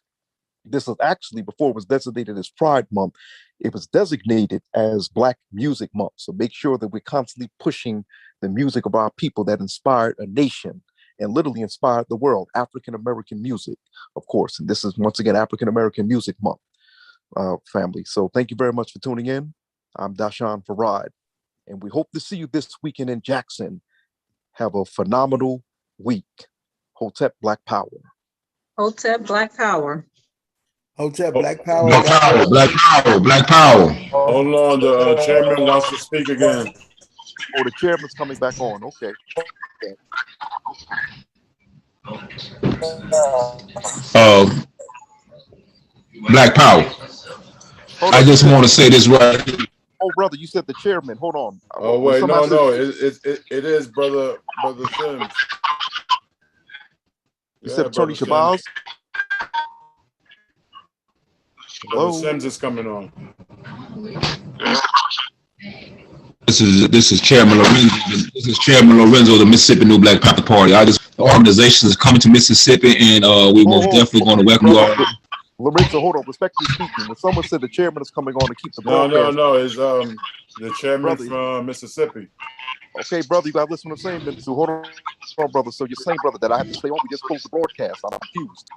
[SPEAKER 16] this is actually, before it was designated as Pride Month, it was designated as Black Music Month. So make sure that we're constantly pushing the music of our people that inspired a nation and literally inspired the world, African-American music, of course. And this is, once again, African-American Music Month, family. So thank you very much for tuning in. I'm Dashawn Farad, and we hope to see you this weekend in Jackson. Have a phenomenal week. Hotep Black Power.
[SPEAKER 4] Hotep Black Power.
[SPEAKER 11] Hotep Black Power.
[SPEAKER 10] Black Power, Black Power, Black Power.
[SPEAKER 1] Hold on, the chairman wants to speak again.
[SPEAKER 16] Oh, the chairman's coming back on. Okay.
[SPEAKER 10] Black Power. I just want to say this right.
[SPEAKER 16] Oh, brother, you said the chairman. Hold on.
[SPEAKER 1] Oh
[SPEAKER 16] When
[SPEAKER 1] wait,
[SPEAKER 16] somebody
[SPEAKER 1] no,
[SPEAKER 16] says-
[SPEAKER 1] it is brother Sims.
[SPEAKER 16] You said Attorney
[SPEAKER 1] Brother
[SPEAKER 16] Shabazz?
[SPEAKER 1] Sims.
[SPEAKER 16] Hello?
[SPEAKER 1] Brother Sims is coming on.
[SPEAKER 10] This is Chairman Lorenzo. This is Chairman Lorenzo of the Mississippi New Black Panther Party. The organization is coming to Mississippi, and we most definitely going to welcome you all.
[SPEAKER 16] Lorenzo, hold on. Respectfully speaking, when someone said the chairman is coming on to keep the
[SPEAKER 1] No,
[SPEAKER 16] broadcast,
[SPEAKER 1] it's the chairman
[SPEAKER 16] brother,
[SPEAKER 1] from Mississippi.
[SPEAKER 16] Okay, brother, you gotta listen to what I'm saying. So hold on, brother. So you're saying, brother, that I have to stay on? We just closed the broadcast. I'm confused.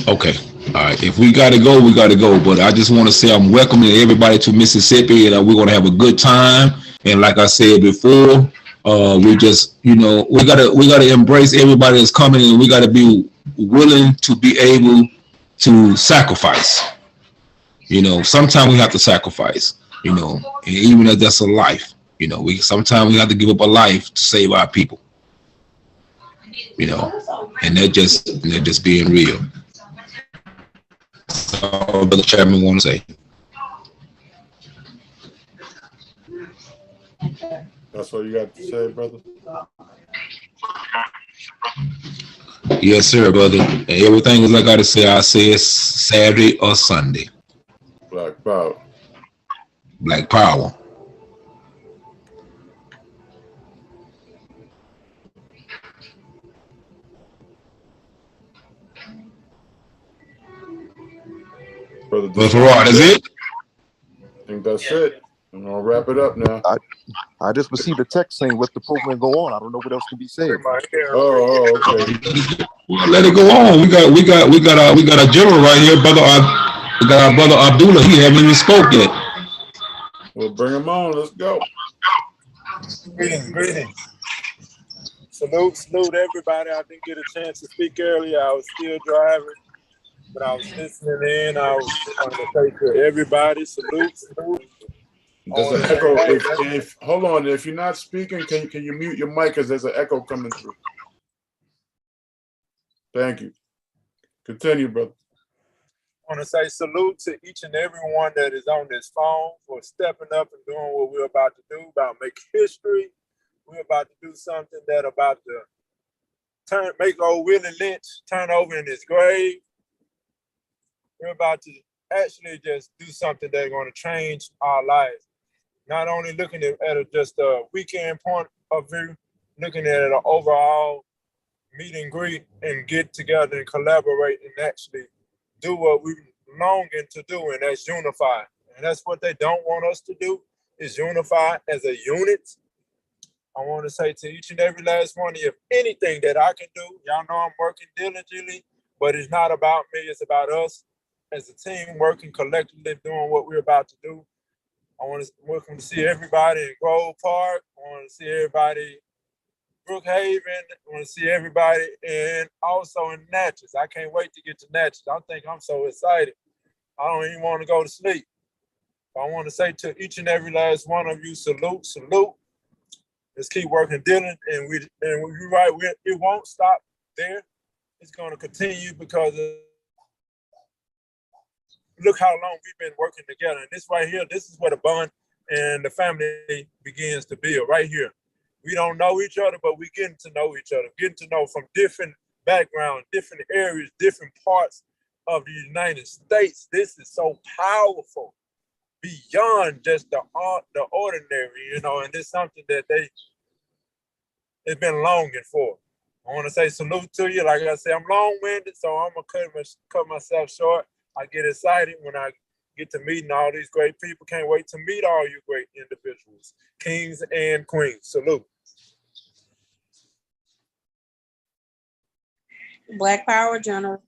[SPEAKER 10] Okay. All right. If we got to go, we got to go. But I just want to say I'm welcoming everybody to Mississippi, and we're going to have a good time. And like I said before, we just, we gotta embrace everybody that's coming, and we got to be willing to be able to sacrifice. Sometimes we have to sacrifice. And even if that's a life, sometimes we have to give up a life to save our people. And they're just being real. That's all the chairman want to say.
[SPEAKER 1] That's what you got to say, brother?
[SPEAKER 10] Yes, sir, brother. And everything is like I say it's Saturday or Sunday.
[SPEAKER 1] Black Power.
[SPEAKER 10] Black Power.
[SPEAKER 1] Brother
[SPEAKER 10] Farrar, that's it?
[SPEAKER 1] I think that's it. I'm gonna wrap it up now.
[SPEAKER 16] I just received a text saying let the program go on. I don't know what else can be said.
[SPEAKER 1] Oh, okay.
[SPEAKER 10] Well, let it go on. We got a general right here, brother. We got our brother Abdullah. He haven't even spoke yet.
[SPEAKER 1] Well, bring him on. Let's go.
[SPEAKER 19] Greetings. Salute everybody. I didn't get a chance to speak earlier. I was still driving, but I was listening in. I was trying to say to everybody, salute.
[SPEAKER 1] There's an echo. If hold on, if you're not speaking, can you mute your mic because there's an echo coming through. Thank you. Continue, brother.
[SPEAKER 19] I want to say salute to each and every one that is on this phone for stepping up and doing what we're about to do, about make history. We're about to do something that about to make old Willie Lynch turn over in his grave. We're about to actually just do something that's going to change our lives. Not only looking at just a weekend point of view, looking at it an overall meet and greet and get together and collaborate and actually do what we're longing to do, and that's unify. And that's what they don't want us to do, is unify as a unit. I want to say to each and every last one, if anything that I can do, y'all know I'm working diligently, but it's not about me, it's about us as a team working collectively, doing what we're about to do. I want to welcome to see everybody in Grove Park. I want to see everybody in Brookhaven. I want to see everybody and also in Natchez. I can't wait to get to Natchez. I think I'm so excited. I don't even want to go to sleep. I want to say to each and every last one of you, salute. Let's keep working diligently, and you're right. It won't stop there. It's going to continue because look how long we've been working together. And this right here, this is where the bond and the family begins to build, right here. We don't know each other, but we're getting to know each other, getting to know from different backgrounds, different areas, different parts of the United States. This is so powerful, beyond just the ordinary, and it's something that they've been longing for. I want to say salute to you. Like I said, I'm long-winded, so I'm going to cut myself short. I get excited when I get to meeting all these great people. Can't wait to meet all you great individuals, kings and queens. Salute.
[SPEAKER 13] Black Power General.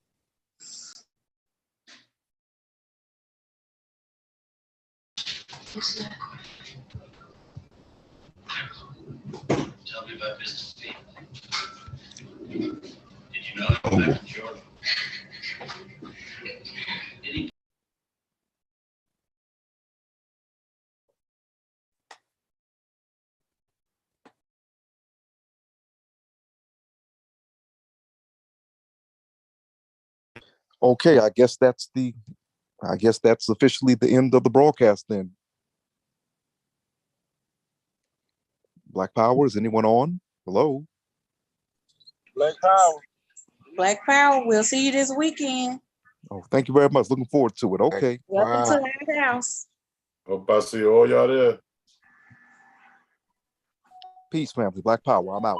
[SPEAKER 20] Tell me about Mississippi. Did you know?
[SPEAKER 16] Okay, I guess that's officially the end of the broadcast then. Black Power, is anyone on? Hello?
[SPEAKER 19] Black Power.
[SPEAKER 13] Black Power, we'll see you this weekend.
[SPEAKER 16] Oh, thank you very much. Looking forward to it. Okay.
[SPEAKER 13] Welcome to our house.
[SPEAKER 1] Hope I see all y'all there.
[SPEAKER 16] Peace, family. Black Power. I'm out.